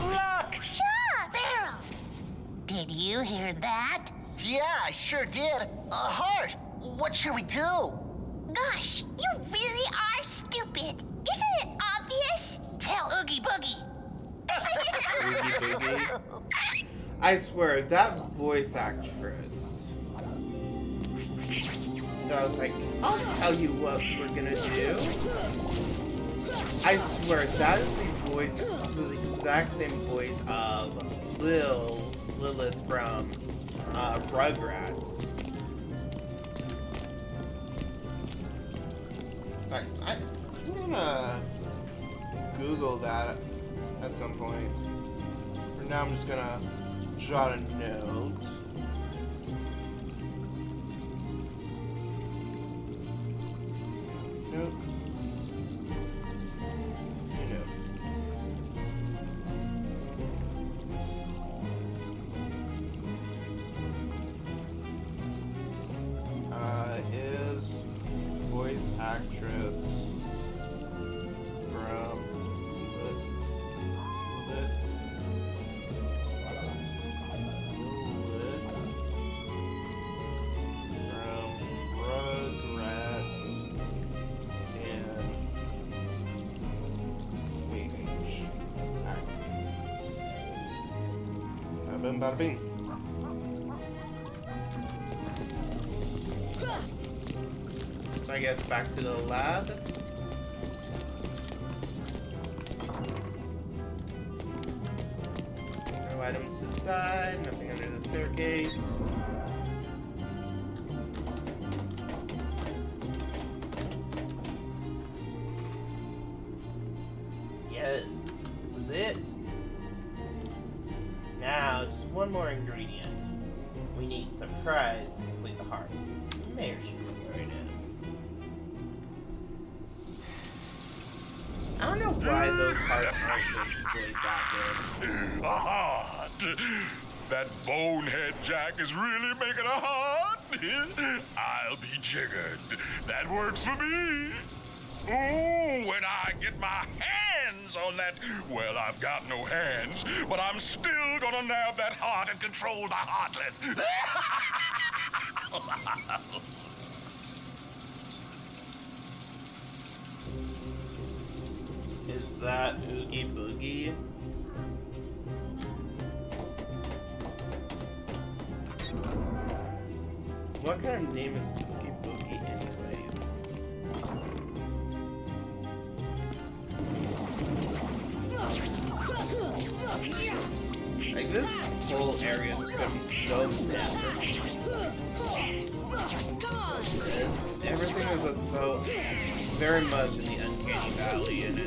Look! Shaw! Barrel! Did you hear that? Yeah, I sure did. A heart! What should we do? Gosh, you really are stupid. Isn't it obvious? Tell Oogie Boogie! Oogie Boogie. I swear, that voice actress that was like, I'll tell you what we're gonna do. I swear, that is the exact same voice of Lilith from Rugrats. I'm gonna Google that at some point. For now, I'm just gonna jot a note. Nope. Nope. Is voice actress from Rugrats and Wage actor. Bada bing, bada bing. So I guess back to the lab. No items to the side, nothing under the staircase. Yes, this is it. Now, just one more ingredient. We need surprise to complete the heart. There she is. Where it is. I don't know why those parts aren't just voice acted. A heart! That bonehead Jack is really making a heart? I'll be jiggered. That works for me. Ooh, when I get my hands on that... Well, I've got no hands, but I'm still gonna nab that heart and control the Heartless. Is that Oogie Boogie? What kind of name is Oogie Boogie anyways? Like, this whole area is just gonna be so massive. And everything is just so very much in the Uncanny Valley, and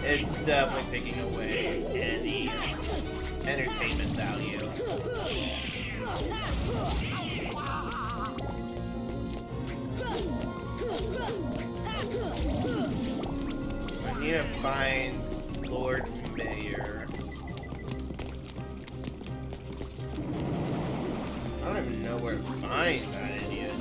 it's definitely taking away any entertainment value. I need to find Lord Mayor. I don't even know where to find that idiot.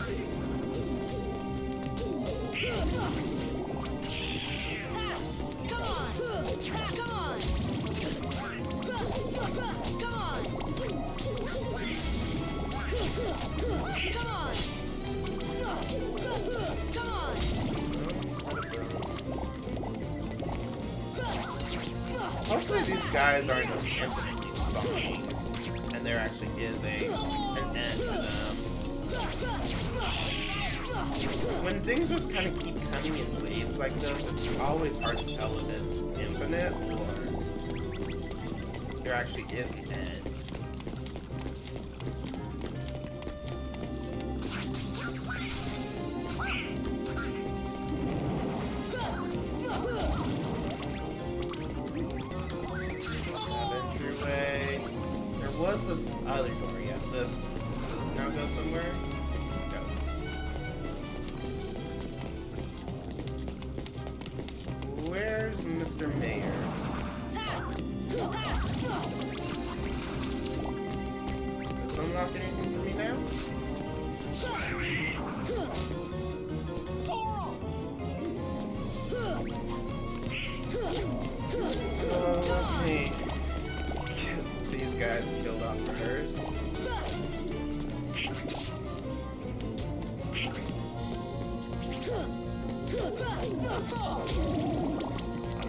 Hopefully these guys aren't just infinitely spawning, and there actually is an end to them. When things just kind of keep coming in waves like this, it's always hard to tell if it's infinite or there actually is an end. Was this other door? Yeah, this one. Does this now go somewhere? No. Where's Mr. Mayor? Does this unlock anything for me now? Let me get these guys killed off first.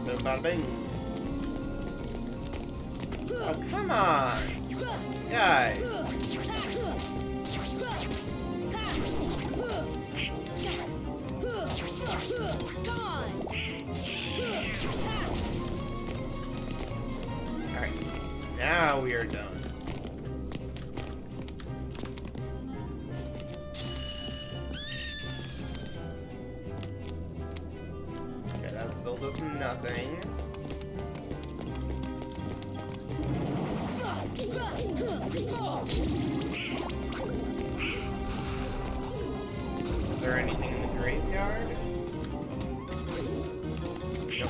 Bada bada bing. Oh, come on! Guys! Alright, now we are done. Okay, that still does nothing. Is there anything in the graveyard? Nope.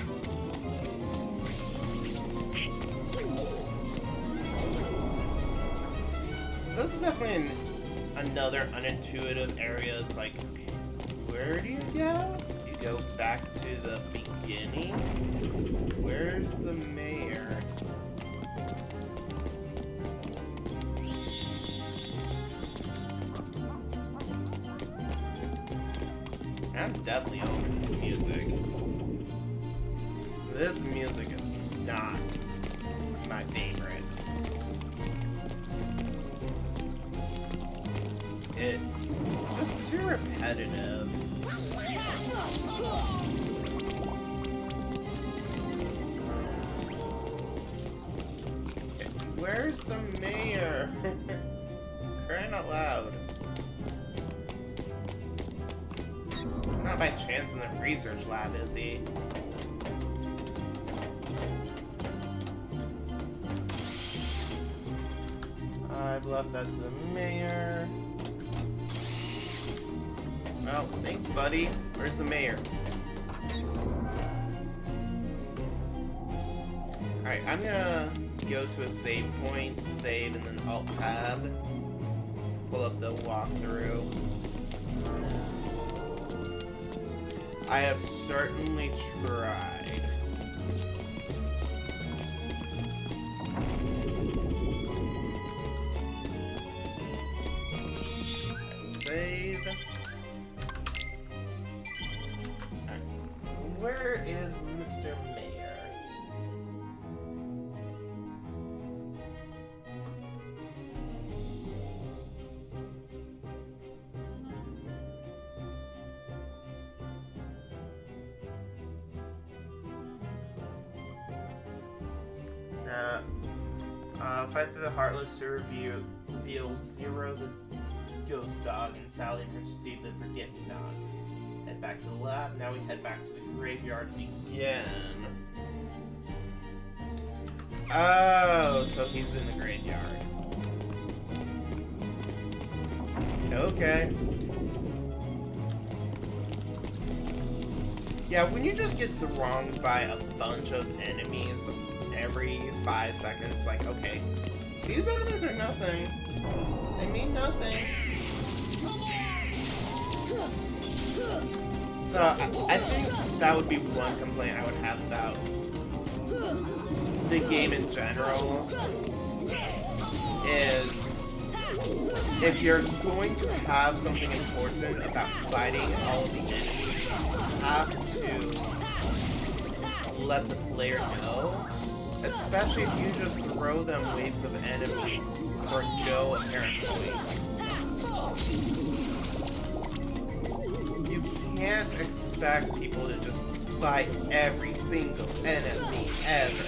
So this is definitely another unintuitive area. It's like, where do you go? You go back to the beginning? Where's the mayor? I'm definitely over this music. This music is not my favorite. It's just too repetitive. Okay, where's the mayor? Crying out loud. Not by chance in the research lab, is he? I've left that to the mayor. Well, thanks, buddy. Where's the mayor? Alright, I'm gonna go to a save point, save, and then Alt-Tab. Pull up the walkthrough. I have certainly tried. Save. where is Mr. Mayor? Fight through the Heartless to reveal Zero the Ghost Dog and Sally receive the Forget-Me-Not. Head back to the lab. Now we head back to the graveyard again. Oh, so he's in the graveyard. Okay. Yeah, when you just get wronged by a bunch of enemies every 5 seconds, like, okay, these enemies are nothing. They mean nothing. So, I think that would be one complaint I would have about the game in general, is if you're going to have something important about fighting all of the enemies, you have to let the player know, especially if you just throw them waves of enemies for no apparent point. You can't expect people to just fight every single enemy ever.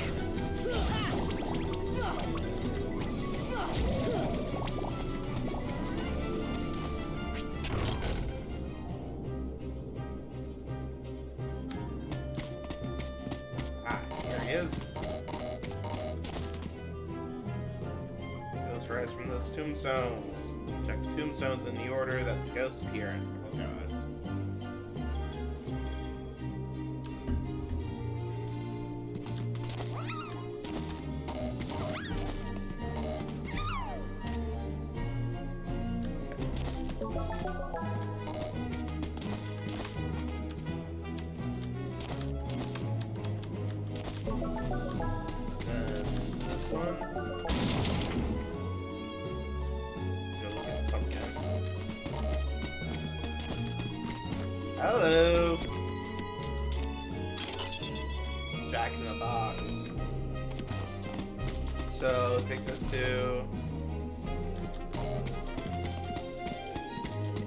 Ah, here he is. Ghosts rise from those tombstones. Check the tombstones in the order that the ghosts appear in. Oh god. This one. Go look at the pumpkin. Hello. Jack in the Box. So take this to.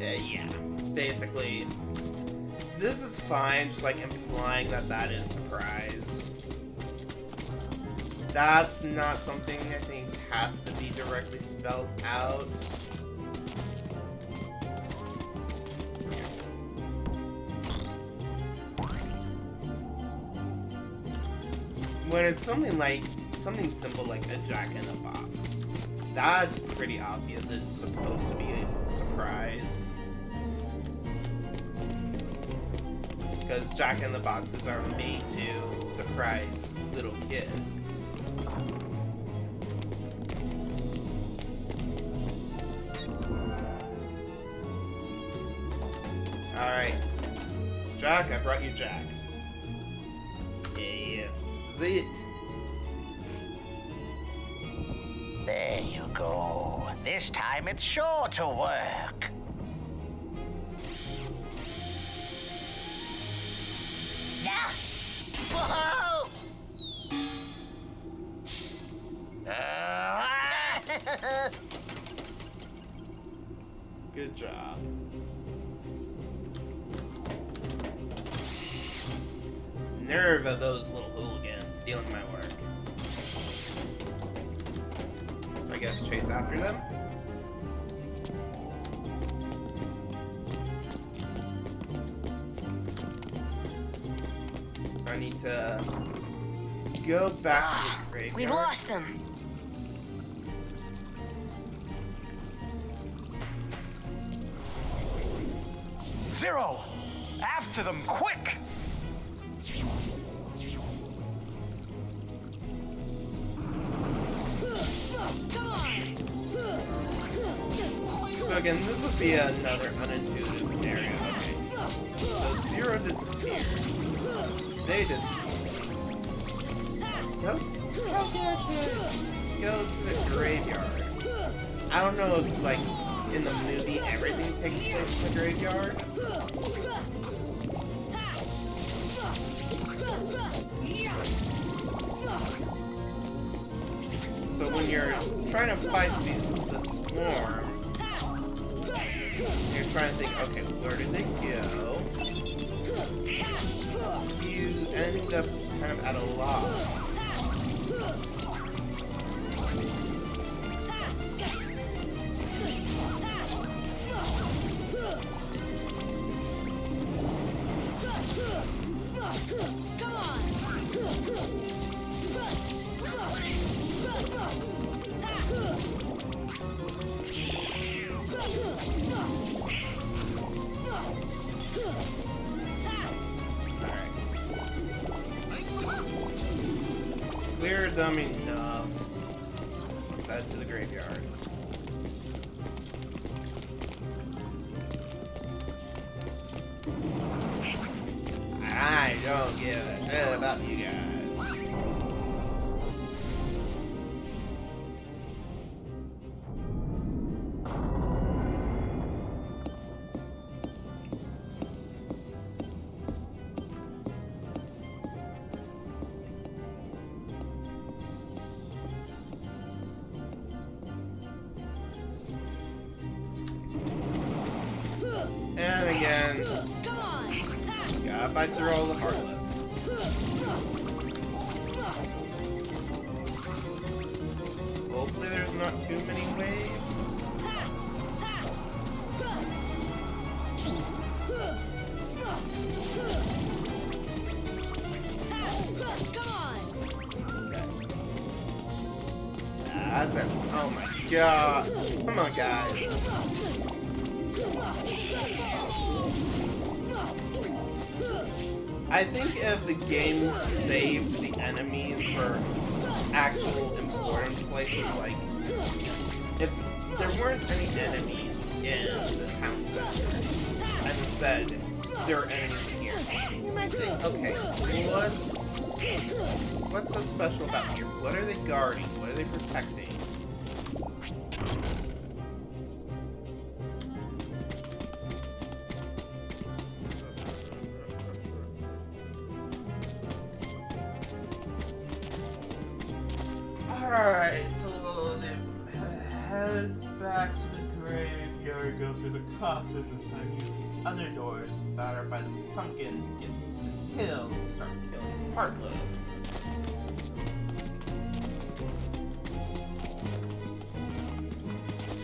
Yeah. Basically, this is fine. Just like implying that that is surprise. That's not something I think has to be directly spelled out. When it's something simple like a Jack in the Box, that's pretty obvious. It's supposed to be a surprise. Because Jack in the Boxes are made to surprise little kids. Alright. Jack, I brought you Jack. Yes, this is it. There you go. This time it's sure to work. Now! Whoa! Good job. Nerve of those little hooligans stealing my work. So I guess chase after them. So I need to go back to the graveyard. We lost them. Zero! After them, quick! So again, this would be another unintuitive area. Okay. So Zero disappeared. They disappeared. Does he have to go to the graveyard? I don't know if, like, in the movie everything takes place in the graveyard. So when you're trying to fight the swarm, you're trying to think, okay, where did they go? You end up just kind of at a loss. Cleared them enough. Let's head to the graveyard. I don't give a shit about you guys. And again, gotta fight through all the Heartless. Hopefully there's not too many waves. That's it. Oh my god. Come on, guys. I think if the game saved the enemies for actual important places, like if there weren't any enemies in the town center, and instead there are enemies in here, you might think, okay, what's so special about here? What are they guarding? What are they protecting? Alright, so they head back to the graveyard, go through the coffin this time, use the other doors that are by the pumpkin, get to the hill, and start killing Heartless.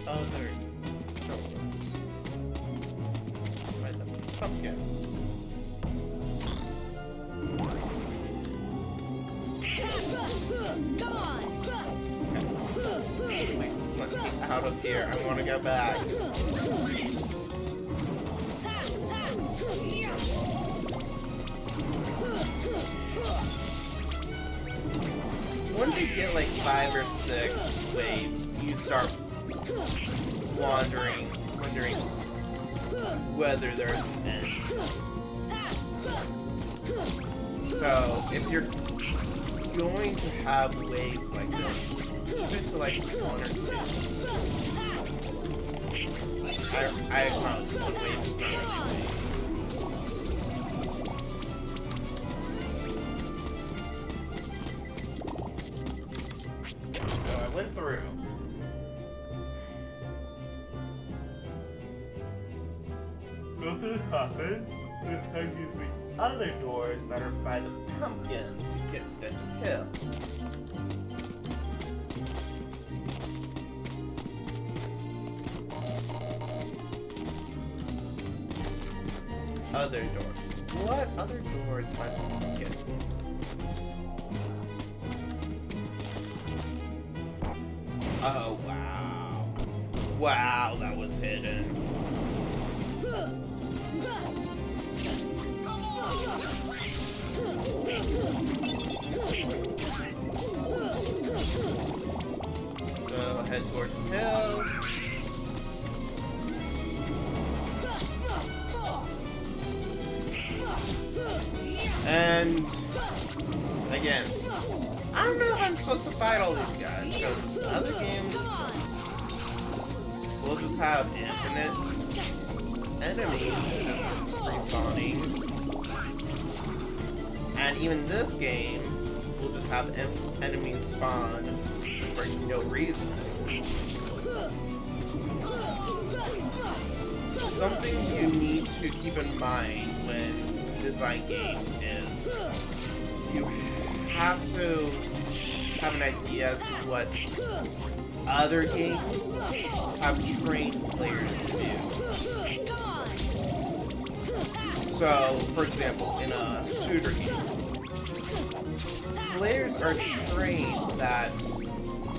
Other doors by the pumpkin. Come on! Please, let's get out of here. I want to go back. Once you get like 5 or 6 waves, you start wondering whether there's an end. So, if you're going to have waves like this, keep it to like 1 or 2. I acknowledge 1 wave is not a wave. So I went through. Go through the coffin, this time use the other doors that are by the pumpkin to get to the hill. Other doors. What other doors by the pumpkin? Oh, wow. Wow, that was hidden. So head towards the hill. And again, I don't know if I'm supposed to fight all these guys, because other games will just have infinite enemies just respawning. And even this game will just have enemies spawn for no reason. Something you need to keep in mind when design games is you have to have an idea as to what other games have trained players to do. So, for example, in a shooter game, players are trained that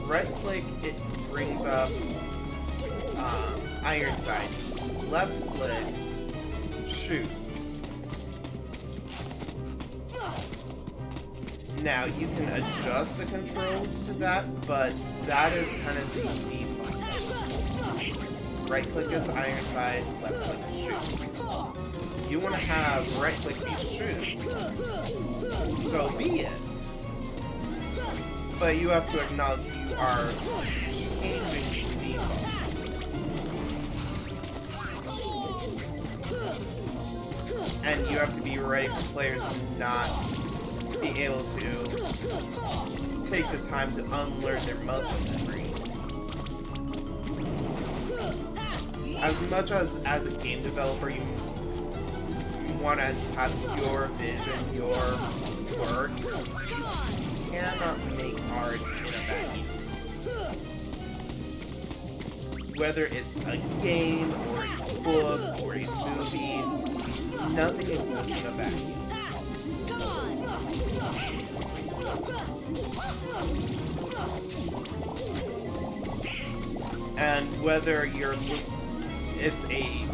right-click, it brings up iron sights, left-click shoots. Now, you can adjust the controls to that, but that is kind of the default. Right-click is iron sights, left-click is shoot. You want to have right-click be shoot, so be it. But you have to acknowledge you are changing the default. And you have to be ready for players to not be able to take the time to unlearn their muscle memory. As much as a game developer, you want to have your vision, your work. You cannot make art in a vacuum. Whether it's a game, or a book, or a movie, nothing exists in a vacuum. And whether it's a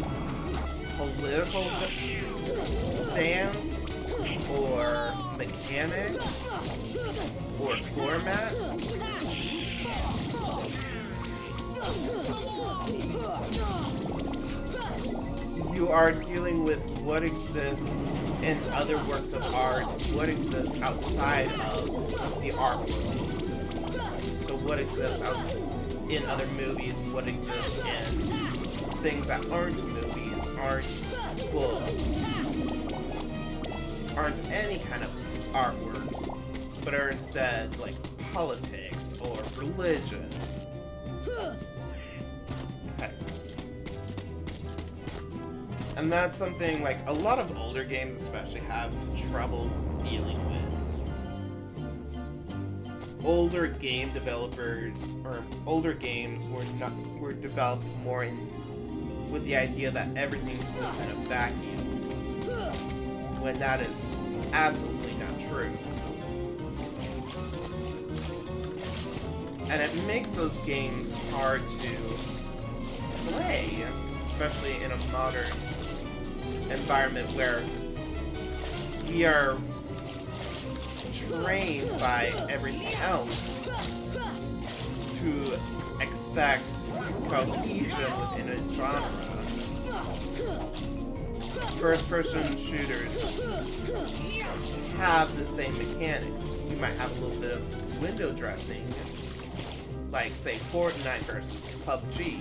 political stance, or mechanics, or format, you are dealing with what exists in other works of art, what exists outside of the art world. So what exists in other movies, what exists in things that aren't movies, aren't books, aren't any kind of artwork, but are instead like politics or religion. Okay. And that's something like a lot of older games especially have trouble dealing with. Older game developers, or older games were developed more with the idea that everything exists in a vacuum, when that is absolutely not true. And it makes those games hard to play, especially in a modern environment where we are trained by everything else to expect cohesion within a genre. First-person shooters have the same mechanics. You might have a little bit of window dressing, like, say, Fortnite versus PUBG.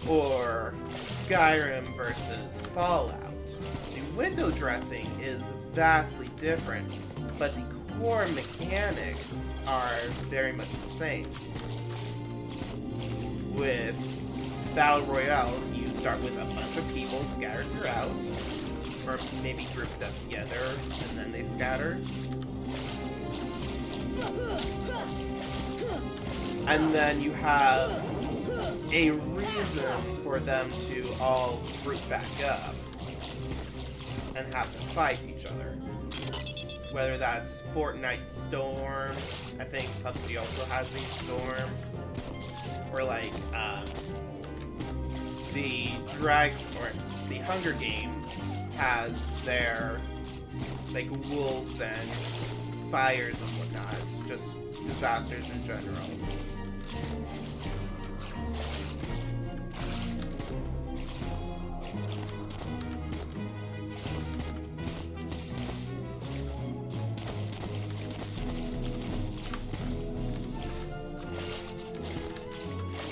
Or Skyrim versus Fallout. The window dressing is vastly different, but the core mechanics are very much the same. With Battle Royales, you start with a bunch of people scattered throughout, or maybe grouped them together, and then they scatter. And then you have a reason for them to all group back up and have to fight each other. Whether that's Fortnite Storm, I think PUBG also has a Storm, or like the Hunger Games has their like wolves and fires and whatnot, just disasters in general.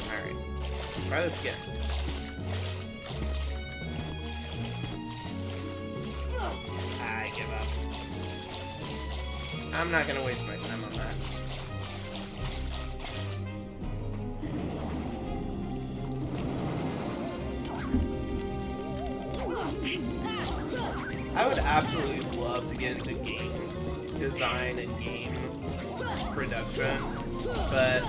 Alright, try this again. I'm not gonna waste my time on that. I would absolutely love to get into game design and game production, but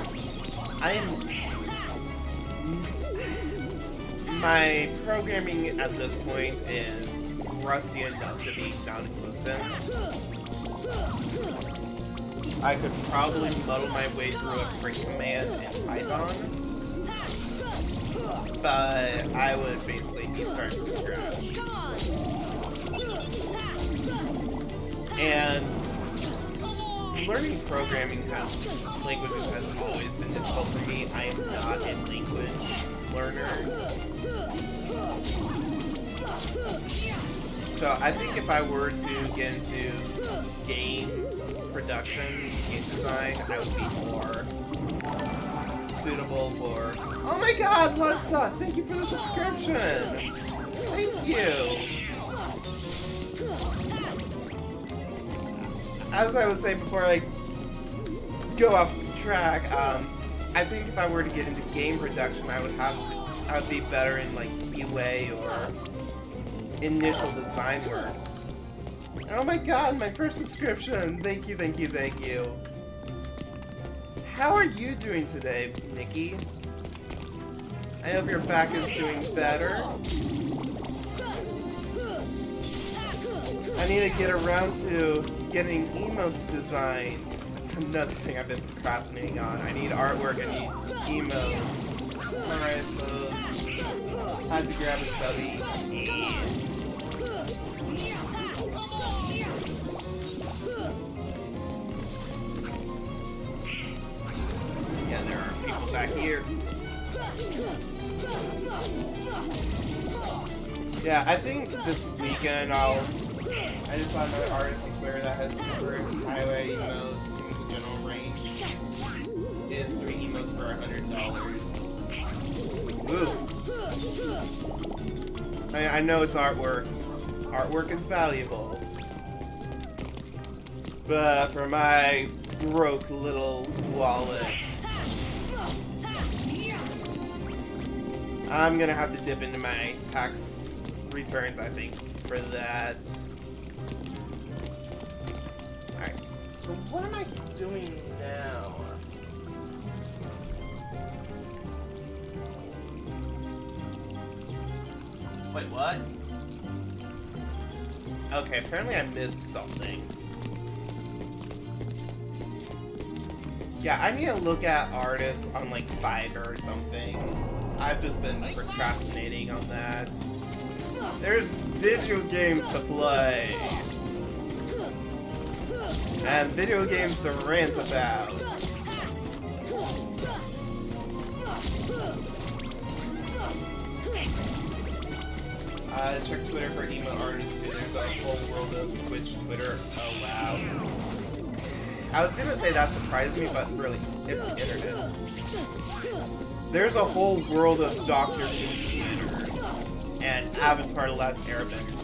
my programming at this point is rusty enough to be non-existent. I could probably muddle my way through a print command in Python, but I would basically be starting from scratch. And learning programming languages has always been difficult for me. I am not a language learner. So I think if I were to get into game production, game design, I would be more suitable for... Oh my god, Bloodsuck! Thank you for the subscription! Thank you! As I was saying before I go off track, I think if I were to get into game production, I would be better in like UA or initial design work. Oh my god, my first subscription! Thank you, thank you, thank you. How are you doing today, Nikki? I hope your back is doing better. I need to get around to getting emotes designed. That's another thing I've been procrastinating on. I need artwork, I need emotes. Alright, I suppose. Had to grab a subby. Yeah, there are people back here. Yeah, I think this weekend I just saw another artist on Twitter that has super highway emotes in the general range. Is 3 emotes for $100. Ooh. I know it's artwork. Artwork is valuable. But for my broke little wallet, I'm gonna have to dip into my tax returns, I think, for that. Alright, so what am I doing now? Wait, what? Okay, apparently I missed something. Yeah, I need to look at artists on like Fiverr or something. I've just been procrastinating on that. There's video games to play. And video games to rant about. Check Twitter for emo artists too. There's a whole world of Twitch, Twitter. Oh wow. I was gonna say that surprised me, but really, it's the internet. There's a whole world of Doctor Who Twitter and Avatar: The Last Airbender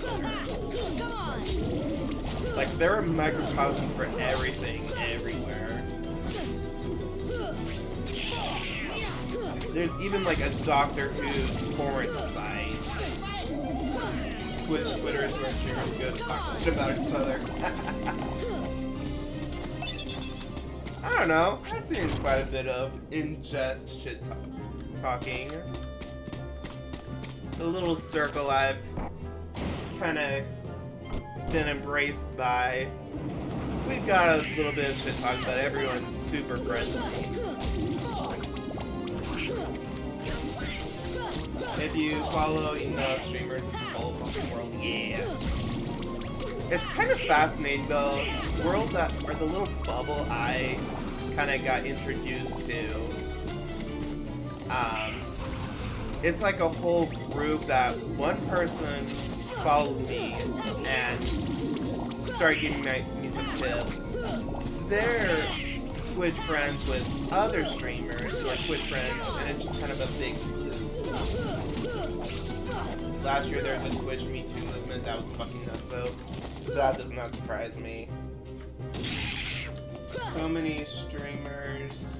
Twitter. Like, there are microcosms for everything, everywhere. There's even like a Doctor Who torrent site. Twitch, Twitter is where streamers go to talk shit about each other. I don't know. I've seen quite a bit of ingest shit talking. The little circle I've kind of been embraced by. We've got a little bit of shit talking, but everyone's super friendly. If you follow enough streamers, it's a whole fucking world. Yeah. It's kind of fascinating though. The world that, or the little bubble I kind of got introduced to. It's like a whole group that one person followed me and started giving me some tips. They're Twitch friends with other streamers who are Twitch friends, and it's just kind of a big loop. Last year there was a Twitch Me Too movement that was fucking nuts, so that does not surprise me. So many streamers.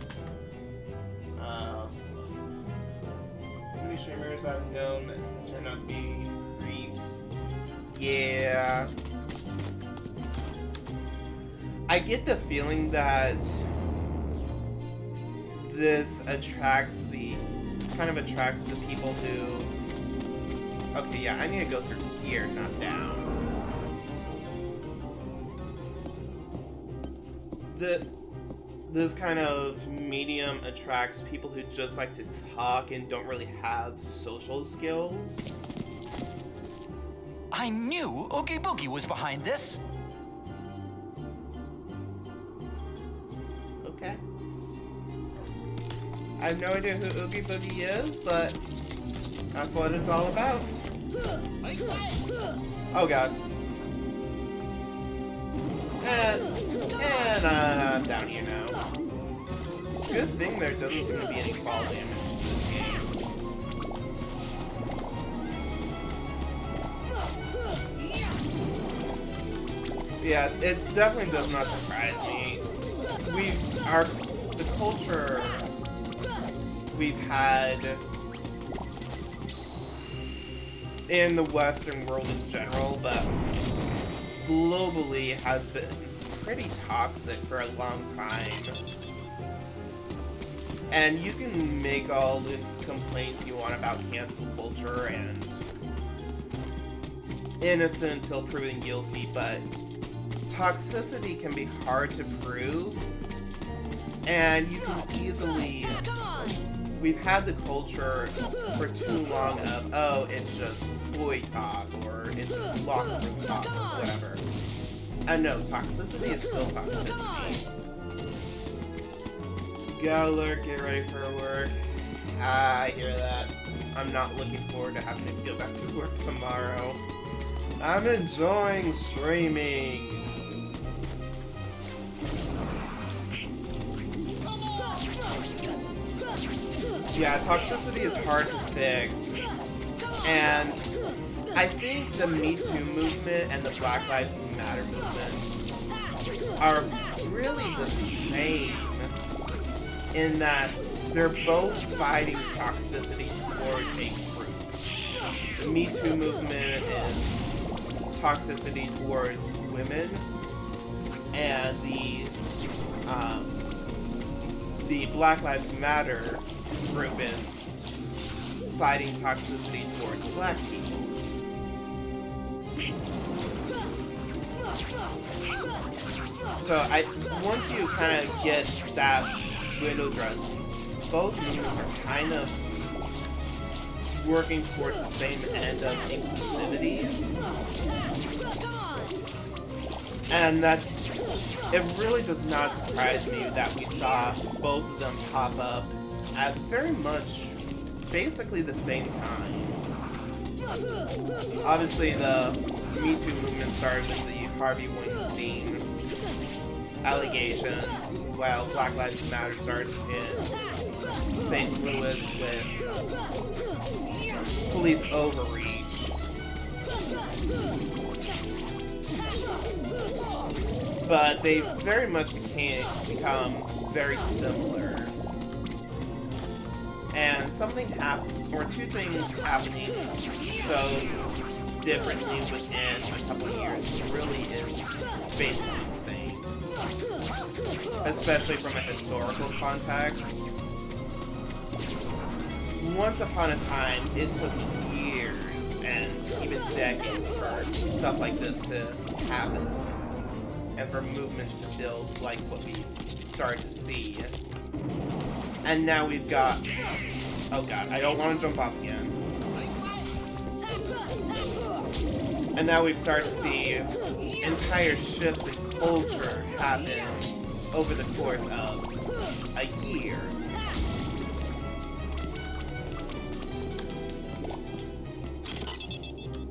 Many streamers I've known that turn out to be creeps. Yeah. I get the feeling that this kind of attracts the people who... Okay, yeah, I need to go through here, not down. This kind of medium attracts people who just like to talk and don't really have social skills. I knew Oogie Boogie was behind this. Okay. I have no idea who Oogie Boogie is, but that's what it's all about. Oh god. And I'm down here now. Good thing there doesn't seem to be any fall damage to this game. Yeah, it definitely does not surprise me. The culture we've had in the Western world in general, but globally has been pretty toxic for a long time. And you can make all the complaints you want about cancel culture and innocent until proven guilty, but toxicity can be hard to prove, and you can easily... We've had the culture for too long of, oh, it's just boy talk, or it's just locker room talk, or whatever. And no, toxicity is still toxicity. Go lurk, get ready for work. I hear that. I'm not looking forward to having to go back to work tomorrow. I'm enjoying streaming. Yeah, toxicity is hard to fix, and I think the Me Too movement and the Black Lives Matter movements are really the same in that they're both fighting toxicity towards a group. The Me Too movement is toxicity towards women, and the Black Lives Matter group is fighting toxicity towards black people. So once you kind of get that window dressed, both movements are kind of working towards the same end of inclusivity. And that it really does not surprise me that we saw both of them pop up at very much basically the same time. Obviously the Me Too movement started with the Harvey Weinstein allegations, while Black Lives Matter started in St. Louis with police overreach. But they very much become very similar. And something happened, or two things happening so differently within a couple of years really is basically the same. Especially from a historical context. Once upon a time, it took years and even decades for stuff like this to happen. And for movements to build like what we've started to see. And now we've got... Oh god, I don't want to jump off again. And now we've started to see entire shifts in culture happen over the course of a year.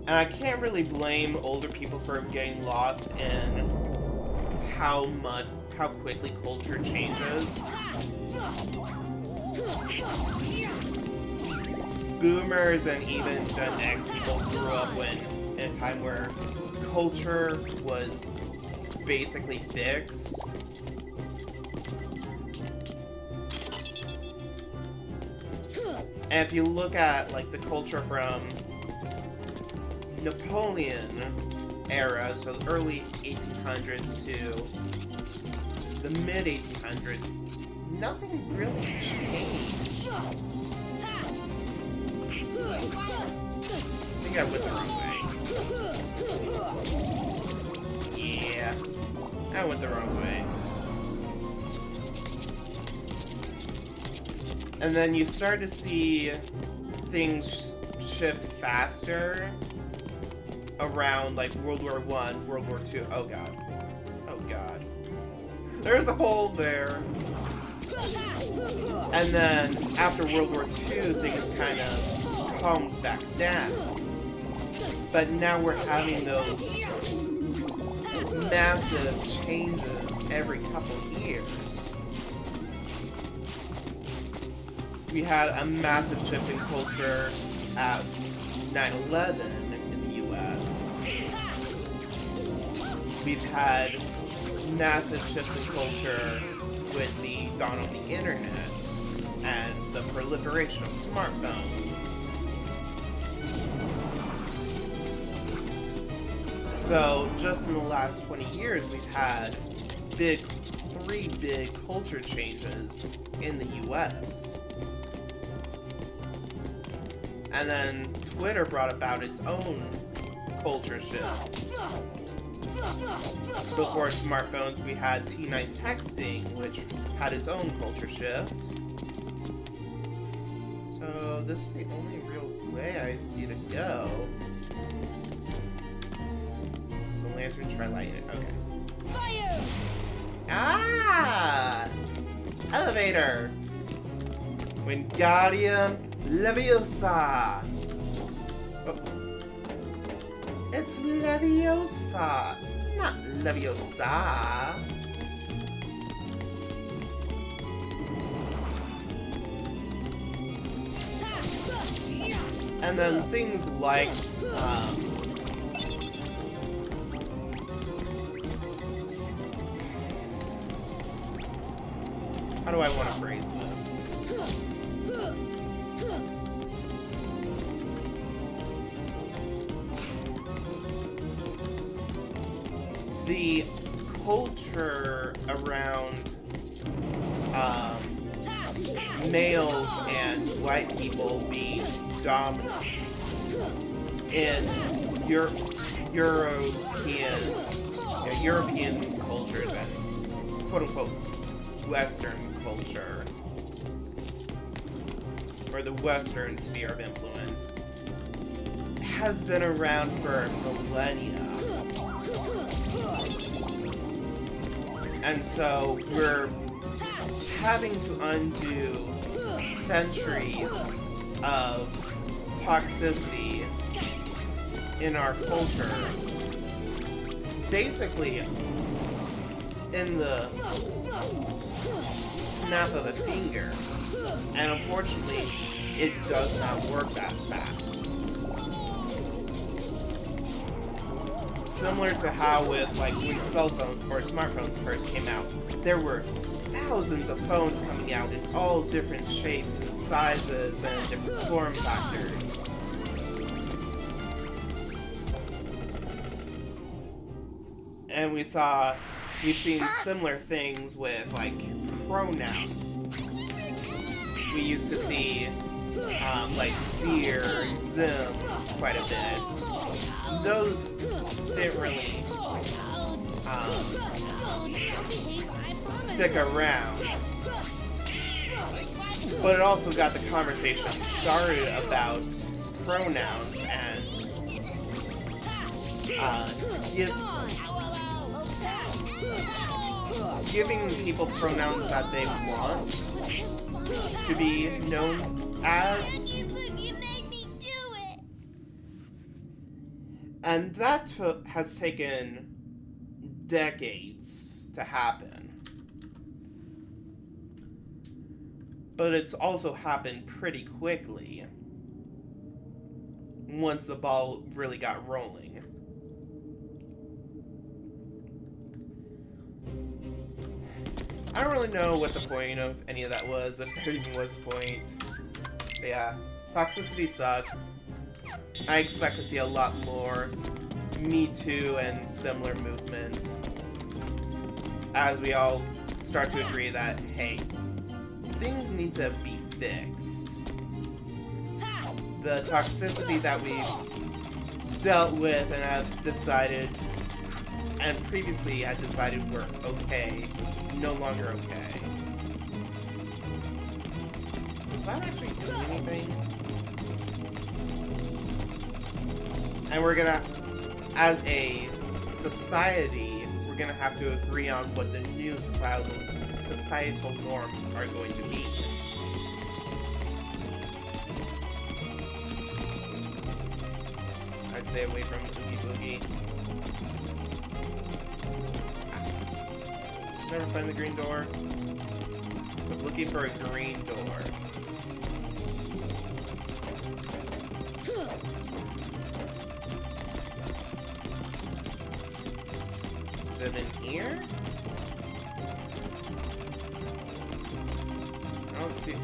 And I can't really blame older people for getting lost in how quickly culture changes. Boomers and even Gen X people grew up in a time where culture was basically fixed. And if you look at like the culture from Napoleon era, so the early 1800s to the mid 1800s, nothing really changed. I think I went the wrong way. Yeah, I went the wrong way. And then you start to see things shift faster around like World War I, World War II. Oh god. Oh god. There's a hole there. And then after World War II, things kind of calmed back down. But now we're having those massive changes every couple years. We had a massive shift in culture at 9/11 in the US. We've had massive shifts in culture with the dawn of the internet and the proliferation of smartphones. So just in the last 20 years, we've had three big culture changes in the US. And then Twitter brought about its own culture shift. Before smartphones, we had T9 texting, which had its own culture shift. So this is the only real way I see to go. Just a lantern, try lighting it. Okay. Fire! Ah! Elevator! Wingardium Leviosa! Oh. It's Leviosa, not Leviosa. And then things like, how do I want to phrase this? The culture around males and white people being dominant in European cultures and quote-unquote Western culture, or the Western sphere of influence, has been around for millennia. And so we're having to undo centuries of toxicity in our culture, basically in the snap of a finger. And unfortunately, it does not work that fast. Similar to how with like when cell phones or smartphones first came out, there were thousands of phones coming out in all different shapes and sizes and different form factors. And we've seen similar things with like pronouns. We used to see like Zir and Zim quite a bit. Those didn't really stick around. But it also got the conversation started about pronouns and giving people pronouns that they want to be known as. And that has taken decades to happen. But it's also happened pretty quickly once the ball really got rolling. I don't really know what the point of any of that was, if there even was a point. But yeah, toxicity sucks. I expect to see a lot more Me Too and similar movements as we all start to agree that, hey, things need to be fixed. The toxicity that we've dealt with and have decided, and previously had decided were okay, is no longer okay. Was that actually doing anything? And we're gonna, as a society, we're gonna have to agree on what the new societal norms are going to be. I'd stay away from Oogie Boogie. Never find the green door. I'm looking for a green door. Is it in here? I don't see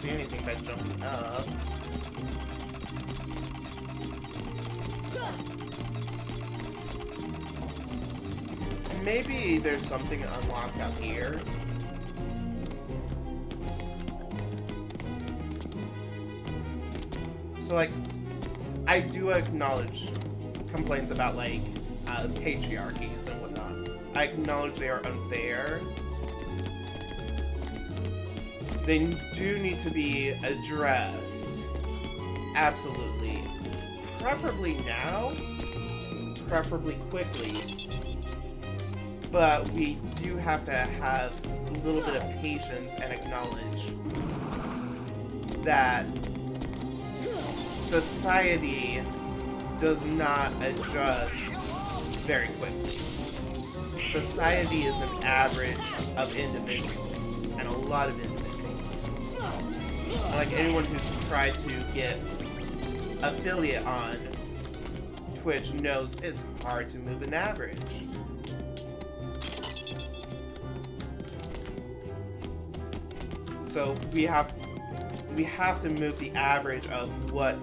anything by jumping up. Maybe there's something unlocked out here. So, like, I do acknowledge complaints about, like, patriarchies and whatnot. I acknowledge they are unfair. They do need to be addressed. Absolutely. Preferably now. Preferably quickly. But we do have to have a little bit of patience and acknowledge that society does not adjust very quickly. Society is an average of individuals, and a lot of individuals. And like anyone who's tried to get affiliate on Twitch knows it's hard to move an average. So we have to move the average of what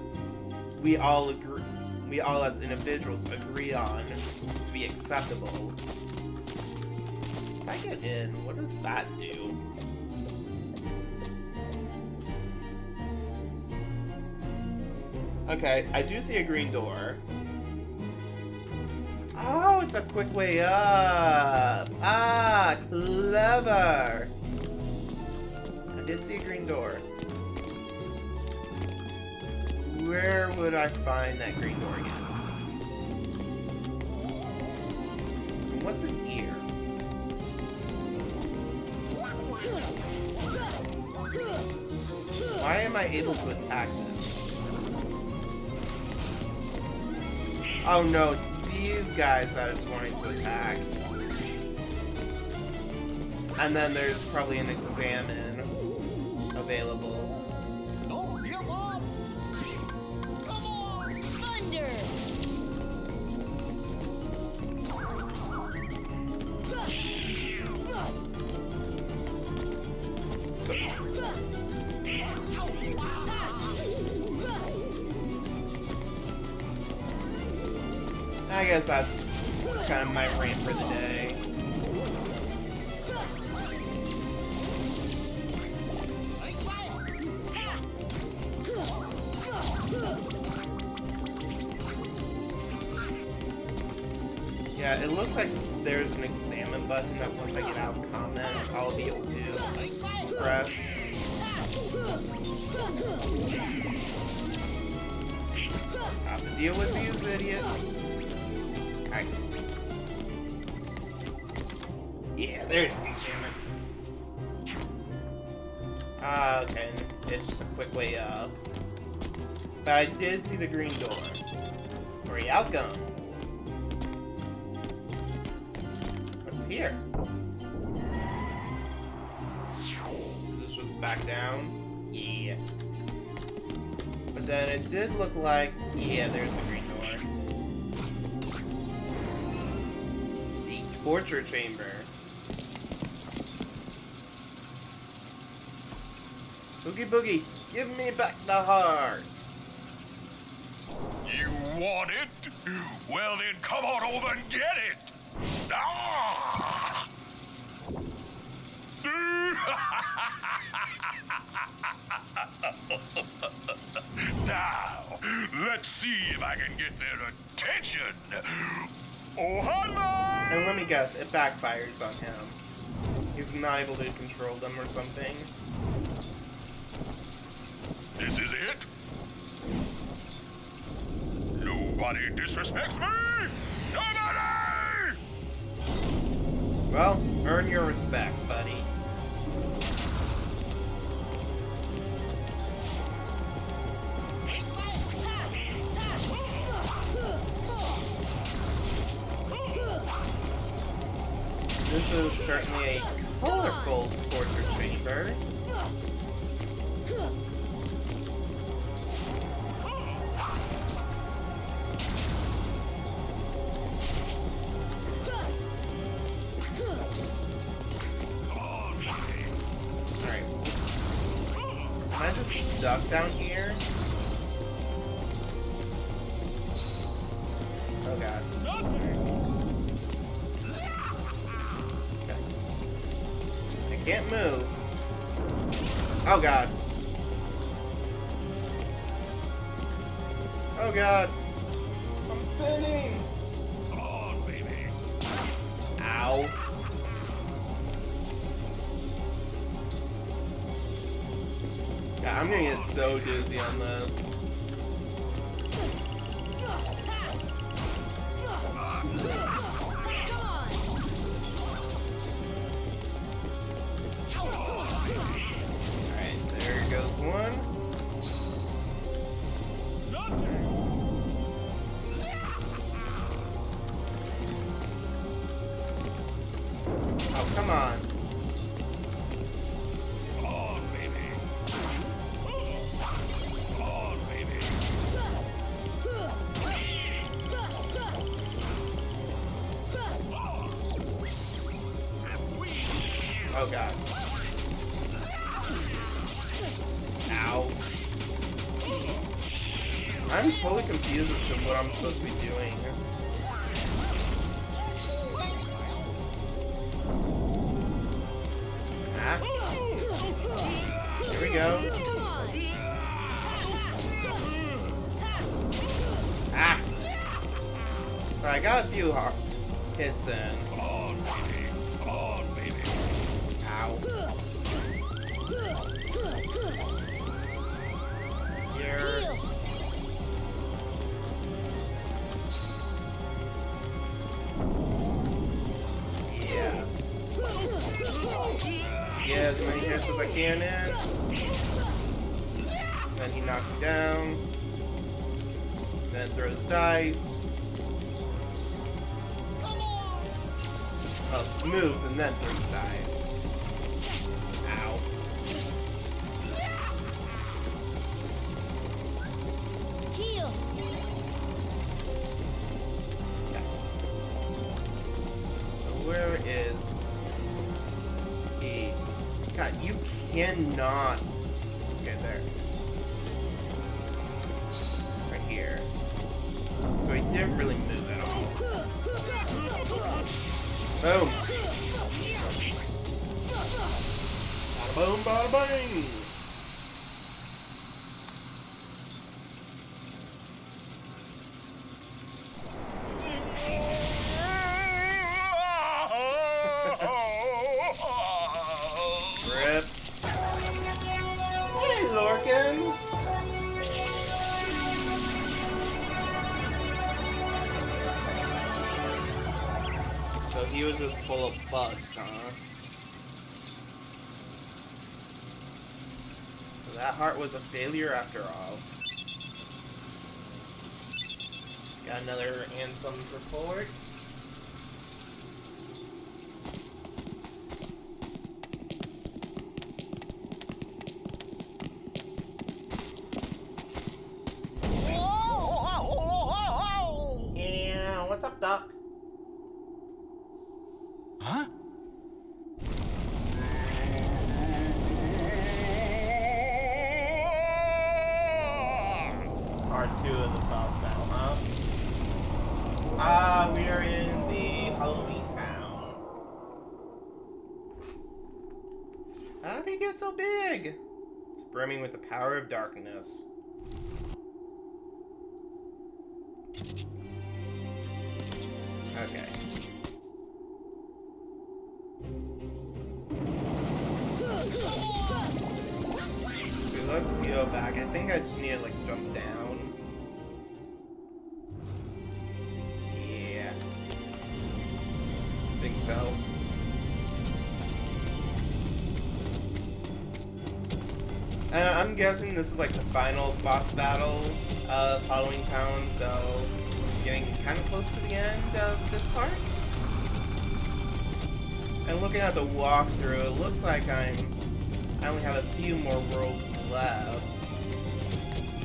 we all as individuals agree on to be acceptable. If I get in, what does that do? Okay, I do see a green door. Oh, it's a quick way up. Ah, clever. I did see a green door. Where would I find that green door again? What's in here? Why am I able to attack this? Oh no, it's these guys that it's wanting to attack. And then there's probably an examine available. Thunder! I guess that's kind of my rant for the day. Yeah, it looks like there's an examine button that once I get out of comment, I'll be able to press. Have to deal with these idiots. Alright. Yeah, there's the examine. Okay, it's just a quick way up. But I did see the green door. Where you out gone? What's here? This was back down? Yeah. But then it did look like, yeah, there's the green door. The torture chamber. Boogie Boogie, give me back the heart. You want it? Well then, come on over and get it. Ah! Now, let's see if I can get their attention. Oh, hello! And let me guess, it backfires on him. He's not able to control them or something. This is it? Nobody disrespects me! Nobody! Well, earn your respect, buddy. This is certainly a colorful torture chamber. Alright. Am I just stuck down here? Oh god. I can't move. Oh god. Oh god. I'm spinning. Come on, baby. Ow. God, I'm gonna get so dizzy on this. Alright, there goes one. Oh, come on. Come on, baby. Come on, baby. Oh god. Ow. I'm totally confused as to what I'm supposed to be doing. Ah. Here we go. Ah. I got a few hits in. Come on, baby. Come on, baby. Ow. Here. Yeah. Get as many hits as I can in. Then he knocks you down. Then throws dice. Oh, moves and then throws dice. Ow. Heal. Where is he? God, you cannot. Okay, there. Right here. So he didn't really move at all. Boom. Bada boom, bada bang. Rip. Hey, Lorcan. So he was just full of bugs, huh? So that heart was a failure after all. Got another Ansem's report. Yeah, what's up, Doc? Huh? part 2 of the boss battle, huh? We are in the Halloween town. How did he get so big? It's brimming with the power of darkness. Okay. So let's go back. I think I just need to like jump down. Yeah. I think so. I'm guessing this is like the final boss battle of Halloween Town, so getting kind of close to the end of this part. And looking at the walkthrough, it looks like I only have a few more worlds left.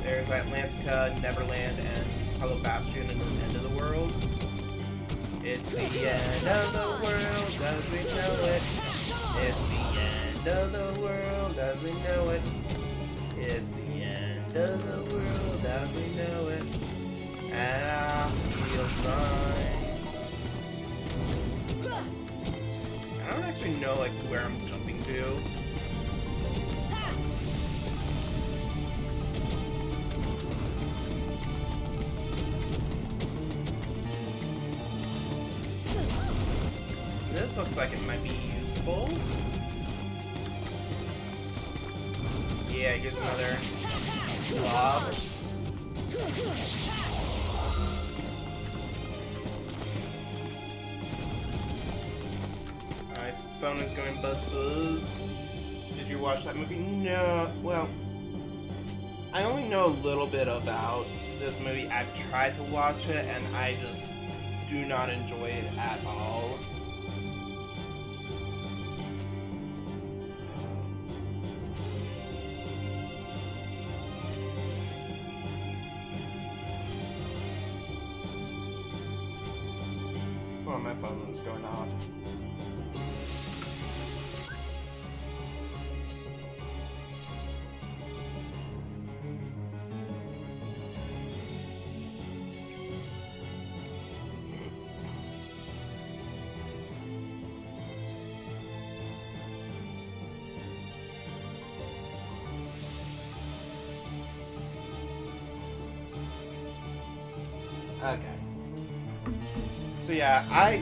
There's Atlantica, Neverland, and Hollow Bastion in the end of the world. It's the end of the world as we know it. It's the end of the world as we know it. It's the end of the world as we know it. And I feel fine. I don't actually know like where I'm jumping to. This looks like it might be useful. Yeah, I guess another blob. My phone is going buzz buzz. Did you watch that movie? No. Well, I only know a little bit about this movie. I've tried to watch it and I just do not enjoy it at all. Oh, my phone was going off. Okay. So yeah, I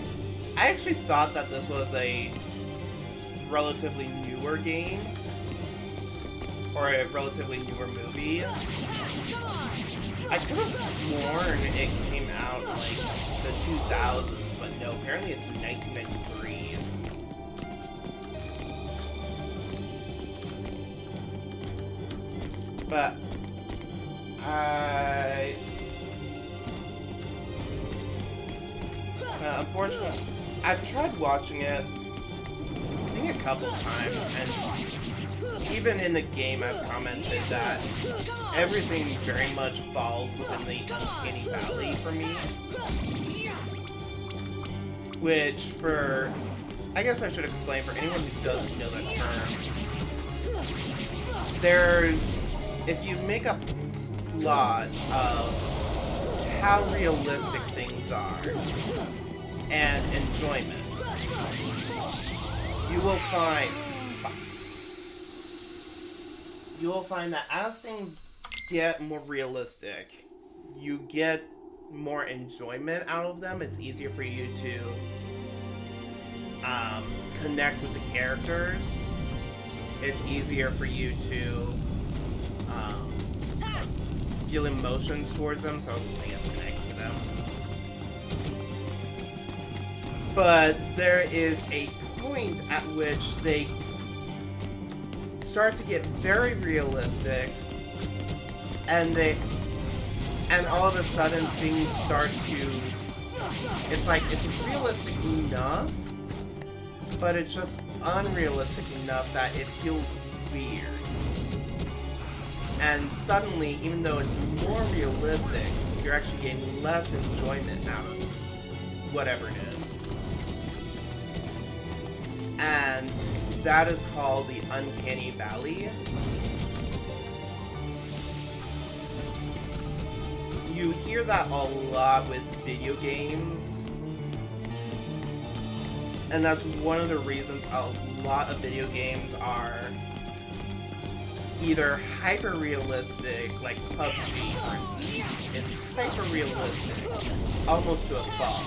actually thought that this was a relatively newer game, or a relatively newer movie. I could have sworn it came out like the 2000s, but no, apparently it's 1993. But unfortunately, I've tried watching it, I think a couple times, and even in the game I've commented that everything very much falls within the uncanny valley for me. Which I guess I should explain for anyone who doesn't know that term. If you make a plot of how realistic things are, and enjoyment, you will find that as things get more realistic, you get more enjoyment out of them. It's easier for you to connect with the characters. It's easier for you to feel emotions towards them, so I guess connect with them. But there is a point at which they start to get very realistic, and all of a sudden things start to, it's like it's realistic enough, but it's just unrealistic enough that it feels weird. And suddenly, even though it's more realistic, you're actually getting less enjoyment out of whatever it is. And that is called the Uncanny Valley. hear that a lot with video games. And that's one of the reasons a lot of video games are either hyper-realistic, like PUBG, for instance. It's hyper-realistic, almost to a fault.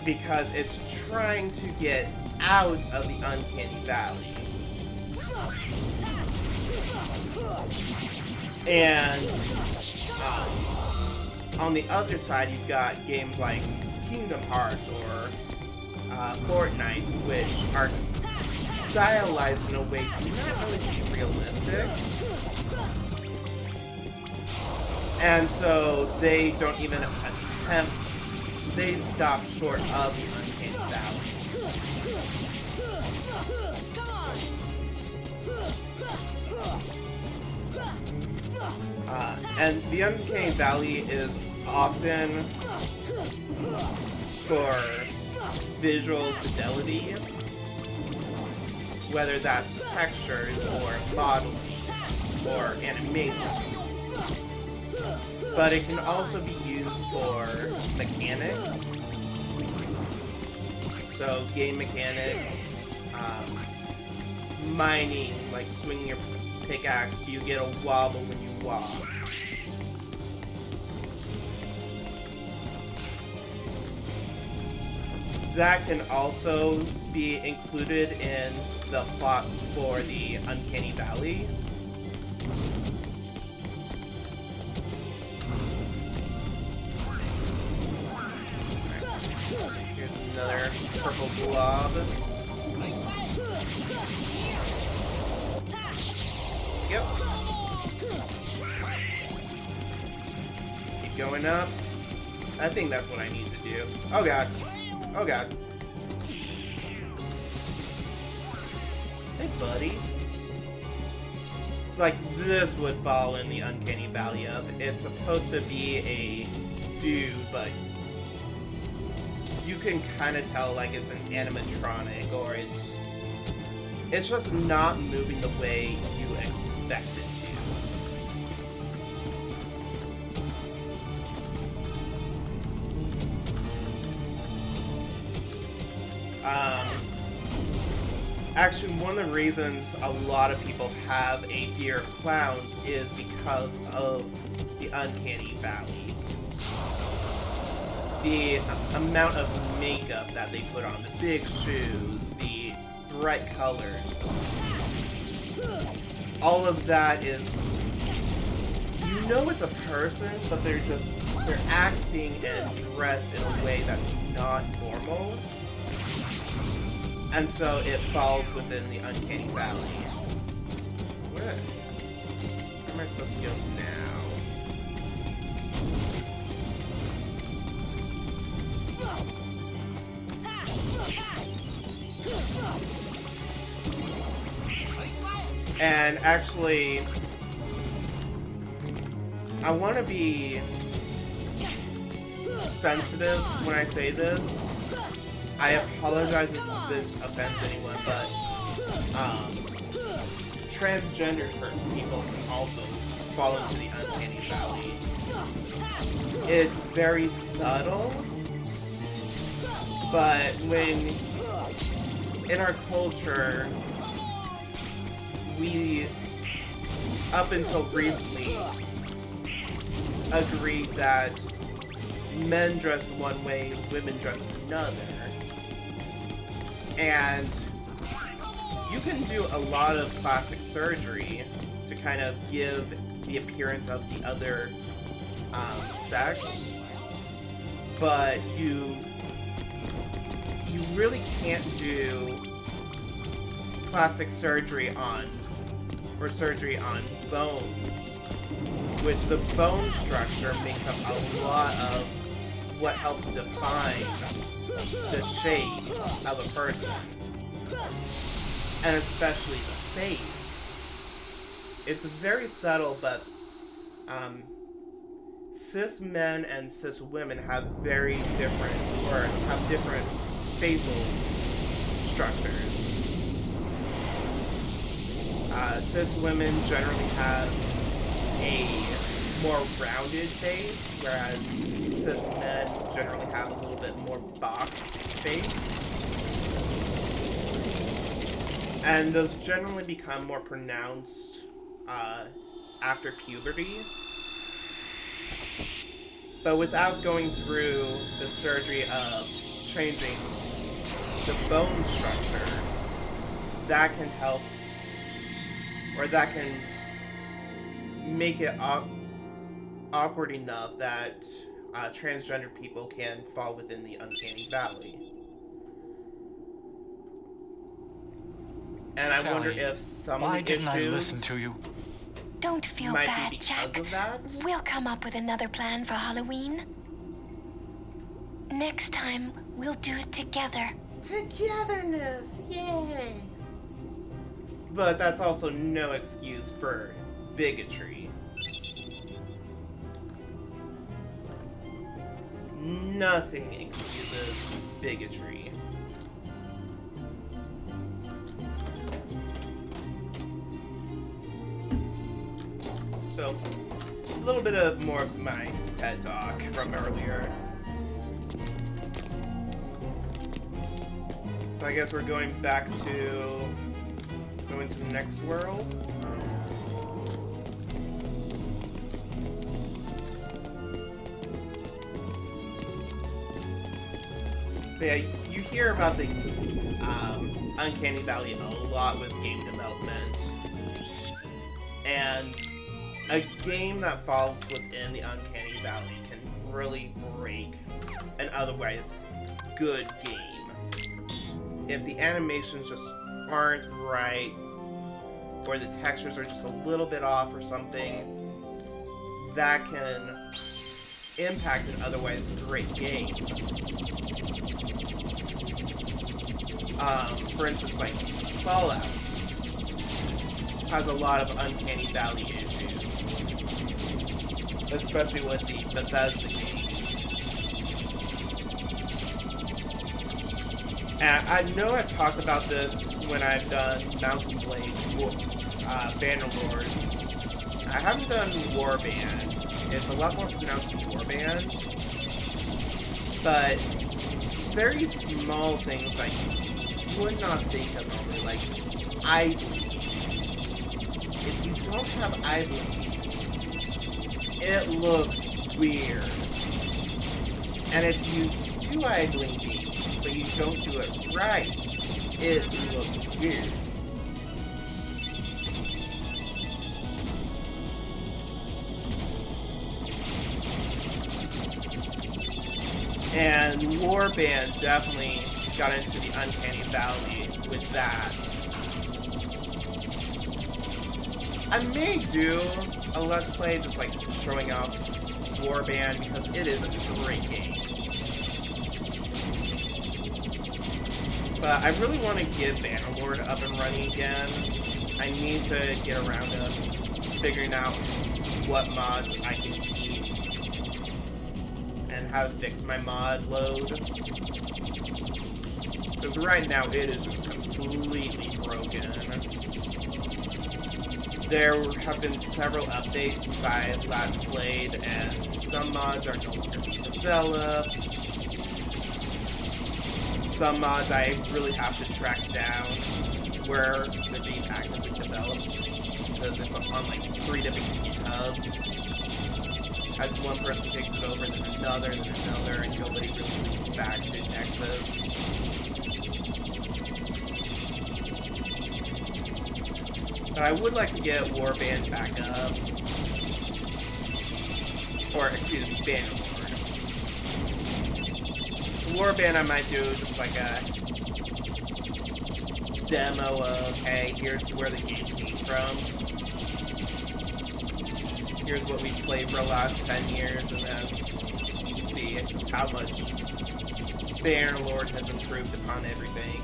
Because it's trying to get out of the uncanny valley. And on the other side, you've got games like Kingdom Hearts or Fortnite, which are stylized in a way to not really be realistic. And so they don't even attempt, they stop short of the uncanny valley. And the uncanny valley is often for visual fidelity, whether that's textures or modeling or animations. But it can also be used for mechanics. So game mechanics, mining, like swinging your pickaxe, do you get a wobble when you walk? That can also be included in the plot for the Uncanny Valley. Here's another purple blob. Yep. Keep going up. I think that's what I need to do. Oh god. Oh god. Hey buddy. It's like this would fall in the Uncanny Valley of it's supposed to be a dude, but you can kind of tell like it's an animatronic or it's just not moving the way you expect it to. Actually, one of the reasons a lot of people have a fear of clowns is because of the Uncanny Valley. The amount of makeup that they put on, the big shoes, the bright colors, all of that is, you know it's a person, but they're acting and dressed in a way that's not normal. And so it falls within the Uncanny Valley. Where am I supposed to go now? And actually, I want to be sensitive when I say this. I apologize if this offends anyone, but transgender people can also fall into the Uncanny Valley. It's very subtle, but when in our culture, we, up until recently, agreed that men dressed one way, women dressed another. And you can do a lot of plastic surgery to kind of give the appearance of the other sex, but you really can't do plastic surgery on bones, which the bone structure makes up a lot of what helps define the shape of a person, and especially the face. It's very subtle, but cis men and cis women have very different, or have different facial structures. Cis women generally have a more rounded face, whereas cis men generally have a little bit more boxed face. And those generally become more pronounced after puberty. But without going through the surgery of changing the bone structure, that can help, or that can make it awkward enough that transgender people can fall within the uncanny valley. And I wonder if some of the issues why didn't I listen to you? Don't feel might bad, be because Jack. of that. We'll come up with another plan for Halloween. Next time, we'll do it together. Togetherness, yay! But that's also no excuse for bigotry. Nothing excuses bigotry. So, a little bit of more of my TED Talk from earlier. So I guess we're going back to go into the next world. But yeah, you hear about the Uncanny Valley a lot with game development. And a game that falls within the Uncanny Valley can really break an otherwise good game. If the animations just aren't right, or the textures are just a little bit off or something, that can impact an otherwise great game. For instance, like Fallout has a lot of Uncanny Valley issues, especially with the Bethesda games. And I know I've talked about this when I've done Mountain Blade, Bannerlord. I haven't done Warband. It's a lot more pronounced than Warband. But very small things that you would not think of normally, like eye blinking. If you don't have eye blinking, it looks weird. And if you do eye blinking, but you don't do it right, it looks weird. And Warband definitely got into the Uncanny Valley with that. I may do a Let's Play just like showing off Warband because it is a great game. But I really want to get Bannerlord up and running again. I need to get around to figuring out what mods I can keep and how to fix my mod load. Because right now it is just completely broken. There have been several updates since I last played, and some mods are no longer being developed. Some mods I really have to track down where they're being actively developed, because it's on like 3 different GitHubs. As one person takes it over, then another, and nobody really links back to Nexus. But I would like to get Warband back up. Or, excuse me, Bannerlord. Warband I might do just like a demo of, hey, here's where the game came from. Here's what we've played for the last 10 years, and then you can see just how much Bannerlord has improved upon everything.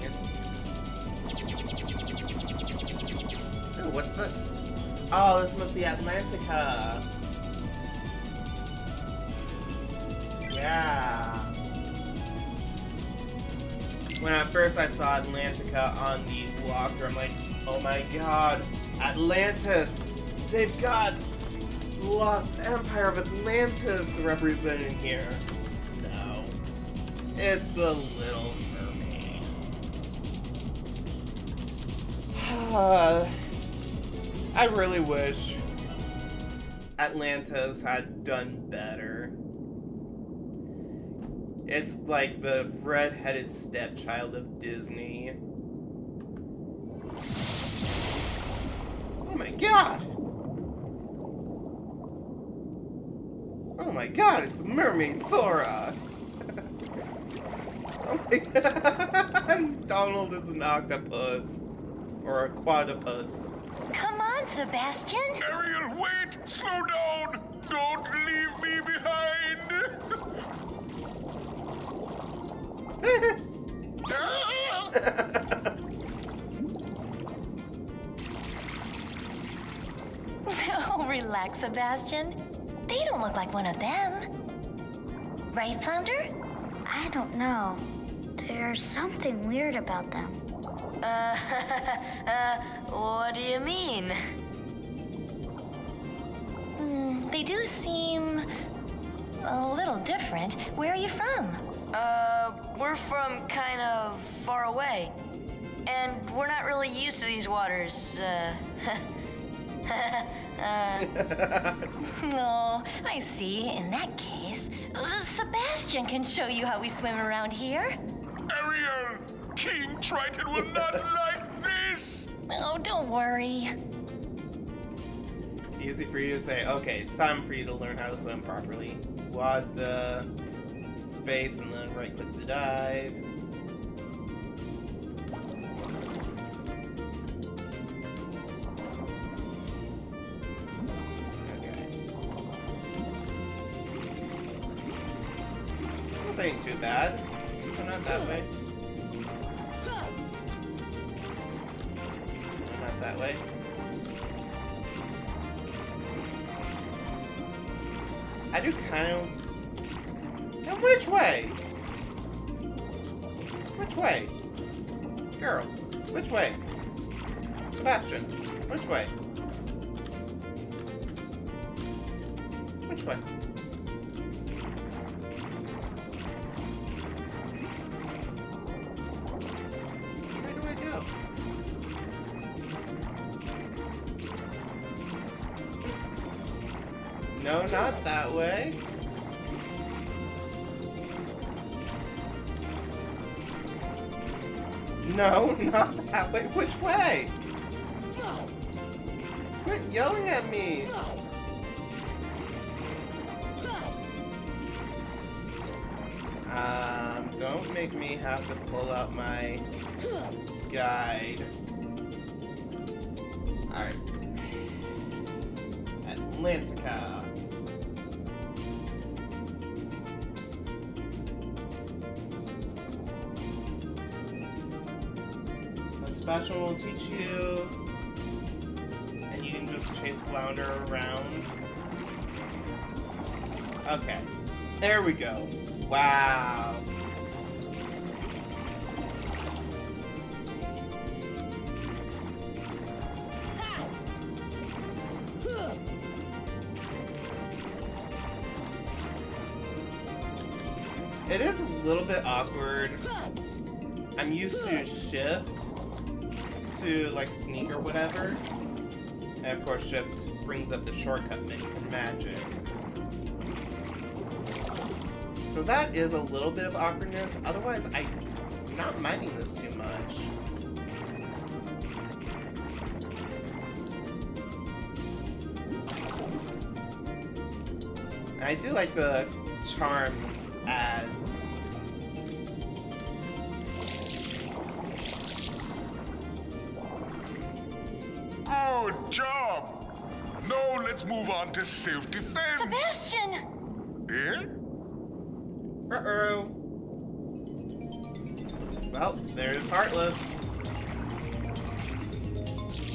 Oh, what's this? Oh, this must be Atlantica. Yeah. When at first I saw Atlantica on the walkthrough, I'm like, oh my god, Atlantis! They've got Lost Empire of Atlantis represented here. No. It's the Little Mermaid. I really wish Atlantis had done better. It's like the red-headed stepchild of Disney. Oh my god! Oh my god, it's Mermaid Sora! Oh my god! Donald is an octopus. Or a quadrupus. Come on, Sebastian. Ariel, wait! Slow down! Don't leave me behind! Oh, relax, Sebastian. They don't look like one of them. Right, Flounder? I don't know. There's something weird about them. What do you mean? They do seem a little different. Where are you from? We're from kind of far away. And we're not really used to these waters, No, I see. In that case, Sebastian can show you how we swim around here. Ariel! King Triton will not like this! Oh, don't worry. Easy for you to say, okay, it's time for you to learn how to swim properly. WASD, space, and then right click to dive. Okay. This ain't too bad. Come not that way. Not that way. I do kind of... Now which way? Which way? Girl, which way? Sebastian, which way? Which way? Where do I go? No, not that way. No, not that way. Which way? Quit yelling at me. Don't make me have to pull out my guide. Alright. Atlantica. Sebastian will teach you, and you can just chase Flounder around. Okay, there we go. Wow. It is a little bit awkward. I'm used to shift to like sneak or whatever, and of course shift brings up the shortcut menu for magic, so that is a little bit of awkwardness. Otherwise I'm not minding this too much. I do like the charm this adds. Good job! Now let's move on to self-defense. Sebastian! Eh? Uh-oh. Well, there's Heartless.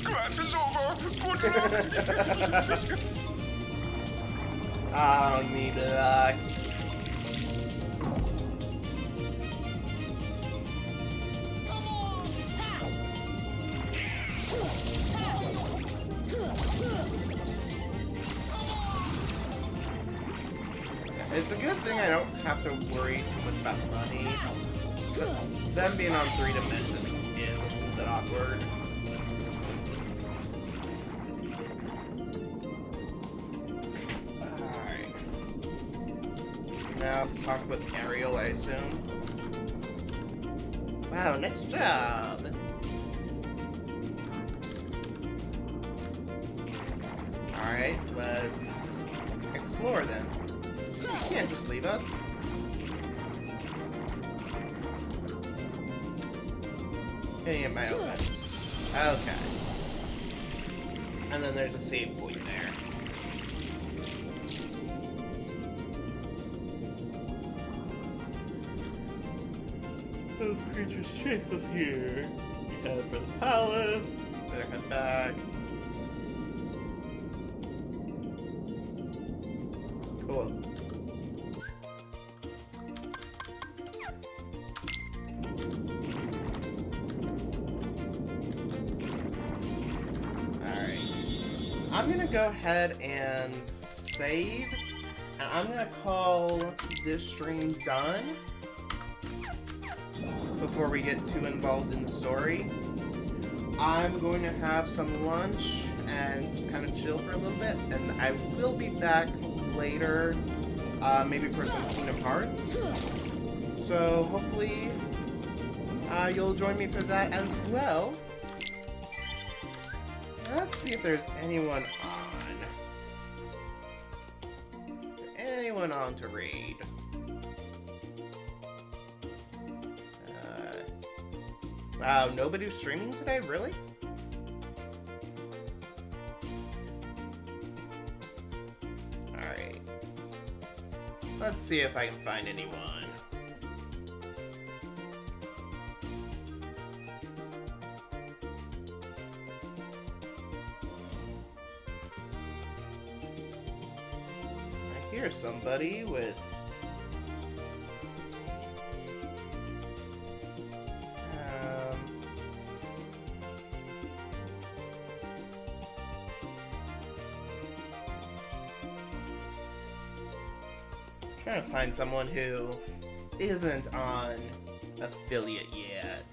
Class is over. Good luck. I don't need luck. It's a good thing I don't have to worry too much about money. But them being on 3 dimensions is a little bit awkward. Alright. Now let's talk with Ariel, I assume. Wow, nice job! Alright, let's explore then. You can't just leave us. Hey, it might open. Okay. And then there's a save point there. Those creatures chase us here. We head for the palace. Better head back. Cool. Alright. I'm gonna go ahead and save. And I'm gonna call this stream done before we get too involved in the story. I'm going to have some lunch and just kind of chill for a little bit, and I will be back later, maybe for some Kingdom Hearts. So hopefully you'll join me for that as well. Let's see if there's anyone on. Is there anyone on to raid? Wow, nobody's streaming today? Really? Alright. Let's see if I can find anyone. I hear somebody with... trying to find someone who isn't on affiliate yet.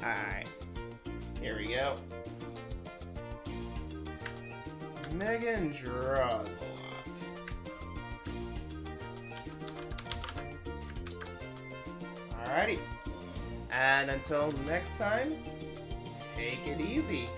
Alright. Here we go. Megan draws a lot. Alrighty. And until next time, take it easy.